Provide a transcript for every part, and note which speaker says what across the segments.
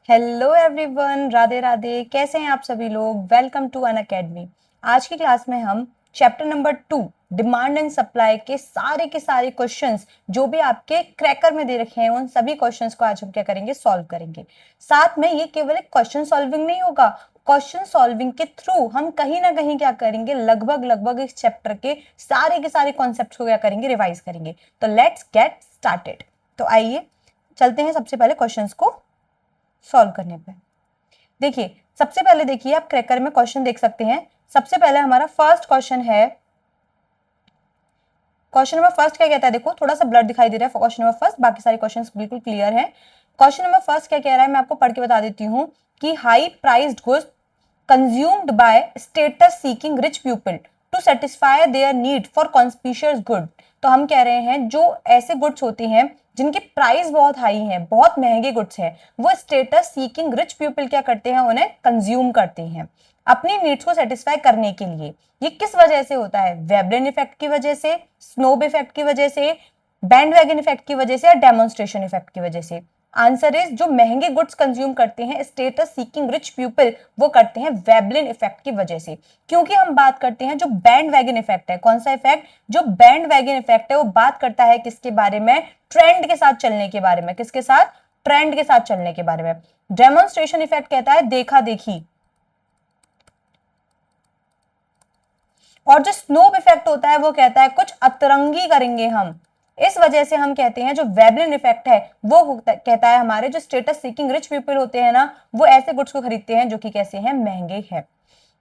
Speaker 1: Hello everyone, Radhe Radhe. कैसे हैं आप सभी लोग? Welcome to Unacademy. आज की क्लास में हम chapter number 2 demand and supply के सारे क्वेश्चंस जो भी आपके क्रैकर में दे रखे हैं उन सभी क्वेश्चंस को आज हम क्या करेंगे, सॉल्व करेंगे। साथ में ये केवल एक क्वेश्चन सॉल्विंग नहीं होगा, क्वेश्चन सॉल्विंग के थ्रू हम कहीं ना कहीं क्या करेंगे, लगभग लगभग इस चैप्टर के सारे कॉन्सेप्ट को क्या करेंगे, रिवाइज करेंगे। तो लेट्स गेट स्टार्टेड। तो आइए चलते हैं सबसे पहले क्वेश्चंस को सॉल्व करने पे। देखिए, सबसे पहले देखिए, आप क्रैकर में क्वेश्चन देख सकते हैं। सबसे पहले हमारा फर्स्ट क्वेश्चन है, क्वेश्चन नंबर फर्स्ट क्या कहता है? देखो, थोड़ा सा ब्लर दिखाई दे रहा है क्वेश्चन नंबर फर्स्ट, बाकी सारे क्वेश्चंस बिल्कुल क्लियर हैं। क्वेश्चन नंबर फर्स्ट क्या कह रहा है, मैं आपको पढ़ के बता देती हूँ कि high priced goods consumed by status seeking rich people to satisfy their need for conspicuous good. तो हम कह रहे हैं जो ऐसे गुड्स होते हैं जिनकी प्राइस बहुत हाई है, बहुत महंगे गुड्स हैं, वो स्टेटस सीकिंग रिच पीपल क्या करते हैं, उन्हें कंज्यूम करते हैं अपनी नीड्स को सेटिस्फाई करने के लिए। ये किस वजह से होता है? वेबलिन इफेक्ट की वजह से, स्नोब इफेक्ट की वजह से, बैंडवैगन इफेक्ट की वजह से या डेमोन्स्ट्रेशन इफेक्ट की वजह से? आंसर इज जो महंगे गुड्स कंज्यूम करते हैं स्टेटस सीकिंग रिच पीपल, वो करते हैं वेबलिन इफेक्ट की वजह से। क्योंकि हम बात करते हैं जो बैंड वैगन इफेक्ट है, कौन सा इफेक्ट? जो बैंड वैगन इफेक्ट है वो बात करता है किसके बारे में? ट्रेंड के साथ चलने के बारे में। किसके साथ? ट्रेंड के साथ चलने के बारे में। डेमोन्स्ट्रेशन इफेक्ट कहता है देखा देखी। और जो स्नोब इफेक्ट होता है वो कहता है कुछ अतरंगी करेंगे हम। इस वजह से हम कहते हैं जो वेबलिन इफेक्ट है वो कहता है हमारे जो स्टेटस सीकिंग रिच पीपल होते हैं ना, वो ऐसे गुड्स को खरीदते हैं जो कि कैसे हैं, महंगे हैं।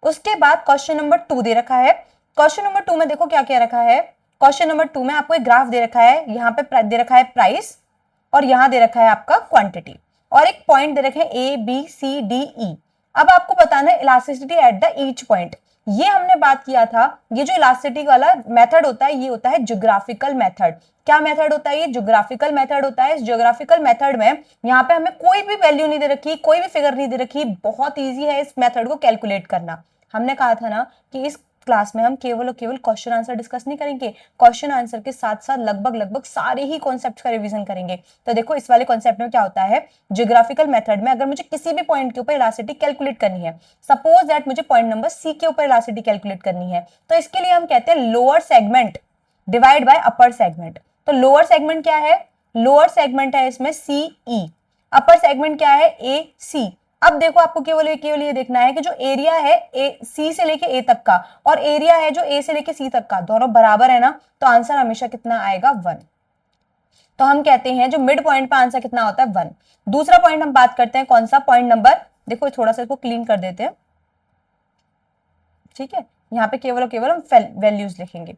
Speaker 1: उसके बाद क्वेश्चन नंबर 2 दे रखा है। क्वेश्चन नंबर 2 में देखो क्या क्या रखा है। क्वेश्चन नंबर 2 में आपको एक ग्राफ दे रखा है, यहाँ पे दे रखा है प्राइस और यहाँ दे रखा है आपका क्वांटिटी, और एक पॉइंट दे रखे हैं A B C D E. अब आपको बताना है elasticity at the each point. ये हमने बात किया था, ये जो इलास्टिसिटी वाला मेथड होता है ये होता है ज्योग्राफिकल मेथड। क्या मेथड होता है ये? ज्योग्राफिकल मेथड होता है। इस ज्योग्राफिकल मेथड में यहाँ पे हमें कोई भी वैल्यू नहीं दे रखी, कोई भी फिगर नहीं दे रखी, बहुत ईजी है इस मेथड को कैलकुलेट करना। हमने कहा था ना कि इस क्लास में हम केवल और केवल क्वेश्चन आंसर डिस्कस नहीं करेंगे, क्वेश्चन आंसर के साथ साथ लगभग लगभग सारे ही कॉन्सेप्ट का रिवीजन करेंगे। तो देखो इस वाले कॉन्सेप्ट में क्या होता है, ज्योग्राफिकल मेथड में अगर मुझे किसी भी पॉइंट के ऊपर इलास्टिसिटी कैलकुलेट करनी है, सपोज दैट मुझे पॉइंट नंबर सी के ऊपर इलास्टिसिटी कैलकुलेट करनी है, तो इसके लिए हम कहते हैं lower segment divide by upper segment. तो लोअर सेगमेंट क्या है? लोअर सेगमेंट है इसमें सी ई, अपर सेगमेंट क्या है? ए सी। अब देखो आपको केवल ये देखना है कि जो एरिया है ए सी से लेके ए तक का और एरिया है जो ए से लेके सी तक का, दोनों बराबर है ना, तो आंसर हमेशा कितना आएगा? 1। तो हम कहते हैं जो मिड पॉइंट पे आंसर कितना होता है? 1। दूसरा पॉइंट हम बात करते हैं, कौन सा? पॉइंट नंबर, देखो थोड़ा सा इसको क्लीन कर देते हैं, ठीक है। यहाँ पे केवल और केवल हम वैल्यूज लिखेंगे।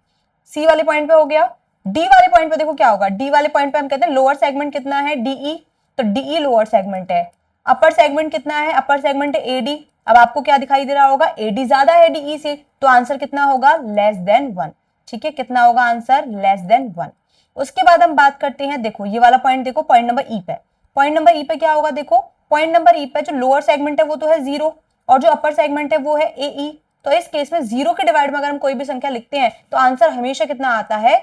Speaker 1: सी वाले पॉइंट पे हो गया। डी वाले पॉइंट पे देखो क्या होगा। डी वाले पॉइंट पे हम कहते हैं लोअर सेगमेंट कितना है? डीई। तो डीई लोअर सेगमेंट है। अपर सेगमेंट कितना है? अपर सेगमेंट है एडी। अब आपको क्या दिखाई दे रहा होगा? एडी ज्यादा है डीई से, तो आंसर कितना होगा? Less than 1। ठीक है, कितना होगा आंसर? Less than 1। उसके बाद हम बात करते हैं, देखो ये वाला पॉइंट, देखो पॉइंट नंबर ई पे। पॉइंट नंबर ई पे क्या होगा? देखो पॉइंट नंबर ई पे जो लोअर सेगमेंट है वो तो है 0 और जो अपर सेगमेंट है वो है ए ई। तो इस केस में 0 के डिवाइड में अगर हम कोई भी संख्या लिखते हैं तो आंसर हमेशा कितना आता है?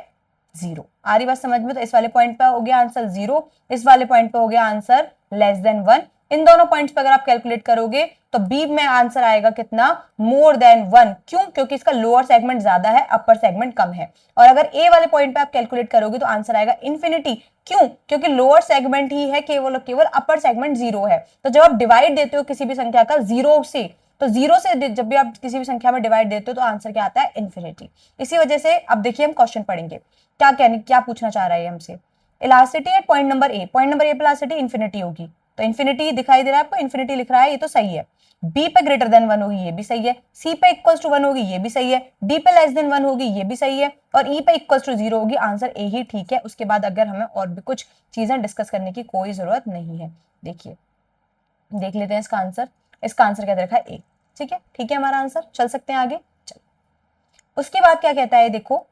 Speaker 1: 0। आ रही बात समझ में? तो इस वाले पॉइंट पे हो गया आंसर 0, इस वाले पॉइंट पे हो गया आंसर लेस देन 1। इन दोनों पॉइंट्स पे अगर आप कैलकुलेट करोगे तो बी में आंसर आएगा कितना? More than 1। क्यों? क्योंकि इसका लोअर सेगमेंट ज्यादा है, अपर सेगमेंट कम है। और अगर ए वाले पॉइंट पे आप कैलकुलेट करोगे तो आंसर आएगा इन्फिनिटी। क्यों? क्योंकि लोअर सेगमेंट ही है केवल और केवल, अपर सेगमेंट 0 है। तो जब आप डिवाइड देते हो किसी भी संख्या का 0 से, तो 0 से जब भी आप किसी भी संख्या में डिवाइड देते हो तो आंसर क्या आता है? इन्फिनिटी। इसी वजह से अब देखिए हम क्वेश्चन पढ़ेंगे, क्या पूछना चाह रहा है हमसे। Elasticity at point number A, point number A पे इलास्टिसिटी इन्फिनिटी होगी, तो इन्फिनिटी दिखाई दे रहा है आपको, इन्फिनिटी लिख रहा है, ये तो सही है। बी पे ग्रेटर देन 1 होगी, ये भी सही है। सी पे इक्वल टू 1 होगी, ये भी सही है। डी पे लेस देन 1 होगी, ये भी सही है। और ई पे इक्वल टू 0 होगी, आंसर ए ही ठीक है। उसके बाद अगर हमें और भी कुछ चीजें डिस्कस करने की कोई जरूरत नहीं है। देखिए देख लेते हैं इसका आंसर। इसका आंसर क्या दे रखा है? ए। ठीक है, ठीक है, हमारा आंसर। चल सकते हैं आगे। चल, उसके बाद क्या कहता है, देखो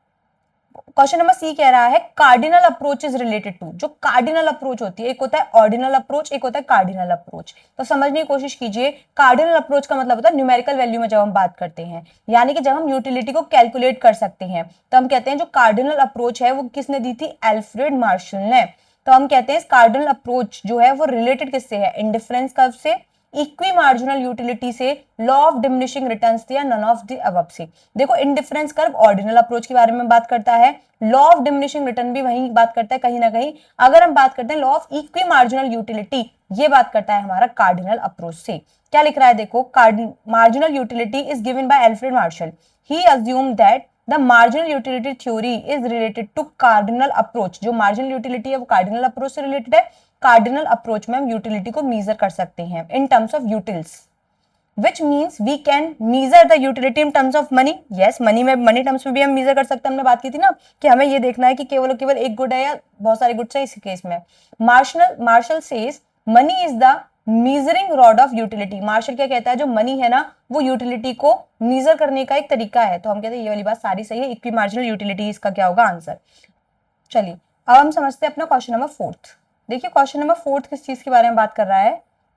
Speaker 1: क्वेश्चन नंबर सी कह रहा है cardinal approach is related to. जो कार्डिनल अप्रोच होती है, एक होता है ऑर्डिनल अप्रोच, एक होता है कार्डिनल अप्रोच। तो समझने की कोशिश कीजिए, कार्डिनल अप्रोच का मतलब होता है न्यूमेरिकल वैल्यू में जब हम बात करते हैं, यानी कि जब हम यूटिलिटी को कैलकुलेट कर सकते हैं, तो हम कहते हैं जो कार्डिनल अप्रोच है वो किसने दी थी? एल्फ्रेड मार्शल ने। तो हम कहते हैं कार्डिनल अप्रोच जो है वो रिलेटेड किससे है, इंडिफरेंस कर्व से, इक्वी मार्जिनल यूटिलिटी से, लॉ ऑफ डिमिनिशिंग रिटर्न्स से, या नन ऑफ द अबव से। देखो इंडिफरेंस कर्व ऑर्डिनल अप्रोच के बारे में बात करता है, लॉ ऑफ डिमिनिशिंग रिटर्न भी वही बात करता है कहीं ना कहीं। अगर हम बात करते हैं law of equi marginal utility, ये बात करता है हमारा कार्डिनल अप्रोच से। क्या लिख रहा है देखो, marginal utility is given by Alfred Marshall, he assume that the marginal utility theory is related to cardinal approach. जो मार्जिनल यूटिलिटी है वो कार्डिनल अप्रोच से रिलेटेड है। कार्डिनल अप्रोच में हम यूटिलिटी को मेजर कर सकते हैं in terms of utils, which means we can measure the utility in terms of money. yes, money में, मनी टर्म्स में भी हम मेजर कर सकते हैं। हमने बात की थी ना कि हमें ये देखना है कि केवल एक गुड है या बहुत सारे गुड्स है। इस केस में Marshall says money is the measuring rod of utility. Marshall क्या कहता है, जो मनी है ना वो यूटिलिटी को मीजर करने का एक तरीका है। तो हम कहते हैं ये वाली बात सारी सही है, इक्वी मार्जिनल यूटिलिटी इसका क्या होगा आंसर। चलिए अब हम समझते हैं अपना क्वेश्चन नंबर 4। देखिए क्वेश्चन नंबर 4 किस चीज के बारे में बात कर रहा है।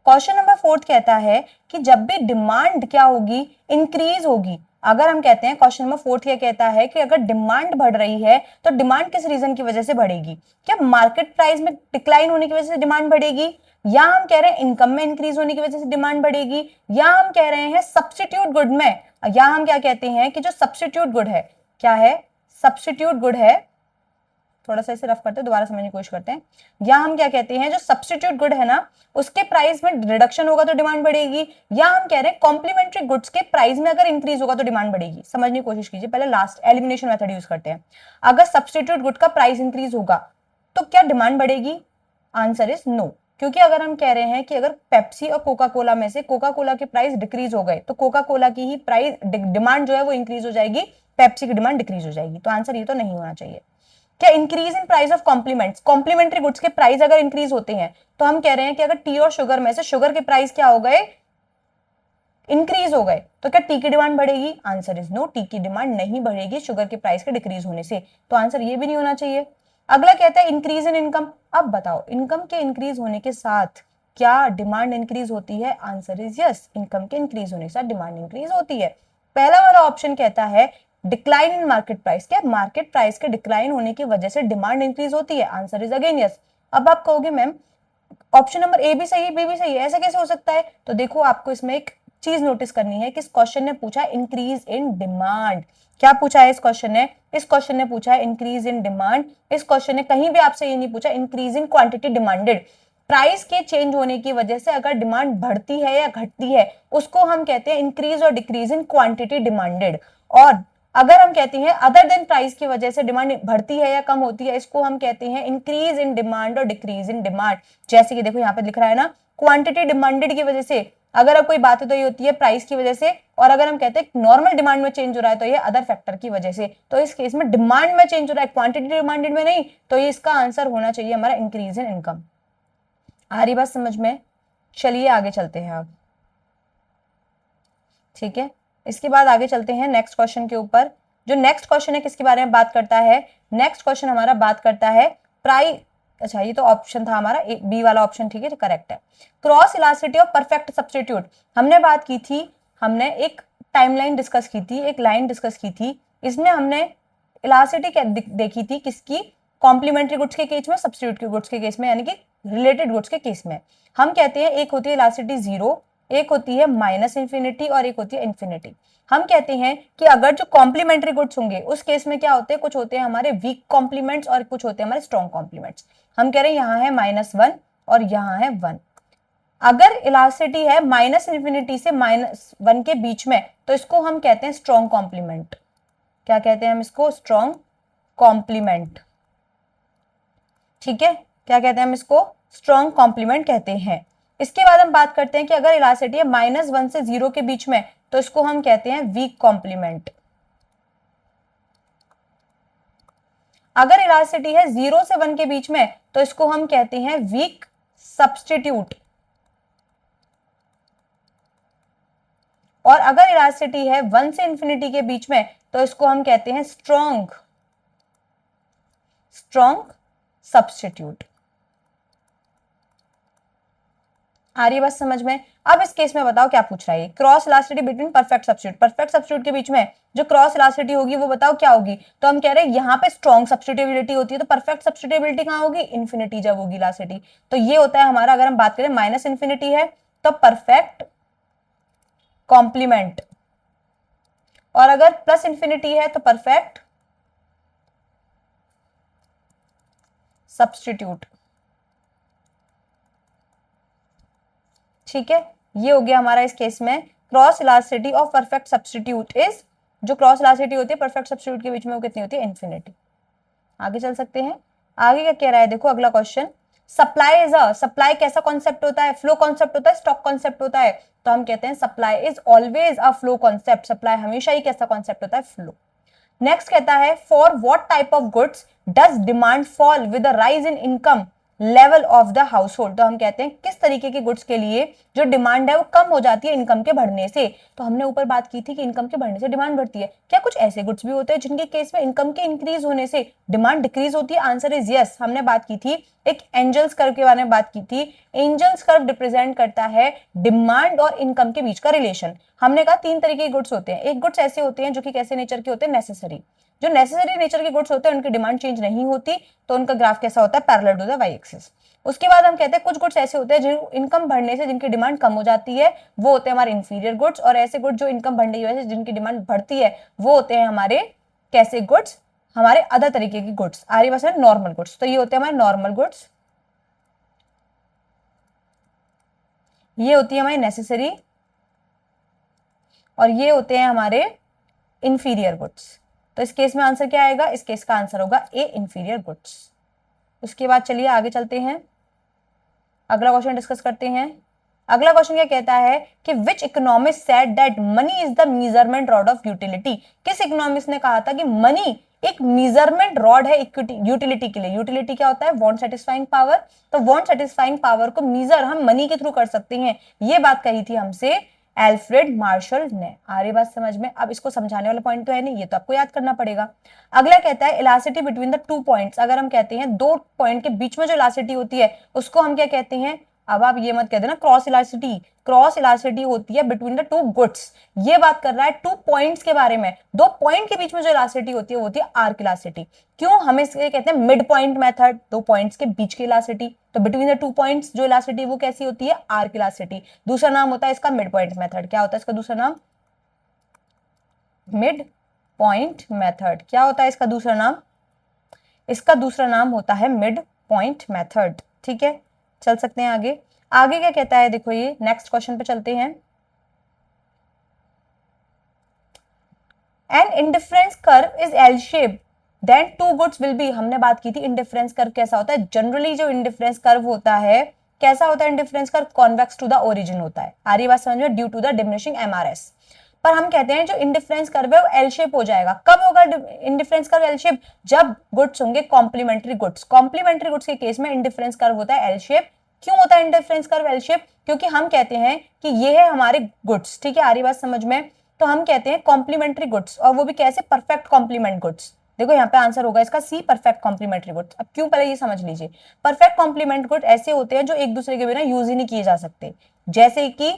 Speaker 1: क्वेश्चन नंबर 4 कहता है कि जब भी डिमांड क्या होगी, इंक्रीज होगी। अगर हम कहते हैं क्वेश्चन नंबर 4 क्या कहता है कि अगर डिमांड बढ़ रही है तो डिमांड किस रीजन की वजह से बढ़ेगी, क्या मार्केट प्राइस में डिक्लाइन होने की वजह से डिमांड बढ़ेगी, या हम कह रहे हैं इनकम में इंक्रीज होने की वजह से डिमांड बढ़ेगी, या हम कह रहे हैं सब्स्टिट्यूट गुड में, या हम क्या कहते हैं कि जो सब्स्टिट्यूट गुड है, क्या है सब्स्टिट्यूट गुड है, थोड़ा सा इसे रफ करते हैं, दोबारा समझने की कोशिश करते हैं। या हम क्या कहते हैं जो सब्स्टिट्यूट गुड है ना उसके प्राइस में रिडक्शन होगा तो डिमांड बढ़ेगी, या हम कह रहे हैं कॉम्प्लीमेंट्री गुड्स के प्राइस में अगर इंक्रीज होगा तो डिमांड बढ़ेगी। समझने की कोशिश कीजिए, पहले लास्ट एलिमिनेशन मेथड यूज करते हैं। अगर सब्स्टिट्यूट गुड का प्राइस इंक्रीज होगा तो क्या डिमांड बढ़ेगी, आंसर इज नो। क्योंकि अगर हम कह रहे हैं कि अगर पेप्सी और कोका कोला में से कोका कोला के प्राइस डिक्रीज हो गए तो कोका कोला की ही प्राइस डिमांड जो है वो इंक्रीज हो जाएगी, पेप्सी की डिमांड डिक्रीज हो जाएगी। तो आंसर ये तो नहीं होना चाहिए। क्या increase in price of complements, complementary goods के प्राइस अगर इंक्रीज होते हैं तो हम कह रहे हैं कि अगर टी और शुगर में से शुगर के प्राइस क्या हो गए, इंक्रीज हो गए, तो क्या टी की डिमांड बढ़ेगी, आंसर इज नो, टी की डिमांड नहीं बढ़ेगी शुगर के प्राइस के डिक्रीज होने से। तो आंसर ये भी नहीं होना चाहिए। अगला कहता है इंक्रीज इन इनकम। अब बताओ इनकम के इंक्रीज होने के साथ क्या डिमांड इंक्रीज होती है, आंसर इज यस, इनकम के इंक्रीज होने के साथ डिमांड इंक्रीज होती है। पहला वाला ऑप्शन कहता है डिक्लाइन इन मार्केट प्राइस, क्या मार्केट प्राइस के डिक्लाइन होने की वजह से डिमांड इंक्रीज होती है, आंसर इज अगेन यस। अब आप कहोगे मैम ऑप्शन नंबर ए भी सही है बी भी सही है, ऐसा कैसे हो सकता है। तो देखो आपको इसमें एक चीज नोटिस करनी है कि इस क्वेश्चन ने पूछा इंक्रीज इन डिमांड। क्या पूछा है इस क्वेश्चन ने, इस क्वेश्चन ने पूछा है इंक्रीज इन डिमांड। इस क्वेश्चन ने कहीं भी आपसे ये नहीं पूछा increase in quantity demanded. Price के चेंज होने की वजह से अगर डिमांड बढ़ती है या घटती है उसको हम कहते हैं इंक्रीज और डिक्रीज इन क्वांटिटी डिमांडेड। और अगर हम कहते हैं अदर देन प्राइस की वजह से डिमांड बढ़ती है या कम होती है इसको हम कहते हैं इंक्रीज इन डिमांड और डिक्रीज इन डिमांड। जैसे कि देखो यहाँ पे लिख रहा है ना क्वांटिटी डिमांडेड की वजह से अगर अब कोई बात है तो ये होती है प्राइस की वजह से, और अगर हम कहते हैं नॉर्मल डिमांड में चेंज हो रहा है तो ये अदर फैक्टर की वजह से। तो इस केस में डिमांड में चेंज हो रहा है, क्वांटिटी डिमांडेड में नहीं, तो ये इसका आंसर होना चाहिए हमारा इंक्रीज इन इनकम। आ रही बात समझ में। चलिए आगे चलते हैं अब, ठीक है। इसके बाद आगे चलते हैं नेक्स्ट क्वेश्चन के ऊपर। जो नेक्स्ट क्वेश्चन है किसके बारे में बात करता है, नेक्स्ट क्वेश्चन हमारा बात करता है प्राइस, अच्छा ये तो ऑप्शन था हमारा बी वाला ऑप्शन, ठीक है करेक्ट है। Cross elasticity of perfect substitute हमने बात की थी, हमने एक टाइमलाइन डिस्कस की थी, एक लाइन डिस्कस की थी। इसमें हमने इलास्टिसिटी देखी थी किसकी, कॉम्प्लीमेंट्री गुड्स के केस में, सब्स्टिट्यूट के गुड्स के केस में, यानी कि रिलेटेड गुड्स के केस में। हम कहते हैं एक होती है इलास्टिसिटी जीरो, एक होती है माइनस इंफिनिटी और एक होती है इंफिनिटी। हम कहते हैं कि अगर जो कॉम्प्लीमेंट्री गुड्स होंगे उस केस में क्या होते हैं, कुछ होते हैं हमारे वीक कॉम्प्लीमेंट्स और कुछ होते हैं हमारे स्ट्रॉन्ग कॉम्प्लीमेंट्स। हम कह रहे हैं यहाँ है -1 और यहाँ है 1। अगर इलास्टिसिटी है माइनस इंफिनिटी से -1 के बीच में तो इसको हम कहते हैं स्ट्रॉन्ग कॉम्प्लीमेंट। क्या कहते हैं हम इसको, स्ट्रॉन्ग कॉम्प्लीमेंट, ठीक है। क्या कहते हैं हम इसको, स्ट्रॉन्ग कॉम्प्लीमेंट कहते हैं। इसके बाद हम बात करते हैं कि अगर इलास्टिसिटी है -1 से 0 के बीच में तो इसको हम कहते हैं वीक कॉम्प्लीमेंट। अगर इलास्टिसिटी है 0 से 1 के बीच में तो इसको हम कहते हैं वीक सब्स्टिट्यूट। और अगर इलास्टिसिटी है 1 से इंफिनिटी के बीच में तो इसको हम कहते हैं स्ट्रॉन्ग सब्स्टिट्यूट। आ रही है बस समझ में। अब इस केस में बताओ क्या पूछ रहा है, cross elasticity between perfect substitute, perfect substitute के बीच में जो क्रॉस इलास्टिसिटी होगी वो बताओ क्या होगी। तो हम कह रहे हैं यहाँ पे स्ट्रॉन्ग सब्स्टिट्यूटेबिलिटी होती है, तो परफेक्ट सब्स्टिट्यूटेबिलिटी कहाँ होगी, इन्फिनिटी जब होगी इलास्टिसिटी। तो ये होता है हमारा, अगर हम बात करें माइनस इन्फिनिटी है तो परफेक्ट कॉम्प्लीमेंट, और अगर प्लस इन्फिनिटी है तो परफेक्ट सब्स्टिट्यूट। ठीक है, ये हो गया हमारा इस केस में cross elasticity of perfect substitute is, जो क्रॉस इलास्टिसिटी होती है परफेक्ट सब्स्टिट्यूट के बीच में वो कितनी होती है, इन्फिनिटी। आगे चल सकते हैं, आगे क्या कह रहा है देखो अगला question. Supply is a, supply कैसा कॉन्सेप्ट होता है, फ्लो कॉन्सेप्ट होता है, स्टॉक कॉन्सेप्ट होता है। तो हम कहते हैं supply is always a flow concept, supply हमेशा ही कैसा कॉन्सेप्ट होता है, फ्लो। नेक्स्ट कहता है for what type of goods does demand fall with the rise in income level of the house hold. तो हम कहते हैं किस तरीके के गुड्स के लिए जो डिमांड है वो कम हो जाती है इनकम के बढ़ने से। तो हमने ऊपर बात की थी कि इनकम के बढ़ने से डिमांड बढ़ती है, क्या कुछ ऐसे गुड्स भी होते हैं जिनके केस में इनकम के इंक्रीज होने से डिमांड डिक्रीज होती है, आंसर इज यस। हमने बात की थी एक एंजल्स कर्व के बारे में बात की थी, एंजल्स कर्व रिप्रेजेंट करता है डिमांड और इनकम के बीच का रिलेशन। हमने कहा 3 तरीके के गुड्स होते हैं, एक गुड्स ऐसे होते हैं जो कि कैसे नेचर के होते हैं, नेसेसरी, जो नेसेसरी नेचर के गुड्स होते हैं उनकी डिमांड चेंज नहीं होती, तो उनका ग्राफ कैसा होता है, parallel to the Y axis. उसके बाद हम कहते हैं कुछ गुड्स ऐसे होते हैं जो इनकम बढ़ने से जिनकी डिमांड कम हो जाती है, वो होते हैं हमारे इंफीरियर गुड्स, और ऐसे गुड्स जो इनकम बढ़ने की वजह से जिनकी डिमांड बढ़ती है वो होते हैं हमारे कैसे गुड्स, हमारे अदर तरीके की गुड्स। आ रही बस है नॉर्मल गुड्स, तो ये होते हैं हमारे नॉर्मल गुड्स, ये होती है हमारी नेसेसरी, और ये होते हैं हमारे इंफीरियर गुड्स। तो इस केस में आंसर क्या आएगा, इस केस का आंसर होगा ए, इंफीरियर गुड्स। उसके बाद चलिए आगे चलते हैं, अगला क्वेश्चन डिस्कस करते हैं। अगला क्वेश्चन क्या कहता है कि which economist said that money is the measurement rod of utility. किस इकोनॉमिस्ट ने कहा था कि मनी एक मेजरमेंट रॉड है यूटिलिटी के लिए। यूटिलिटी क्या होता है, वांट सेटिस्फाइंग पावर, तो वांट सेटिस्फाइंग पावर को मेजर हम मनी के थ्रू कर सकते हैं, ये बात कही थी हमसे एल्फ्रेड मार्शल ने। आ रही बात समझ में। अब इसको समझाने वाला पॉइंट तो है नहीं, ये तो आपको याद करना पड़ेगा। अगला कहता है इलास्टिसिटी बिटवीन द 2 पॉइंट्स। अगर हम कहते हैं 2 पॉइंट के बीच में जो इलास्टिसिटी होती है उसको हम क्या कहते हैं, अब आप ये मत कह देना क्रॉस इलास्टिसिटी, क्रॉस इलास्टिसिटी होती है बिटवीन द 2 गुड्स। ये बात कर रहा है 2 पॉइंट्स के बारे में, 2 पॉइंट के बीच में जो इलास्टिसिटी होती है वो होती है आर्क इलास्टिसिटी। क्यों, हमें इसके कहते हैं मिड पॉइंट मेथड, 2 पॉइंट्स के बीच की इलास्टिसिटी। तो बिटवीन द 2 पॉइंट्स जो इलास्टिसिटी वो कैसी होती है, आर्क इलास्टिसिटी। दूसरा नाम होता है इसका मिड पॉइंट मेथड। क्या होता है इसका दूसरा नाम, मिड पॉइंट मेथड। क्या होता है इसका दूसरा नाम, इसका दूसरा नाम होता है मिड पॉइंट मेथड। ठीक है, चल सकते हैं आगे। आगे क्या कहता है देखो, ये नेक्स्ट क्वेश्चन पे चलते हैं। An indifference curve is L shape then 2 goods will be. हमने बात की थी इंडिफरेंस कर्व कैसा होता है, जनरली जो इंडिफरेंस कर्व होता है कैसा होता है, indifference curve convex to the origin होता है। आ रही बात समझ में, due to the diminishing MRS. पर हम कहते हैं जो इंडिफरेंस कर्व है वो एल शेप हो जाएगा। कब होगा इंडिफरेंस कर्व एल शेप, जब गुड्स होंगे कॉम्प्लीमेंट्री गुड्स। कॉम्प्लीमेंट्री गुड्स के केस में इंडिफरेंस कर्व होता है एल शेप। क्यों होता है इंडिफरेंस कर्व एल शेप, क्योंकि हम कहते हैं कि ये है हमारे गुड्स। ठीक है, आ रही बात समझ में। तो हम कहते हैं कॉम्प्लीमेंट्री गुड्स, और वो भी कैसे, परफेक्ट कॉम्प्लीमेंट गुड्स। देखो यहाँ पे आंसर होगा इसका सी, परफेक्ट कॉम्प्लीमेंट्री गुड्स। अब क्यों, पहले ये समझ लीजिए। परफेक्ट कॉम्प्लीमेंट गुड ऐसे होते हैं जो एक दूसरे के बिना यूज ही नहीं किए जा सकते, जैसे कि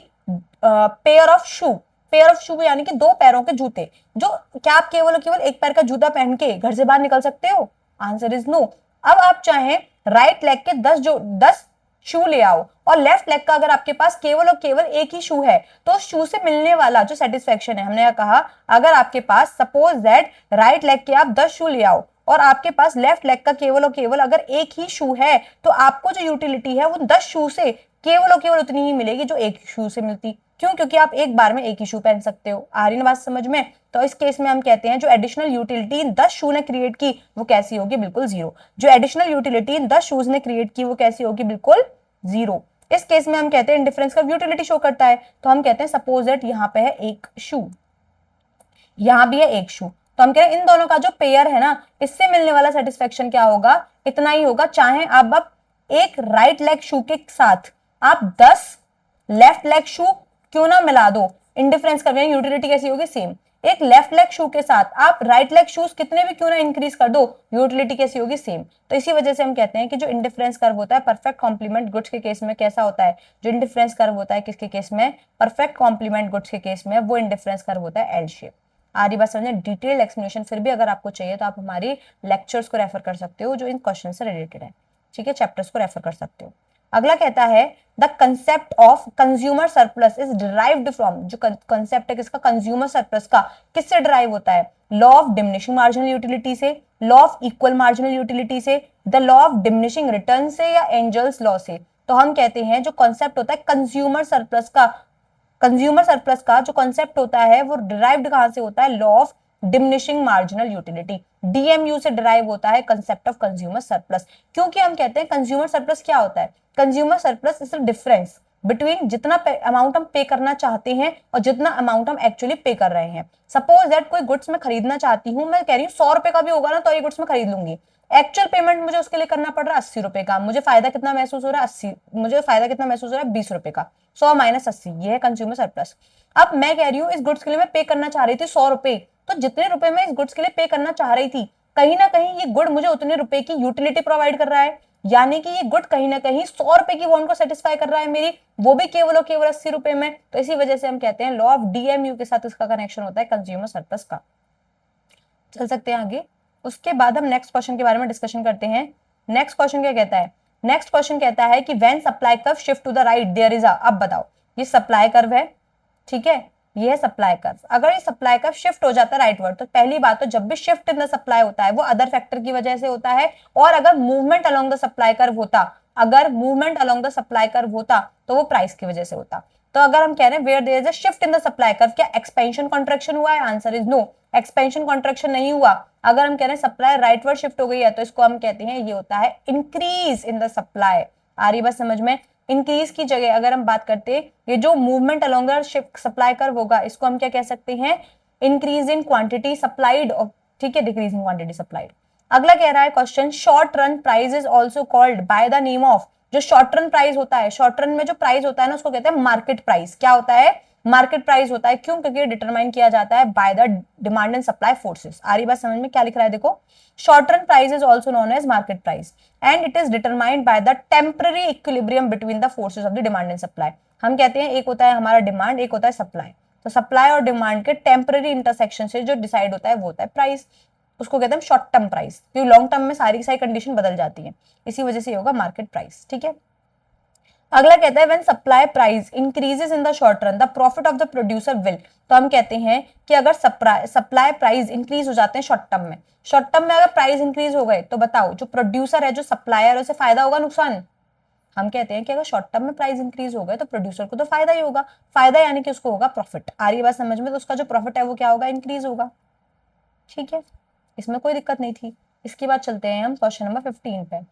Speaker 1: pair of shoe. Pair of shoe यानी कि 2 पैरों के जूते। जो क्या आप केवल एक पैर का जूता पहन के घर से बाहर निकल सकते हो, आंसर इज नो। अब आप चाहें राइट लेग के 10 शू ले आओ, और लेफ्ट लेग का अगर आपके पास केवल और केवल एक ही शू है, तो उस शू से मिलने वाला जो सेटिस्फेक्शन है, हमने कहा अगर आपके पास सपोज दैट राइट लेग के आप 10 शू ले आओ और आपके पास लेफ्ट लेग का केवल और केवल अगर एक ही शू है, तो आपको जो यूटिलिटी है वो 10 शू से केवल और केवल उतनी ही मिलेगी जो एक शू से मिलती। क्यों, क्योंकि आप एक बार में एक ही शू पहन सकते हो। आ रही ना बात समझ में। तो इस केस में हम कहते हैं जो एडिशनल यूटिलिटी इन 10 शू ने क्रिएट की वो कैसी होगी, बिल्कुल 0। जो एडिशनल यूटिलिटी इन 10 शूज ने क्रिएट की वो कैसी होगी, बिल्कुल 0। इस केस में हम कहते हैं इंडिफरेंस का यूटिलिटी शो करता है। तो हम कहते हैं सपोज दैट यहाँ पे है एक शू, यहाँ भी है एक शू, तो हम कह रहे हैं इन दोनों का जो पेयर है ना, इससे मिलने वाला सेटिस्फेक्शन क्या होगा, इतना ही होगा। चाहे आप एक राइट लेग शू के साथ आप 10 लेफ्ट लेग शू क्यों ना मिला दो, इंडिफरेंस कर यूटिलिटी कैसी होगी, सेम। एक लेफ्ट लेग शू के साथ आप राइट लेग शूज कितने भी क्यों ना इंक्रीज कर दो, यूटिलिटी कैसी होगी, सेम। तो इसी वजह से हम कहते हैं कि जो इंडिफरेंस कर्व होता है परफेक्ट कॉम्प्लीमेंट गुड्स के केस में कैसा होता है, जो इंडिफरेंस कर्व होता है किसके केस में, परफेक्ट कॉम्प्लीमेंट गुड्स के केस में, वो इंडिफरेंस कर्व होता है एल शेप। आ रही बात समझे? डिटेल्ड एक्सप्लेनेशन फिर भी अगर आपको चाहिए तो आप हमारी लेक्चर्स को रेफर कर सकते हो जो इन क्वेश्चन से रिलेटेड है, ठीक है, चैप्टर्स को रेफर कर सकते हो। अगला कहता है the concept of consumer surplus is derived from, जो कंसेप्ट है किसका, कंज्यूमर सरप्लस का, किससे डिराइव होता है, law of diminishing marginal utility से, law of equal marginal utility से, the law of diminishing return से, या एंजल्स लॉ से। तो हम कहते हैं जो कॉन्सेप्ट होता है कंज्यूमर सरप्लस का, कंज्यूमर सरप्लस का जो कॉन्सेप्ट होता है वो डिराइव्ड कहां से होता है, law of diminishing marginal utility, DMU से डिराइव होता है कंसेप्ट ऑफ कंज्यूमर सरप्लस। क्योंकि हम कहते हैं कंज्यूमर सरप्लस क्या होता है, consumer surplus is the difference between जितना अमाउंट हम पे करना चाहते हैं और जितना अमाउंट हम एक्चुअली पे कर रहे हैं। सपोज दैट कोई गुड्स में खरीदना चाहती हूँ, मैं कह रही हूँ 100 रुपए का भी होगा ना तो ये गुड्स में खरीद लूंगी, एक्चुअल पेमेंट मुझे उसके लिए करना पड़ रहा है 80 रुपए का, मुझे फायदा कितना महसूस हो रहा है 80, मुझे फायदा कितना महसूस हो रहा है 20 रुपए का, 100 माइनस 80, ये है कंज्यूमर सरप्लस। अब मैं कह रही हूँ इस गुड्स के लिए मैं पे करना चाह रही थी 100 रुपए, तो जितने रुपए मैं इस गुड्स के लिए पे करना चाह रही थी, कहीं ना कहीं ये गुड मुझे उतने रुपए की यूटिलिटी प्रोवाइड कर रहा है, यानी कि ये गुड कहीं ना कहीं 100 रुपए की वांट को सेटिस्फाई कर रहा है मेरी, वो भी केवल और केवल 80 रुपए में। तो इसी वजह से हम कहते हैं लॉ ऑफ डीएमयू के साथ इसका कनेक्शन होता है कंज्यूमर सरप्लस का। चल सकते हैं आगे। उसके बाद हम नेक्स्ट क्वेश्चन के बारे में डिस्कशन करते हैं। नेक्स्ट क्वेश्चन क्या कहता है, नेक्स्ट क्वेश्चन कहता है कि when supply curve shift to the right there is a, अब बताओ ये सप्लाई कर्व है, ठीक है, ये है सप्लाई कर्व, अगर ये सप्लाई कर्व शिफ्ट हो जाता है राइटवर्ड, तो पहली बात तो जब भी शिफ्ट इन द सप्लाई होता है वो अदर फैक्टर की वजह से होता है, और अगर movement along the supply curve होता, अगर movement along the supply curve होता तो वो प्राइस की वजह से होता। तो अगर हम कह रहे हैं where there is a shift in the supply curve, क्या एक्सपेंशन कॉन्ट्रैक्शन हुआ है, answer is no, expansion contraction नहीं हुआ। अगर हम कह रहे हैं सप्लाई राइटवर्ड शिफ्ट हो गई है तो इसको हम कहते हैं ये होता है इंक्रीज इन द सप्लाई। आ रही बात समझ में? इंक्रीज की जगह अगर हम बात करते हैं ये जो movement along the shift supply curve होगा इसको हम क्या कह सकते हैं, इंक्रीज इन क्वांटिटी सप्लाइड, ठीक है, डिक्रीज इन क्वांटिटी सप्लाइड। अगला कह रहा है question short run price is also called by the name of, जो शॉर्ट रन प्राइस होता है, शॉर्ट रन में जो प्राइस होता है ना उसको कहते हैं मार्केट प्राइस। क्या होता है, मार्केट प्राइस होता है। क्यों? क्योंकि डिटरमाइन किया जाता है by the demand and supply forces. आ रही बात समझ में? क्या लिख रहा है देखो, short run price is also known as market price and it is determined by the temporary equilibrium between the forces of the demand and supply. हम कहते हैं एक होता है हमारा डिमांड, एक होता है सप्लाई, तो सप्लाई और डिमांड के टेम्पररी इंटरसेक्शन से जो डिसाइड होता है वो होता है प्राइस, उसको कहते हैं शॉर्ट टर्म प्राइस, क्योंकि लॉन्ग टर्म में सारी की सारी कंडीशन बदल जाती है, इसी वजह से होगा मार्केट प्राइस, ठीक है। अगला कहता है when supply price increases in the short run the profit of the producer will. तो हम कहते हैं कि अगर सप्लाई प्राइस इंक्रीज हो जाते हैं शॉर्ट टर्म में, शॉर्ट टर्म में अगर प्राइस इंक्रीज हो गए तो बताओ जो प्रोड्यूसर है, जो सप्लायर है, उसे फायदा होगा नुकसान? हम कहते हैं कि अगर शॉर्ट टर्म में प्राइस इंक्रीज हो गए तो प्रोड्यूसर को तो फायदा ही होगा, फायदा यानी कि उसको होगा प्रॉफिट। आ रही बात समझ में? तो उसका जो प्रॉफिट है वो क्या होगा, इंक्रीज होगा, ठीक है, इसमें कोई दिक्कत नहीं थी। इसके बाद चलते हैं हम क्वेश्चन नंबर 15 पे।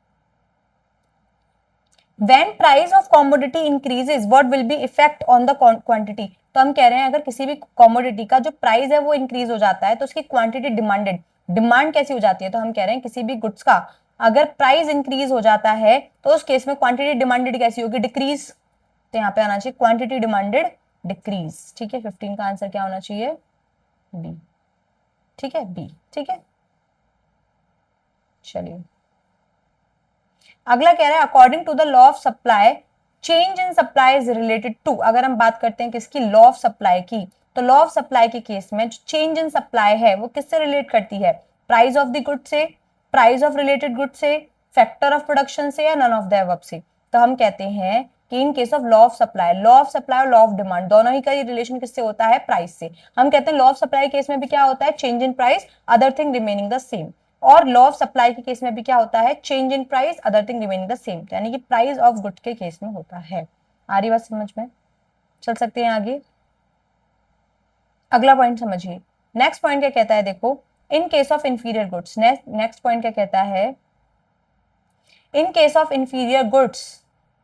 Speaker 1: When price of commodity increases, what will be effect on the quantity? तो हम कह रहे हैं अगर किसी भी कॉमोडिटी का जो प्राइस है वो इंक्रीज हो जाता है तो उसकी क्वांटिटी डिमांडेड, डिमांड कैसी हो जाती है? तो हम कह रहे हैं किसी भी गुड्स का अगर प्राइस इंक्रीज हो जाता है तो उस केस में क्वांटिटी डिमांडेड कैसी होगी, डिक्रीज। तो यहाँ पे आना चाहिए क्वांटिटी डिमांडेड डिक्रीज, ठीक है। 15 का आंसर क्या होना चाहिए, बी, ठीक है, बी, ठीक है। चलिए अगला कह रहा है according to the law of supply change in supply is related to. अगर हम बात करते हैं किसकी, लॉ ऑफ सप्लाई की, तो लॉ ऑफ सप्लाई के केस में जो चेंज इन सप्लाई है वो किससे रिलेट करती है, प्राइस ऑफ द गुड से, प्राइस ऑफ रिलेटेड गुड से, फैक्टर ऑफ प्रोडक्शन से, या नन ऑफ द अबव से। तो हम कहते हैं कि in case of law of supply, law of supply और लॉ ऑफ डिमांड दोनों ही का रिलेशन किससे होता है, प्राइस से। हम कहते हैं लॉ ऑफ सप्लाई केस में भी क्या होता है, change in price, other thing remaining the same, और लॉ ऑफ सप्लाई के केस में भी क्या होता है, change in price, other thing remaining the same, यानी कि प्राइस ऑफ गुड के केस में होता है। आ रही बात समझ में? चल सकते हैं आगे। अगला पॉइंट समझिए, नेक्स्ट पॉइंट क्या कहता है देखो, in case of inferior goods, next point क्या कहता है, in case of inferior goods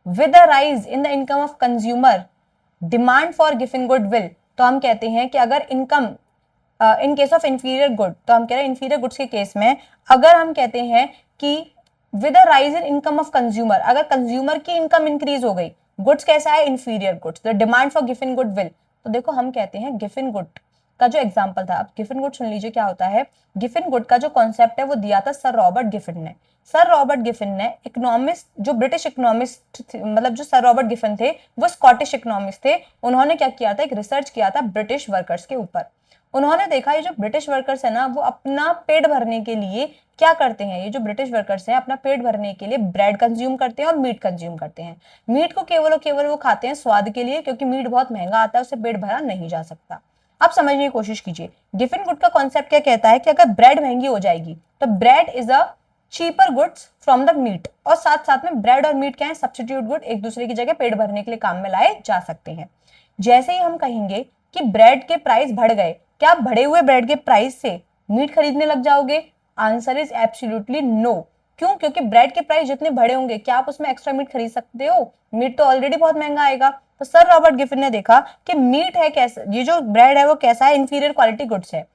Speaker 1: with a rise in the income of consumer demand for giving good will. तो हम कहते हैं कि अगर income in case of inferior good, तो हम कह रहे हैं इंफीरियर गुड्स के केस में अगर हम कहते हैं कि with a rise in income of consumer, अगर कंज्यूमर की इनकम इंक्रीज हो गई, गुड्स कैसा है, inferior goods, the demand for given good will. तो देखो हम कहते हैं गिवन गुड का जो एग्जाम्पल था। अब गिफिन गुड सुन लीजिए क्या होता है। गिफिन गुड का जो कॉन्सेप्ट है वो दिया था सर रॉबर्ट गिफिन ने। सर रॉबर्ट गिफिन ने इकोनॉमिस्ट, जो ब्रिटिश इकोनॉमिस्ट, मतलब जो सर रॉबर्ट गिफिन थे वो स्कॉटिश इकोनॉमिस्ट थे। उन्होंने क्या किया था, एक रिसर्च किया था ब्रिटिश वर्कर्स के ऊपर। उन्होंने देखा ये जो ब्रिटिश वर्कर्स है ना, वो अपना पेट भरने के लिए क्या करते हैं, ये जो ब्रिटिश वर्कर्स हैं अपना पेट भरने के लिए ब्रेड कंज्यूम करते हैं और मीट कंज्यूम करते हैं। मीट को केवल और केवल वो खाते हैं स्वाद के लिए, क्योंकि मीट बहुत महंगा आता है, उससे पेट भरा नहीं जा सकता। आप समझने की कोशिश कीजिए, गिफिन गुड का कॉन्सेप्ट क्या कहता है कि अगर ब्रेड महंगी हो जाएगी तो bread is a cheaper goods from the meat, और साथ साथ में ब्रेड और मीट क्या है, सब्स्टिट्यूट गुड, एक दूसरे की जगह पेट भरने के लिए काम में लाए जा सकते हैं। जैसे ही हम कहेंगे कि ब्रेड के प्राइस बढ़ गए, क्या आप बढ़े हुए ब्रेड के प्राइस से मीट खरीदने लग जाओगे? Answer is absolutely no. क्यों? क्योंकि ब्रेड के प्राइस जितने बढ़े होंगे क्या आप उसमें एक्स्ट्रा मीट खरीद सकते हो? मीट तो ऑलरेडी बहुत महंगा आएगा। तो सर रॉबर्ट गिफिन ने देखा कि मीट है कैसा, ये जो ब्रेड है वो कैसा है, इंफीरियर क्वालिटी गुड्स है।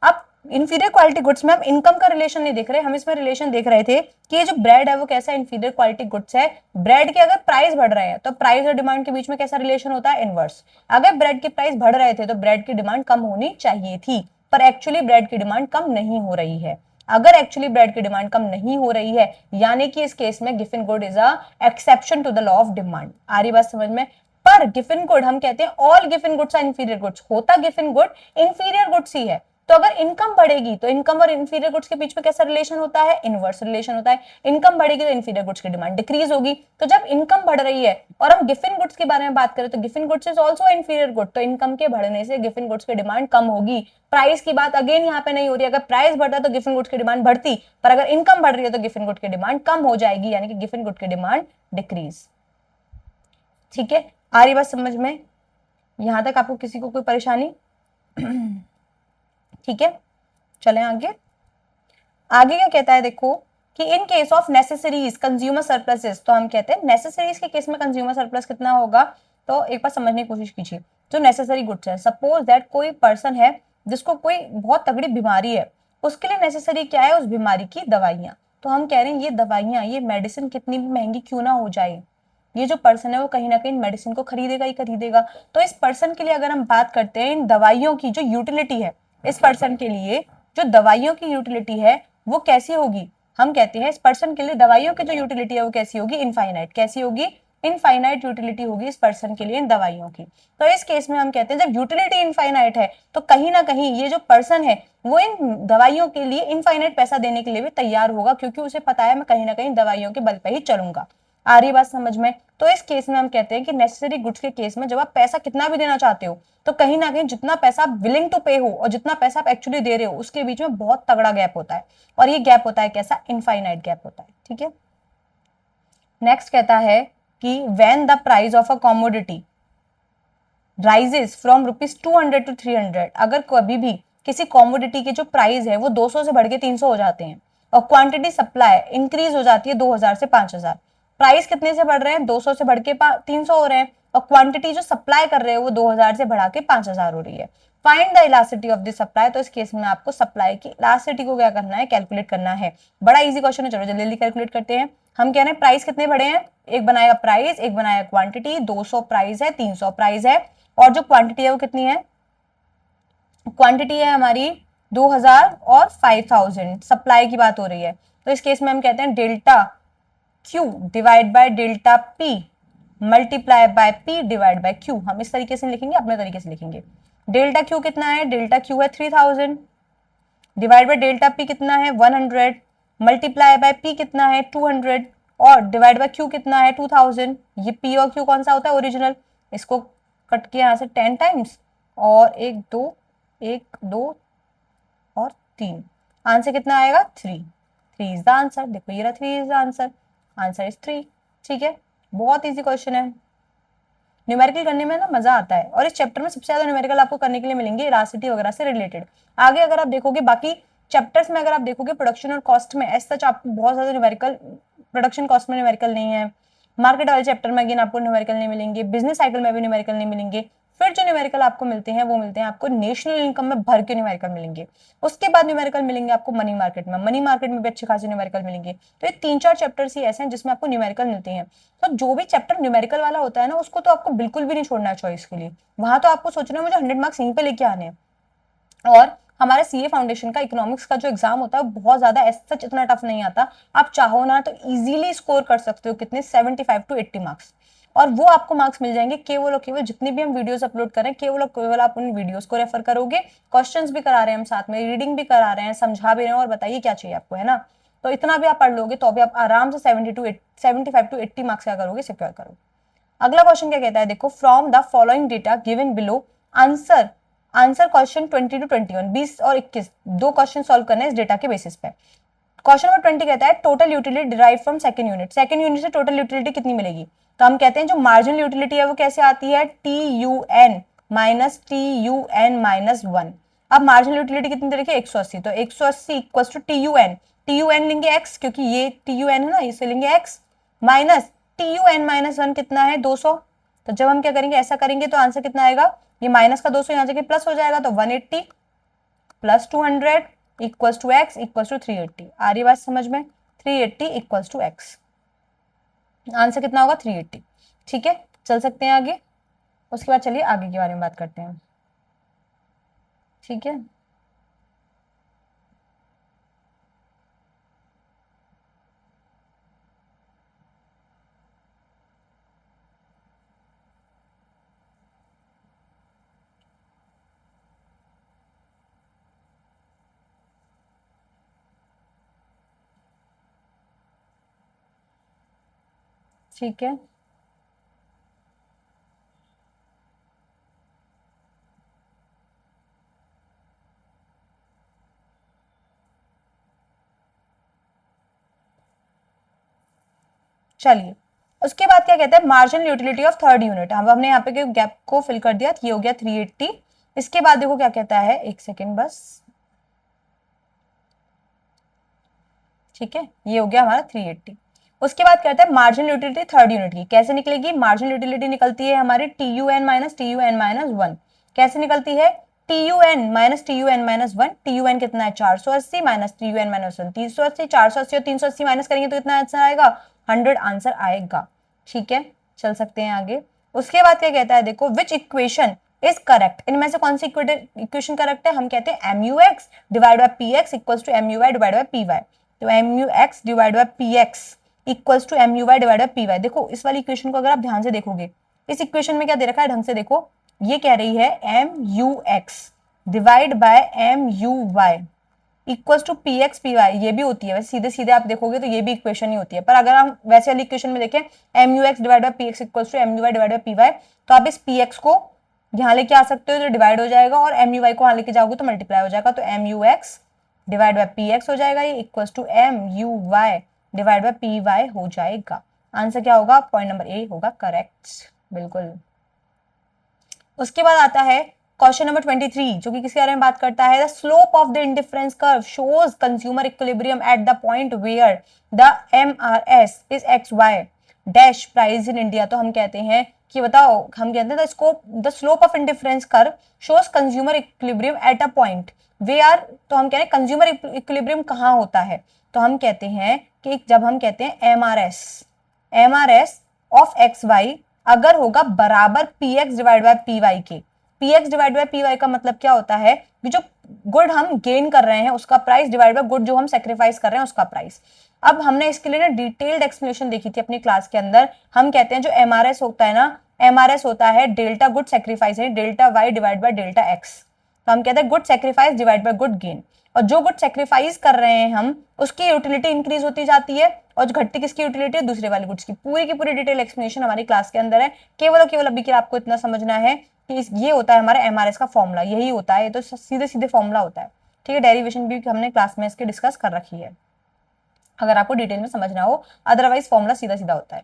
Speaker 1: अब इंफीरियर क्वालिटी गुड्स में हम इनकम का रिलेशन नहीं देख रहे, हम इसमें रिलेशन देख रहे थे कि ये जो ब्रेड है वो कैसा इंफीरियर क्वालिटी गुड्स है। ब्रेड के अगर प्राइस बढ़ रहे हैं तो प्राइस और डिमांड के बीच में कैसा रिलेशन होता है, इनवर्स। अगर ब्रेड के प्राइस बढ़ रहे थे तो ब्रेड की डिमांड कम होनी चाहिए थी, पर एक्चुअली ब्रेड की डिमांड कम नहीं हो रही है। अगर एक्चुअली ब्रेड की डिमांड कम नहीं हो रही है, यानी कि इस केस में Giffen good is a exception to the law of demand. आ रही बात समझ में? पर गिफिन गुड हम कहते हैं all Giffen goods are inferior goods, होता गिफिन गुड इंफीरियर गुड्स ही है। तो अगर इनकम बढ़ेगी तो इनकम और इंफीरियर गुड्स के बीच में कैसा रिलेशन होता है, इनवर्स रिलेशन होता है। इनकम बढ़ेगी तो इंफीरियर गुड्स की डिमांड डिक्रीज होगी। तो जब इनकम बढ़ रही है और हम गिफिन गुड्स के बारे में बात करें तो Giffen goods is also inferior good, तो इनकम के बढ़ने से गिफिन गुड्स की डिमांड कम होगी। प्राइस की बात अगेन यहाँ पे नहीं हो रही, अगर प्राइस बढ़ता है तो गिफिन गुड्स की डिमांड बढ़ती, पर अगर इनकम बढ़ रही है तो गिफिन गुड की डिमांड कम हो जाएगी, यानी कि गिफिन गुड की डिमांड डिक्रीज। ठीक है, आ रही बात समझ में? यहां तक आपको किसी को कोई परेशानी? ठीक है, चलें आगे। आगे क्या कहता है देखो कि in case of necessaries consumer surpluses, तो हम कहते हैं नेसेसरीज के केस में कंज्यूमर सरप्लस कितना होगा। तो एक बार समझने की कोशिश कीजिए, जो नेसेसरी गुड्स है, सपोज दैट कोई पर्सन है जिसको कोई बहुत तगड़ी बीमारी है, उसके लिए नेसेसरी क्या है, उस बीमारी की दवाइयां। तो हम कह रहे हैं ये दवाइयां, ये मेडिसिन कितनी भी महंगी क्यों ना हो जाए, ये जो पर्सन है वो कहीं ना कहीं मेडिसिन को खरीदेगा ही खरीदेगा। तो इस पर्सन के लिए अगर हम बात करते हैं इन दवाइयों की जो यूटिलिटी है, इस पर्सन के लिए जो दवाइयों की यूटिलिटी है वो कैसी होगी, हम कहते हैं इस पर्सन के लिए दवाइयों की जो यूटिलिटी है वो कैसी होगी, इनफाइनाइट। कैसी होगी? इनफाइनाइट यूटिलिटी होगी इस पर्सन के लिए इन दवाइयों की। तो इस केस में हम कहते हैं जब यूटिलिटी इनफाइनाइट है तो कहीं ना कहीं ये जो पर्सन है वो इन दवाइयों के लिए इनफाइनाइट पैसा देने के लिए भी तैयार होगा, क्योंकि उसे पता है मैं कहीं ना कहीं दवाइयों के बल पे ही चलूंगा। आ रही बात समझ में? तो इस केस में हम कहते हैं कि नेसेसरी गुड्स के केस में जब आप पैसा कितना भी देना चाहते हो तो कहीं ना कहीं जितना पैसा आप विलिंग टू पे हो और जितना पैसा आप एक्चुअली दे रहे हो उसके बीच में बहुत तगड़ा गैप होता है, और ये गैप होता है कैसा, इनफाइनाइट गैप होता है। ठीक है, नेक्स्ट कहता है कि when the price of a commodity rises from ₹200 to 300, अगर कभी भी किसी कॉमोडिटी की जो प्राइस है वो 200 से बढ़ के 300 हो जाते हैं और क्वांटिटी सप्लाई इंक्रीज हो जाती है 2000 से 5000, प्राइस कितने से बढ़ रहे हैं, 200 से बढ़ के 300 हो रहे हैं, और क्वांटिटी जो सप्लाई कर रहे हैं वो 2000 से बढ़ा के 5000 हो रही है। Find the elasticity of the supply, तो इस केस में आपको सप्लाई की इलास्टिसिटी को क्या करना है, कैलकुलेट करना है। बड़ा इजी क्वेश्चन है, चलो जल्दी जल्दी कैलकुलेट करते हैं। हम कह रहे हैं प्राइस कितने बढ़े हैं, एक बनाएगा प्राइस, एक बनाएगा क्वांटिटी, 200 प्राइस है, 300 प्राइस है, और जो क्वांटिटी है वो कितनी है, क्वांटिटी है हमारी 2000 और 5000, सप्लाई की बात हो रही है। तो इस केस में हम कहते हैं delta Q divide by delta P multiply by P divide by Q. हम इस तरीके से लिखेंगे, अपने तरीके से लिखेंगे। डेल्टा क्यू कितना है, डेल्टा क्यू है 3000 डिवाइड बाय डेल्टा पी कितना है 100 मल्टीप्लाई बाय पी कितना है 200 और डिवाइड बाय क्यू कितना है 2000। ये पी और क्यू कौन सा होता है, ओरिजिनल। इसको कट किया यहाँ से 10 टाइम्स और 1 2 और 3, आंसर कितना आएगा 3 इज द आंसर। देखो ये रहा 3 is the answer, answer is 3। ठीक है, बहुत इजी क्वेश्चन है, न्यूमेरिकल करने में ना मजा आता है, और इस चैप्टर में सबसे ज्यादा न्यूमेरिकल आपको करने के लिए मिलेंगे इलास्टिसिटी वगैरह से रिलेटेड। आगे अगर आप देखोगे बाकी चैप्टर्स में, अगर आप देखोगे प्रोडक्शन और कॉस्ट में एज सच आपको बहुत ज्यादा न्यूमेरिकल, प्रोडक्शन कॉस्ट में न्यूमेरिकल नहीं है, मार्केट वाले चैप्टर में अगेन आपको न्यूमेरिकल नहीं मिलेंगे, बिजनेस साइकिल में भी न्यूमेरिकल नहीं मिलेंगे। फिर जो न्यूमेरिकल आपको मिलते हैं वो मिलते हैं आपको नेशनल इनकम में भर के न्यूमेरिकल मिलेंगे। उसके बाद न्यूमेरिकल मिलेंगे आपको मनी मार्केट में, मनी मार्केट में भी अच्छे खासे न्यूमेरिकल मिलेंगे। तो ये 3-4 चैप्टर्स ही ऐसे हैं जिसमें आपको न्यूमेरिकल मिलते हैं। तो जो भी चैप्टर न्यूमेरिकल वाला होता है ना, उसको तो आपको बिल्कुल भी नहीं छोड़ना है चॉइस के लिए। वहां तो आपको सोचना है मुझे 100 मार्क्स यहीं पे लेके आने हैं, और हमारे सीए फाउंडेशन का इकोनॉमिक्स का जो एग्जाम होता है बहुत ज्यादा सच इतना टफ नहीं आता। आप चाहो ना तो इजीली स्कोर कर सकते हो कितने 75 to 80 मार्क्स। और वो आपको मार्क्स मिल जाएंगे केवल और केवल जितनी भी हम वीडियोस अपलोड करें, केवल और केवल आप उन वीडियोस को रेफर करोगे। क्वेश्चंस भी करा रहे हैं हम साथ में, रीडिंग भी करा रहे हैं, समझा भी रहे हैं, और बताइए क्या चाहिए आपको, है ना। तो इतना भी आप पढ़ लोगे तो अभी आप आराम से 75 to 80 मार्क्स क्या करोगे, सिक्योर करोगे। अगला क्वेश्चन क्या कहता है, देखो, from the following data given below answer answer question 20 to 21, 20 और 21 दो क्वेश्चन सॉल्व करने इस डेटा के बेसिस पे। क्वेश्चन नंबर 20 कहता है total utility derive from second unit. Second unit से टोटल यूटिलिटी कितनी मिलेगी, तो हम कहते हैं जो मार्जिनल यूटिलिटी है वो कैसे आती है, TUN माइनस TUN-1। अब मार्जिनल यूटिलिटी कितनी दे रखी है, 180, तो 180 इक्वल टू TUN लेंगे x, क्योंकि ये TUN है ना, इसे लेंगे x, माइनस TUN-1 कितना है, 200। तो जब हम क्या करेंगे, ऐसा करेंगे तो आंसर कितना आएगा, ये माइनस का 200 यहाँ जगह प्लस हो जाएगा, तो 180 plus 200 equals to X equals to 380। आ रही बात समझ में, 380 इक्वल्स टू एक्स, आंसर कितना होगा 380। ठीक है, चल सकते हैं आगे। उसके बाद चलिए आगे के बारे में बात करते हैं। ठीक है, ठीक है, चलिए। उसके बाद क्या कहता है, marginal utility of third unit. अब हमने यहाँ पे गैप को फिल कर दिया, ये हो गया 380। इसके बाद देखो क्या कहता है, एक सेकेंड बस, ठीक है, ये हो गया हमारा 380। उसके बाद कहते हैं मार्जिनल यूटिलिटी थर्ड यूनिट की कैसे निकलेगी। मार्जिनल यूटिलिटी निकलती है हमारी TUN-1। कैसे निकलती है, TUN-1। TUN कितना है, 480 माइनस TUN-1 380। 480 और 380 माइनस करेंगे तो कितना आंसर आएगा, 100 आंसर आएगा। ठीक है, चल सकते हैं आगे। उसके बाद क्या कहता है, देखो, विच इक्वेशन इज करेक्ट, इनमें से कौन सी इक्वेशन करेक्ट है, हम कहते हैं MUX divide by PX equals to MUY divide by PY। तो MUX divide by PX equals to MUY divide by PY। देखो इस वाली इक्वेशन को अगर आप ध्यान से देखोगे, इस इक्वेशन में क्या दे रखा है, ढंग से देखो, ये कह रही है MUX divide by MUY equals to PX PY। ये भी होती है वैसे, सीधे सीधे आप देखोगे तो ये भी इक्वेशन ही होती है, पर अगर हम वैसे वाली इक्वेशन में देखें MUX divide by PX equals to MUY divide by PY, तो आप इस PX को यहाँ लेके आ सकते हो तो डिवाइड हो जाएगा, और MUY को यहाँ लेके जाओगे तो मल्टीप्लाई हो जाएगा, तो MUX डिवाइड बाय PX हो जाएगा, ये equals to MUY divide by PY हो जाएगा। आंसर क्या होगा, पॉइंट नंबर ए होगा करेक्ट, बिल्कुल। उसके बाद आता है क्वेश्चन नंबर 23, जो कि किसके बारे में बात करता है, the slope of the indifference curve shows consumer equilibrium at the point where the MRS is XY dash price in India. तो हम कहते हैं कि बताओ, हम कहते हैं the slope of indifference curve shows consumer equilibrium at a point where. तो हम कह रहे हैं कंज्यूमर इक्विलिब्रियम कहाँ होता है, तो हम कहते हैं कि जब हम कहते हैं MRS ऑफ XY अगर होगा बराबर PX डिवाइड बाय PY के। PX डिवाइड बाय PY का मतलब क्या होता है कि जो गुड हम गेन कर रहे हैं उसका प्राइस डिवाइड बाय गुड जो हम सेक्रीफाइस कर रहे हैं उसका प्राइस। अब हमने इसके लिए ना डिटेल्ड एक्सप्लेनेशन देखी थी अपनी क्लास के अंदर। हम कहते हैं जो MRS होता है ना, MRS होता है डेल्टा गुड सेक्रीफाइस है, delta Y divide by delta X। तो हम कहते हैं good sacrifice divide by good gain, और जो गुड सेक्रीफाइस कर रहे हैं हम उसकी यूटिलिटी इंक्रीज होती जाती है, और जो घटती किसकी यूटिलिटी है, दूसरे वाले गुड्स की। पूरी की पूरी डिटेल एक्सप्लेनेशन हमारी क्लास के अंदर है। केवल और केवल अभी के आपको इतना समझना है कि ये होता है हमारा MRS का फॉर्मूला, यही होता है, ये तो सीधे सीधे फॉर्मूला होता है। ठीक है, डेरिवेशन भी हमने क्लास में इसके डिस्कस कर रखी है अगर आपको डिटेल में समझना हो, अदरवाइज फॉर्मूला सीधा सीधा होता है।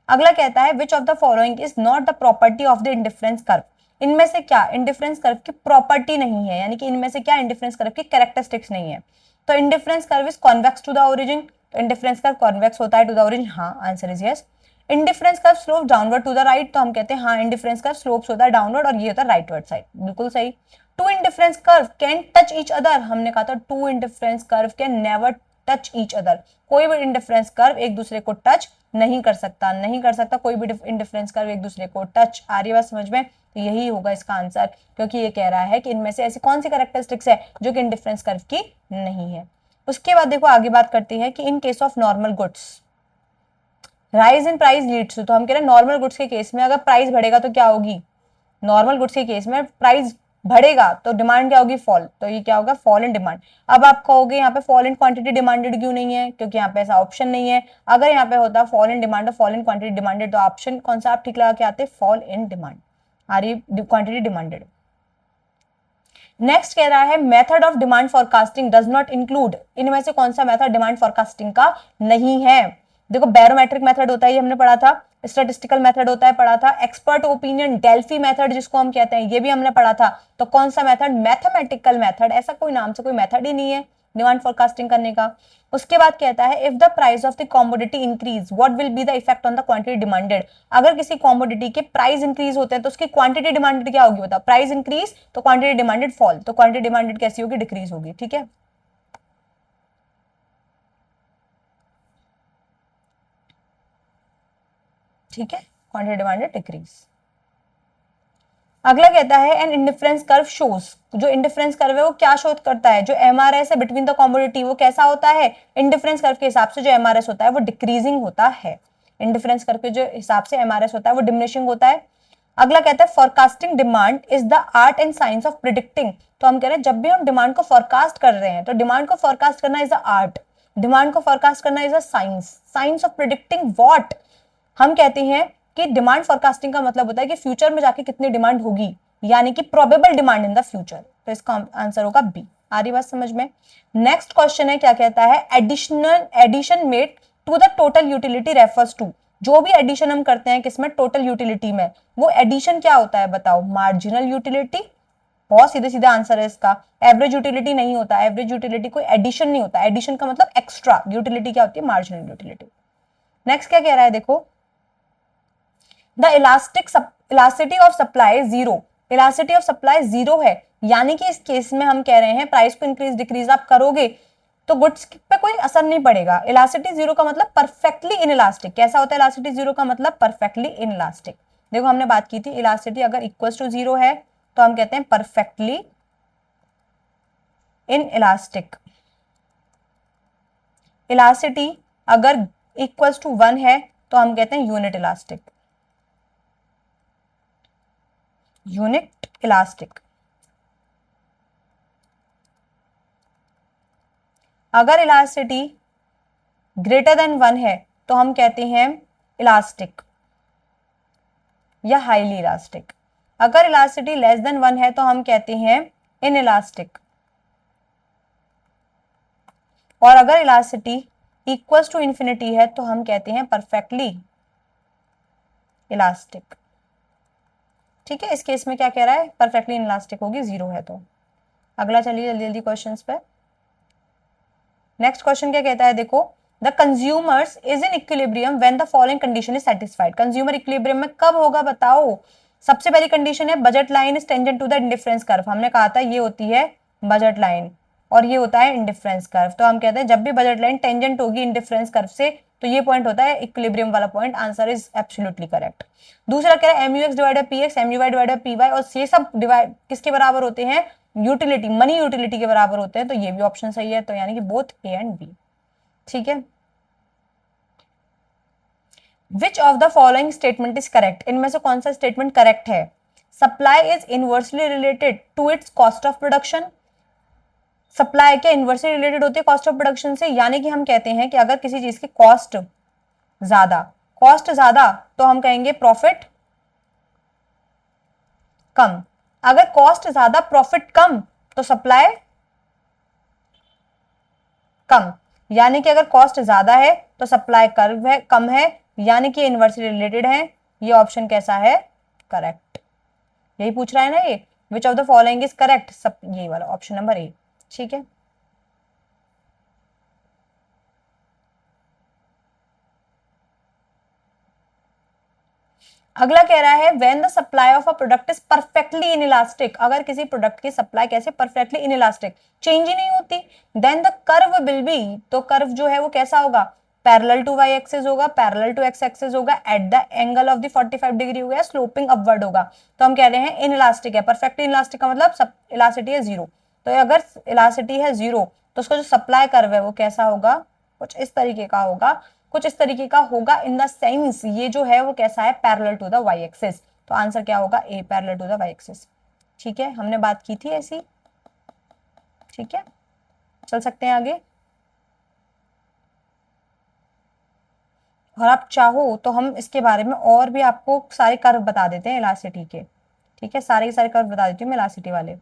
Speaker 1: अगला कहता है which of the following is not the property of the indifference curve. इनमें से क्या इंडिफरेंस कर्व की प्रॉपर्टी नहीं है, यानी कि इनमें से क्या इंडिफरेंस कर्व की कैरेक्टरिस्टिक्स नहीं है। तो indifference curve is convex to the origin. तो इंडिफरेंस कर्व कॉन्वेक्स होता है टू द ओरिजिन, हाँ, answer is yes. Indifference curve slope downward to the right. तो हम कहते हैं हाँ, इंडिफरेंस कर्व स्लोप्स होता है डाउनवर्ड और ये होता है राइटवर्ड साइड, बिल्कुल सही। Two indifference curve can touch each other. हमने कहा था two indifference curve can never touch each other. कोई भी इंडिफरेंस कर्व एक दूसरे को टच नहीं कर सकता, कोई भी इंडिफरेंस कर्व एक दूसरे को टच। आ रही बात समझ में, तो यही होगा इसका आंसर, क्योंकि ये कह रहा है कि इनमें से ऐसी कौन सी कैरेक्टरिस्टिक्स है जो कि इंडिफरेंस कर्व की नहीं है। उसके बाद देखो आगे बात करती है कि in case of normal goods rise in price leads to, तो हम कह रहे हैं नॉर्मल गुड्स के केस में अगर प्राइस बढ़ेगा तो क्या होगी, नॉर्मल गुड्स के केस में प्राइस बढ़ेगा तो डिमांड क्या होगी, फॉल, तो ये क्या होगा, फॉल इन डिमांड। अब आप कहोगे यहाँ पे फॉल इन क्वांटिटी डिमांडेड क्यों नहीं है, क्योंकि यहाँ पे ऐसा ऑप्शन नहीं है। अगर यहाँ पे होता फॉल इन डिमांड और फॉल इन क्वांटिटी डिमांडेड, तो ऑप्शन कौन सा आप ठीक लगा के आते, फॉल इन डिमांड, आ रही क्वांटिटी डिमांडेड। नेक्स्ट कह रहा है method of demand forecasting does not include, इनमें से कौन सा मेथड डिमांड फॉरकास्टिंग का नहीं है। देखो बैरोमेट्रिक मेथड होता है, ये हमने पढ़ा था, स्टैटिस्टिकल मेथड होता है, पढ़ा था, एक्सपर्ट ओपिनियन, डेल्फी मेथड जिसको हम कहते हैं, ये भी हमने पढ़ा था। तो कौन सा मेथड, मैथमेटिकल मेथड, ऐसा कोई नाम से कोई मेथड ही नहीं है डिमांड फॉरकास्टिंग करने का। उसके बाद कहता है if the price of the commodity increase what will be the effect on the quantity demanded, अगर किसी कॉमोडिटी के प्राइस इंक्रीज होते हैं तो उसकी क्वांटिटी डिमांडेड क्या होगी, बताओ, प्राइस इंक्रीज तो क्वांटिटी डिमांडेड फॉल, तो क्वांटिटी डिमांडेड कैसी होगी, डिक्रीज होगी, ठीक है। ठीक है, क्वांटिटी डिमांडेड डिक्रीज। अगला कहता है एन इंडिफरेंस कर्व शोज, जो इंडिफरेंस कर्व है वो क्या शो करता है, जो एमआरएस है बिटवीन द कॉमोडिटी वो कैसा होता है, इंडिफरेंस कर्व के हिसाब से जो एमआरएस होता है वो डिक्रीजिंग होता है, इंडिफरेंस कर्व के जो हिसाब से एमआरएस होता है वो डिमिनिशिंग होता है। अगला कहता है forecasting demand is the art and science of predicting, तो हम कह रहे हैं जब भी हम डिमांड को फॉरकास्ट कर रहे हैं तो डिमांड को फॉरकास्ट करना इज अ आर्ट, डिमांड को फॉरकास्ट करना is a science, science of predicting what, हम कहते हैं कि डिमांड फोरकास्टिंग का मतलब होता है कि फ्यूचर में जाके कितनी डिमांड होगी, यानी कि probable demand in the future, तो इसका आंसर होगा बी। आ रही बात समझ में। नेक्स्ट क्वेश्चन है, क्या कहता है addition made to the total utility refers to, जो भी एडिशन हम करते हैं किसमें, टोटल यूटिलिटी में, वो एडिशन क्या होता है बताओ, मार्जिनल यूटिलिटी, बहुत सीधे सीधा आंसर है इसका। एवरेज यूटिलिटी नहीं होता, एवरेज यूटिलिटी कोई एडिशन नहीं होता, एडिशन का मतलब एक्स्ट्रा, यूटिलिटी क्या होती है, मार्जिनल यूटिलिटी। नेक्स्ट क्या कह रहा है देखो, the elasticity of supply zero, elasticity of supply zero है, यानी कि इस केस में हम कह रहे हैं प्राइस को इंक्रीज डिक्रीज आप करोगे तो गुड्स पे कोई असर नहीं पड़ेगा। इलास्टिसिटी जीरो का मतलब परफेक्टली इनइलास्टिक, कैसा होता है इलास्टिसिटी जीरो का मतलब, परफेक्टली इनइलास्टिक। देखो हमने बात की थी इलास्टिसिटी अगर इक्वल टू जीरो है तो हम कहते हैं परफेक्टली इनइलास्टिक, इलास्टिसिटी अगर इक्वल टू 1 है तो हम कहते हैं यूनिट इलास्टिक, यूनिट इलास्टिक। अगर इलास्टिसिटी ग्रेटर देन 1 है तो हम कहते हैं इलास्टिक या हाईली इलास्टिक। अगर इलास्टिसिटी लेस देन 1 है तो हम कहते हैं इनइलास्टिक, और अगर इलास्टिसिटी इक्वल्स टू इंफिनिटी है तो हम कहते हैं परफेक्टली इलास्टिक। ठीक है, इस केस में क्या कह रहा है, परफेक्टली इनइलास्टिक होगी, जीरो है तो। अगला चलिए जल्दी जल्दी क्वेश्चंस पे। नेक्स्ट क्वेश्चन क्या कहता है देखो, the consumers is in equilibrium when the following condition is satisfied, consumer equilibrium में कब होगा बताओ। सबसे पहली कंडीशन है budget line is tangent to the indifference curve, हमने कहा था ये होती है बजट लाइन और ये होता है इंडिफरेंस कर्व, तो हम कहते हैं जब भी बजट लाइन टेंजेंट होगी इंडिफरेंस कर्व से तो ये पॉइंट होता है इक्विलिब्रियम वाला point, answer is absolutely correct. दूसरा कह रहा है MUX divide by PX, MUY divide by PY, और ये सब डिवाइड किसके बराबर होते हैं, यूटिलिटी, मनी यूटिलिटी के बराबर होते हैं, तो ये भी ऑप्शन सही है, तो यानी कि बोथ A एंड B। ठीक है, which of the following statement is correct, इनमें से कौन सा स्टेटमेंट करेक्ट है। Supply is inversely related to its cost of production, supply क्या इनवर्सली रिलेटेड होती है कॉस्ट ऑफ प्रोडक्शन से, यानी कि हम कहते हैं कि अगर किसी चीज की कॉस्ट ज्यादा तो हम कहेंगे प्रॉफिट कम, अगर कॉस्ट ज्यादा प्रॉफिट कम तो सप्लाई कम, यानी कि अगर कॉस्ट ज्यादा है तो सप्लाई कर्व है कम है, यानी कि इनवर्सली रिलेटेड है। ये ऑप्शन कैसा है, करेक्ट, यही पूछ रहा है ना ये, विच of the following is correct, सब ये वाला ऑप्शन नंबर ए। ठीक है, अगला कह रहा है when the supply of a product is perfectly inelastic, अगर किसी प्रोडक्ट की सप्लाई कैसे परफेक्टली इनइलास्टिक, चेंज ही नहीं होती, then the curve will be, तो कर्व जो है वो कैसा होगा, पैरेलल टू वाई एक्सिस होगा, पैरेलल टू एक्स एक्सिस होगा, at the angle of the 45 degree होगा, स्लोपिंग अपवर्ड होगा। तो हम कह रहे हैं इन इलास्टिक है। परफेक्ट इलास्टिक का मतलब सब इलास्टिटी है जीरो। तो अगर इलास्टिटी है जीरो तो उसका जो सप्लाई कर्व है वो कैसा होगा, कुछ इस तरीके का होगा, कुछ इस तरीके का होगा इन द सेंस ये जो है वो कैसा है, parallel to the Y axis. तो आंसर क्या होगा, A, parallel to the Y axis. ठीक है, हमने बात की थी ऐसी। ठीक है, चल सकते हैं आगे। और आप चाहो तो हम इसके बारे में और भी आपको सारे कर्व बता देते हैं इलास्टिटी के। ठीक है, सारे के सारे कर्व बता देती हूँ मैं इलास्टिटी वाले।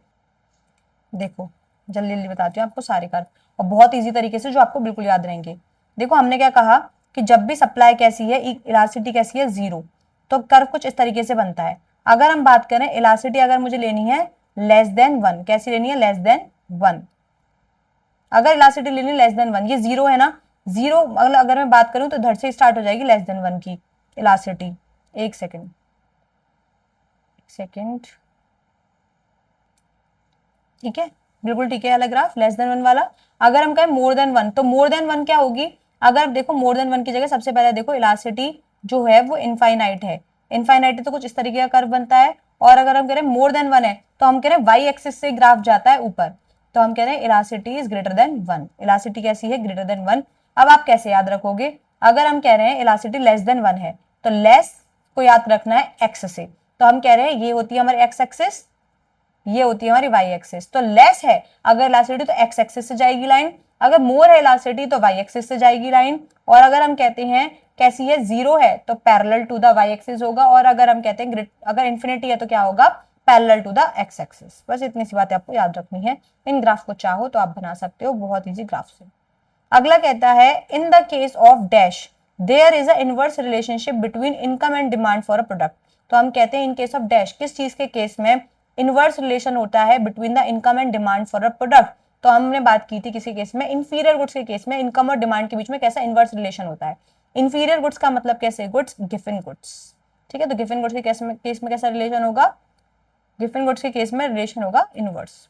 Speaker 1: देखो जल्दी जल्दी बताती हूँ आपको सारे कर्व, और बहुत इजी तरीके से जो आपको बिल्कुल याद रहेंगे। देखो हमने क्या कहा कि जब भी सप्लाई कैसी है, इलास्टिटी कैसी है, जीरो, तो कर्व कुछ इस तरीके से बनता है। अगर हम बात करें इलास्टिटी अगर मुझे लेनी है लेस देन 1, कैसी लेनी है, लेस देन 1। अगर इलास्टिटी लेनी है लेस देन 1, ये जीरो है ना, जीरो अगर मैं बात करूं तो इधर से स्टार्ट हो जाएगी लेस देन 1 की इलास्टिटी। एक सेकेंड, ठीक है, बिल्कुल ठीक है वाला ग्राफ, लेस देन 1 वाला। अगर हम कहें मोर देन 1, तो मोर देन 1 क्या होगी, अगर देखो मोर देन 1 की जगह सबसे पहले देखो इलास्टिटी जो है वो इनफाइनाइट है। इनफाइनाइट है तो कुछ इस तरीके का कर्व बनता है। और अगर हम कह रहे हैं मोर देन 1 है तो हम कह रहे हैं वाई एक्सिस से ग्राफ जाता है ऊपर, तो हम कह रहे हैं elasticity is greater than 1। Elasticity कैसी है, ग्रेटर देन 1। अब आप कैसे याद रखोगे, अगर हम कह रहे हैं इलास्टिटी लेस देन 1 है तो लेस को याद रखना है एक्स से, तो हम कह रहे हैं ये होती है हमारी एक्स एक्सिस, ये होती है हमारी वाई एक्सिस। तो लेस है अगर इलास्टिटी तो एक्स एक्सिस से जाएगी लाइन, अगर मोर है इलास्टिटी तो वाई एक्सिस से जाएगी लाइन। और अगर हम कहते हैं कैसी है, जीरो है तो parallel to the Y axis होगा। और अगर हम कहते हैं अगर इन्फिनिटी है तो क्या होगा, parallel to the X axis. बस इतनी सी बातें आपको याद रखनी है। इन ग्राफ को चाहो तो आप बना सकते हो बहुत इजी ग्राफ से। अगला कहता है in the case of dash there is a inverse relationship between income and demand for a product. तो हम कहते हैं इन केस ऑफ डैश, किस चीज के केस में इनवर्स रिलेशन होता है between the income and demand for a product. तो हमने बात की थी किसी केस में, इंफीरियर गुड्स के केस में इनकम और डिमांड के बीच में कैसा इनवर्स रिलेशन होता है। इंफीरियर गुड्स का मतलब कैसे, गुड्स गिवन गुड्स। ठीक है, तो गिवन गुड्स के केस में कैसा रिलेशन होगा, गिवन गुड्स के केस में रिलेशन होगा इनवर्स।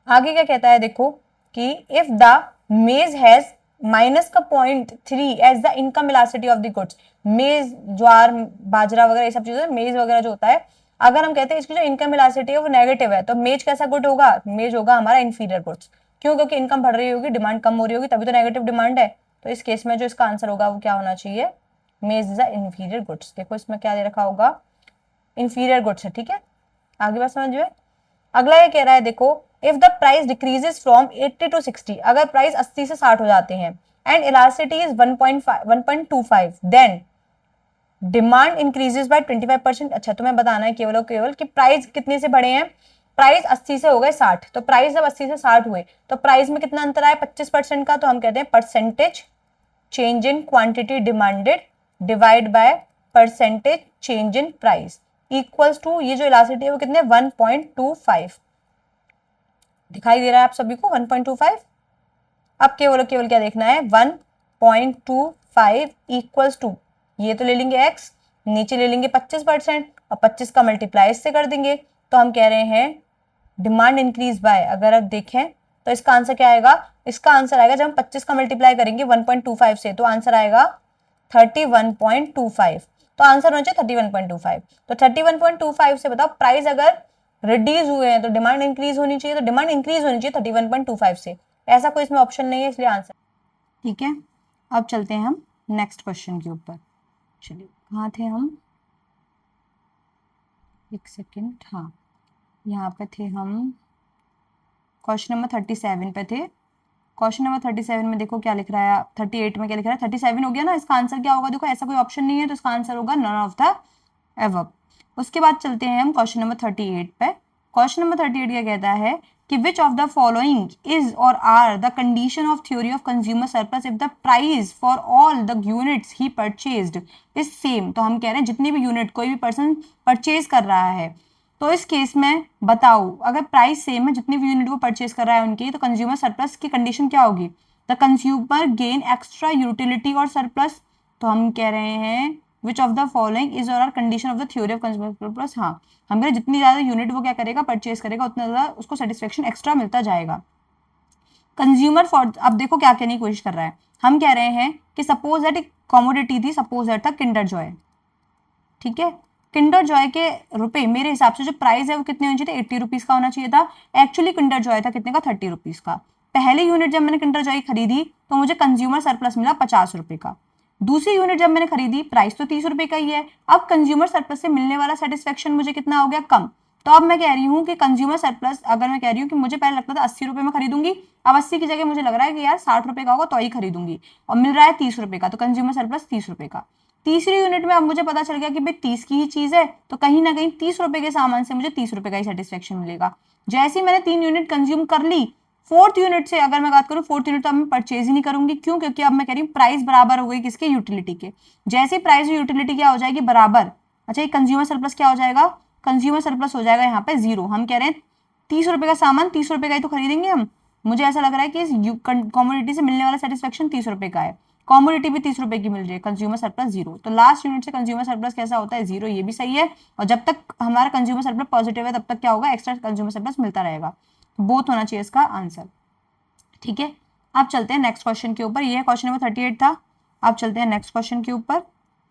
Speaker 1: आगे क्या कहता है देखो कि if the maize has minus का 0.3 as the income elasticity of the goods. Maize, ज्वार, बाजरा वगैरह ये सब चीजें, मेज वगैरह जो होता है, अगर हम कहते हैं इसकी जो इनकम इलास्टिटी है वो नेगेटिव है तो मेज कैसा गुड होगा, मेज होगा हमारा इंफीरियर गुड्स। क्यों, क्योंकि इनकम बढ़ रही होगी, डिमांड कम हो रही होगी, तभी तो नेगेटिव डिमांड है। तो इस केस में जो इसका आंसर होगा वो क्या होना चाहिए, मेज इज अ इंफीरियर गुड्स। देखो इसमें क्या दे रखा होगा, इंफीरियर गुड्स है। ठीक है, आगे बात समझ में। अगला ये कह रहा है देखो if the price decreases from 80 to 60, अगर प्राइस 80 से 60 हो जाते हैं and elasticity is 1.25 then demand increases by 25%। अच्छा, तुम्हें बताना है केवल और केवल कि प्राइस कितने से बढ़े हैं, प्राइस 80 से हो गए 60, तो प्राइस जब 80 से 60 हुए तो प्राइस में कितना अंतर आया, 25% का। तो हम कहते हैं percentage change in quantity demanded divide by percentage change in price equals to, ये जो इलास्टिटी है वो कितने, 1.25 दिखाई दे रहा है आप सभी को, 1.25। अब केवल केवल क्या देखना है, 1.25 इक्वल्स टू, ये तो ले लेंगे x, नीचे ले लेंगे 25% और 25 का मल्टीप्लाई इससे कर देंगे। तो हम कह रहे हैं डिमांड इंक्रीज बाय, अगर आप देखें तो इसका आंसर क्या आएगा, इसका आंसर आएगा जब हम 25 का मल्टीप्लाई करेंगे 1.25 से तो आंसर आएगा 31.25। तो आंसर होना चाहिए 31.25। तो 31.25 से बताओ प्राइस अगर रिड्यूस हुए हैं तो डिमांड इंक्रीज होनी चाहिए, तो डिमांड इंक्रीज होनी चाहिए 31.25 से। ऐसा कोई इसमें ऑप्शन नहीं है, इसलिए आंसर। ठीक है, अब चलते हैं हम नेक्स्ट क्वेश्चन के ऊपर। चलिए कहाँ थे हम, एक सेकेंड, हाँ यहाँ पे थे हम, क्वेश्चन नंबर 37 पे थे। क्वेश्चन नंबर 37 में देखो क्या लिख रहा है, 38 में क्या लिख रहा है, 37 हो गया ना, इसका आंसर क्या होगा, देखो ऐसा कोई ऑप्शन नहीं है तो इसका आंसर होगा नन ऑफ द एबव। उसके बाद चलते हैं हम क्वेश्चन नंबर 38 पे। क्वेश्चन नंबर 38 क्या कहता है कि which of the following is or are the condition of theory of consumer surplus if the price for all the units he purchased is same. तो हम कह रहे हैं जितनी भी यूनिट कोई भी पर्सन परचेज कर रहा है तो इस केस में बताओ अगर प्राइस सेम है, जितनी भी यूनिट वो परचेज कर रहा है उनकी, तो कंज्यूमर सरप्लस की कंडीशन क्या होगी, the consumer gain extra utility or surplus. तो हम कह रहे हैं which of the following is or are condition of the theory of consumer surplus. हाँ, हम कह रहे जितनी ज्यादा यूनिट वो क्या करेगा, परचेज करेगा, उतना ज्यादा उसको सेटिस्फेक्शन एक्स्ट्रा मिलता जाएगा। कंज्यूमर फॉर, अब देखो क्या कहने की कोशिश कर रहा है, हम कह रहे हैं कि सपोज दैट एक कॉमोडिटी थी, सपोज दैट था किंडर जॉय, ठीक है। किंडर जॉय के रुपए मेरे हिसाब से जो प्राइस है वो कितने होने चाहिए थे, 80 रुपीज का होना चाहिए था। एक्चुअली किंडर जॉय था कितने का, 30 रुपीज का। पहले यूनिट जब मैंने किंडर जॉय खरीदी तो मुझे कंज्यूमर सरप्लस मिला 50 रुपए का। दूसरी यूनिट जब मैंने खरीदी, प्राइस तो 30 रुपए का ही है, अब कंज्यूमर सरप्लस से मिलने वाला सेटिस्फेक्शन मुझे कितना हो गया, कम। तो अब मैं कह रही हूँ कि कंज्यूमर सरप्लस, अगर मैं कह रही हूँ कि मुझे पहले लगता था 80 रुपए में खरीदूंगी, अब 80 की जगह मुझे लग रहा है कि यार 60 रुपए का होगा तो ही खरीदूंगी, और मिल रहा है 30 रुपए का, तो कंज्यूमर सरप्लस 30 रुपए का। तीसरी यूनिट में अब मुझे पता चल गया कि भाई 30 की ही चीज है, तो कहीं ना कहीं 30 रुपए के सामान से मुझे 30 रुपए का ही सेटिस्फेक्शन मिलेगा। जैसे ही मैंने 3 यूनिट कंज्यूम कर ली, फोर्थ यूनिट से अगर मैं बात करूं, फोर्थ यूनिट तो अब मैं परचेज ही नहीं करूंगी, क्यों, क्योंकि अब मैं कह रही हूँ प्राइस बराबर हो गई किसके, यूटिलिटी के। जैसे प्राइस और यूटिलिटी क्या हो जाएगी, बराबर। अच्छा, ये कंज्यूमर सरप्लस क्या हो जाएगा, कंज्यूमर सरप्लस हो जाएगा यहाँ पे 0। हम कह रहे हैं 30 रुपए का सामान 30 रुपए का ही तो खरीदेंगे हम। मुझे ऐसा लग रहा है कि इस कॉमोडिटी से मिलने वाला सेटिस्फेक्शन 30 रुपए का है, कॉमोडिटी भी 30 रुपए की मिल रही है, कंज्यूमर सरप्लस 0। तो लास्ट यूनिट से कंज्यूमर सरप्लस कैसा होता है, 0, ये भी सही है। और जब तक हमारा कंज्यूमर सरप्लस पॉजिटिव है तब तक क्या होगा, एक्स्ट्रा कंज्यूमर सरप्लस मिलता रहेगा। बोथ होना चाहिए इसका आंसर, ठीक है। अब चलते हैं नेक्स्ट क्वेश्चन के ऊपर, ये क्वेश्चन नंबर 38 था। अब चलते हैं नेक्स्ट क्वेश्चन के ऊपर,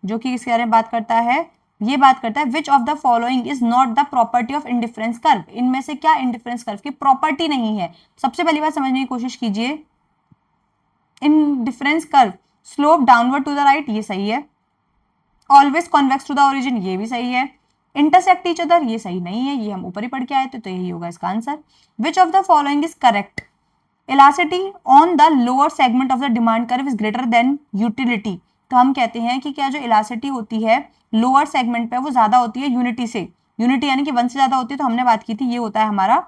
Speaker 1: जो कि इसके बारे में बात करता है, ये बात करता है which of the following is not the property of indifference curve. इनमें से क्या इंडिफरेंस कर्व की प्रॉपर्टी नहीं है। सबसे पहली बात समझने की कोशिश कीजिए, indifference curve slope downward to the right, ये सही है। Always convex to the origin, ये भी सही है। इंटरसेक्ट ईच अदर, ये सही नहीं है, ये हम ऊपर ही पढ़ के आए थे, तो यही होगा इसका answer. Which of the following is correct, elasticity on the lower segment of the demand curve is greater than utility. तो हम कहते हैं कि क्या जो इलास्टिसिटी होती है लोअर सेगमेंट पे वो ज्यादा होती है यूनिटी से, यूनिटी यानी कि 1 से ज्यादा होती है। तो हमने बात की थी, ये होता है हमारा,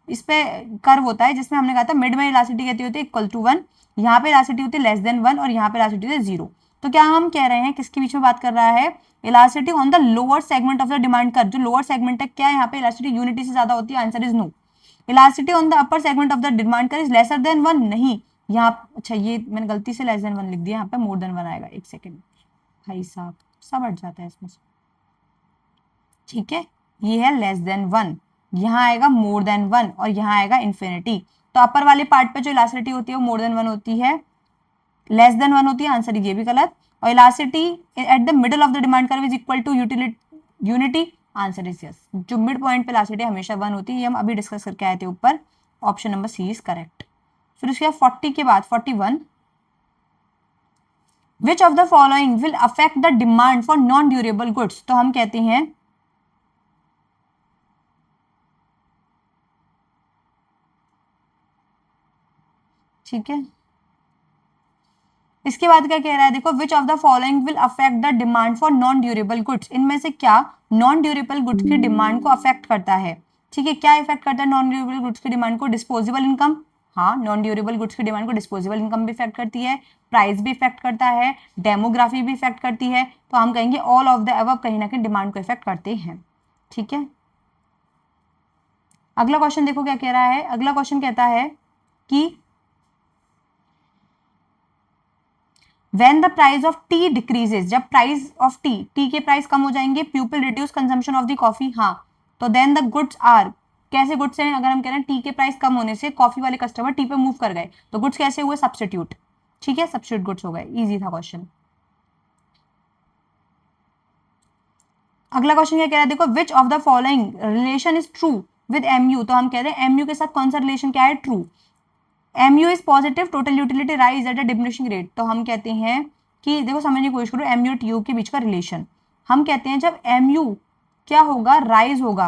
Speaker 1: इस पे कर्व होता है जिसमें हमने कहा था मिड में इलास्टिसिटी कहती होती है इक्वल टू 1, यहाँ पे इलास्टिसिटी होती है लेस देन 1, और यहाँ पे इलास्टिसिटी होती है 0। तो क्या हम कह रहे हैं, किसके बीच में बात कर रहा है, elasticity on the lower segment of the demand curve. जो लोअर सेगमेंट है, क्या यहाँ पे इलास्टिसिटी यूनिटी से ज्यादा होती है, answer is no. Elasticity on the upper segment of the demand curve is lesser than 1, नहीं यहाँ, अच्छा ये मैंने गलती से लेस देन 1 लिख दिया, यहाँ पे मोर देन 1 आएगा। एक सेकेंड भाई साहब, सब हट जाता है इसमें से, ठीक है। ये है लेस देन 1, यहाँ आएगा मोर देन 1, और यहाँ आएगा इन्फिनिटी। तो अपर वाले पार्ट पे जो इलास्टिसिटी होती है वो मोर देन 1 होती है, लेस देन 1 होती है, आंसर ये भी गलत। और elasticity at the middle of the demand curve is equal to unity, answer is yes. जो मिड पॉइंट पे इलास्टिसिटी हमेशा 1 होती है, ये हम अभी डिस्कस करके आए थे ऊपर, option number C is correct. फिर उसके बाद 40 के बाद 41, which of the following will affect the demand for non durable goods. तो हम कहते हैं ठीक है, इसके बाद क्या कह रहा है, देखो विच of the following will affect the demand for non durable goods. इनमें से क्या नॉन ड्यूरेबल गुड्स की डिमांड को अफेक्ट करता है, ठीक है। क्या इफेक्ट करता है नॉन ड्यूरेबल गुड्स की डिमांड को, डिस्पोजेबल इनकम, हाँ नॉन ड्यूरेबल गुड्स की डिमांड को डिस्पोजेबल इनकम भी इफेक्ट करती है, प्राइस भी इफेक्ट करता है, डेमोग्राफी भी इफेक्ट करती है। तो हम कहेंगे ऑल ऑफ द अबव कहीं ना कहीं डिमांड को इफेक्ट करते हैं, ठीक है। अगला क्वेश्चन देखो क्या कह रहा है, अगला क्वेश्चन कहता है कि When the price of tea decreases, जब price of tea के प्राइस कम हो जाएंगे, pupil reduce consumption of the coffee, हाँ। तो then the goods are, कैसे गुड्स हैं, अगर हम कह रहे हैं टी के प्राइस कम होने से कॉफी वाले कस्टमर टी पे मूव कर गए, तो गुड्स कैसे हुए, सब्स्टिट्यूट, ठीक है, सब्स्टिट्यूट गुड्स हो गए। इजी था क्वेश्चन। अगला क्वेश्चन क्या कह रहा है, देखो विच of the following relation is true with MU. तो हम कह रहे हैं एमयू के साथ कौन सा रिलेशन क्या है, true. MU is positive, total utility rise at a diminishing rate. तो हम कहते हैं कि देखो समझने की कोशिश करो, MU और TU के बीच का रिलेशन, हम कहते हैं जब MU क्या होगा, राइज होगा,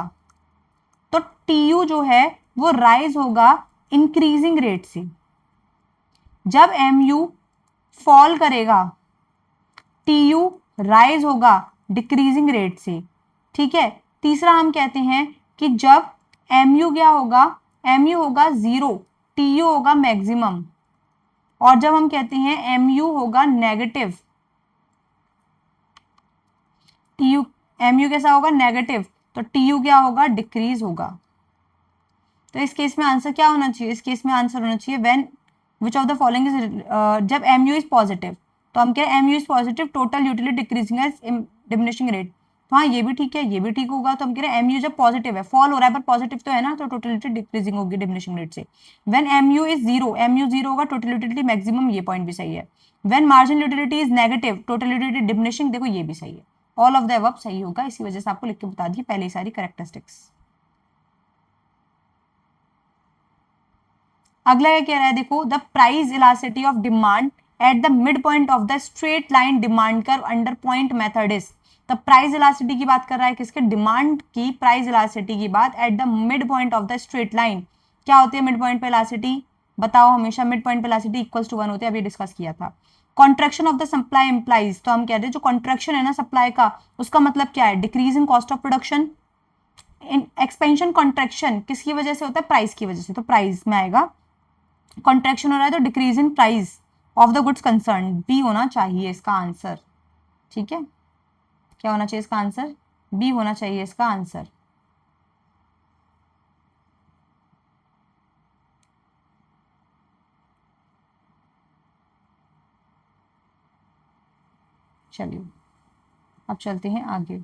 Speaker 1: तो TU जो है वो राइज होगा इंक्रीजिंग रेट से। जब MU फॉल करेगा, TU राइज होगा डिक्रीजिंग रेट से, ठीक है। तीसरा हम कहते हैं कि जब MU क्या होगा, MU होगा 0, TU होगा मैक्सिमम, और जब हम कहते हैं MU होगा नेगेटिव, MU कैसा होगा, नेगेटिव, तो TU क्या होगा, डिक्रीज होगा। तो इस केस में आंसर क्या होना चाहिए, इस केस में आंसर होना चाहिए when which of the following is, जब MU इज पॉजिटिव, तो हम कह रहे हैं MU is positive, total utility decreasing as diminishing rate. तो हाँ ये भी ठीक है, ये भी ठीक होगा। तो हम कह रहे हैं MU जब पॉजिटिव है, फॉल हो रहा है पर पॉजिटिव तो है ना, तो टोटल यूटिलिटी डिक्रीजिंग होगी डिमिनिशिंग रेट से। When MU is zero, MU zero होगा, टोटल यूटिलिटी मैक्सिमम, ये पॉइंट भी सही है। When marginal utility is negative, total utility diminishing, देखो ये भी सही है। ऑल ऑफ द अबव सही होगा, इसी वजह से आपको लिख के बता दी पहले ही सारी कैरेक्टरिस्टिक्स। अगला क्या कह रहा है, देखो the price elasticity of demand at the mid point of the straight line demand curve under point method is. तो प्राइस इलास्टिसिटी की बात कर रहा है, किसके, डिमांड की प्राइस इलास्टिसिटी की बात at the mid point of the straight line. क्या होती है मिड पॉइंट पे इलास्टिसिटी, बताओ, हमेशा मिड पॉइंट पे इलास्टिसिटी इक्वल्स टू 1 होती है, अभी डिस्कस किया था। Contraction of the supply implies, तो हम कहते हैं जो कॉन्ट्रैक्शन है ना सप्लाई का, उसका मतलब क्या है, decrease in cost of production. Expansion contraction किसकी वजह से होता है, प्राइस की वजह से, तो प्राइस में आएगा। कॉन्ट्रैक्शन हो रहा है तो decrease in price of the goods concern, B होना चाहिए इसका आंसर। ठीक है, क्या होना चाहिए इसका आंसर, बी होना चाहिए इसका आंसर। चलिए अब चलते हैं आगे।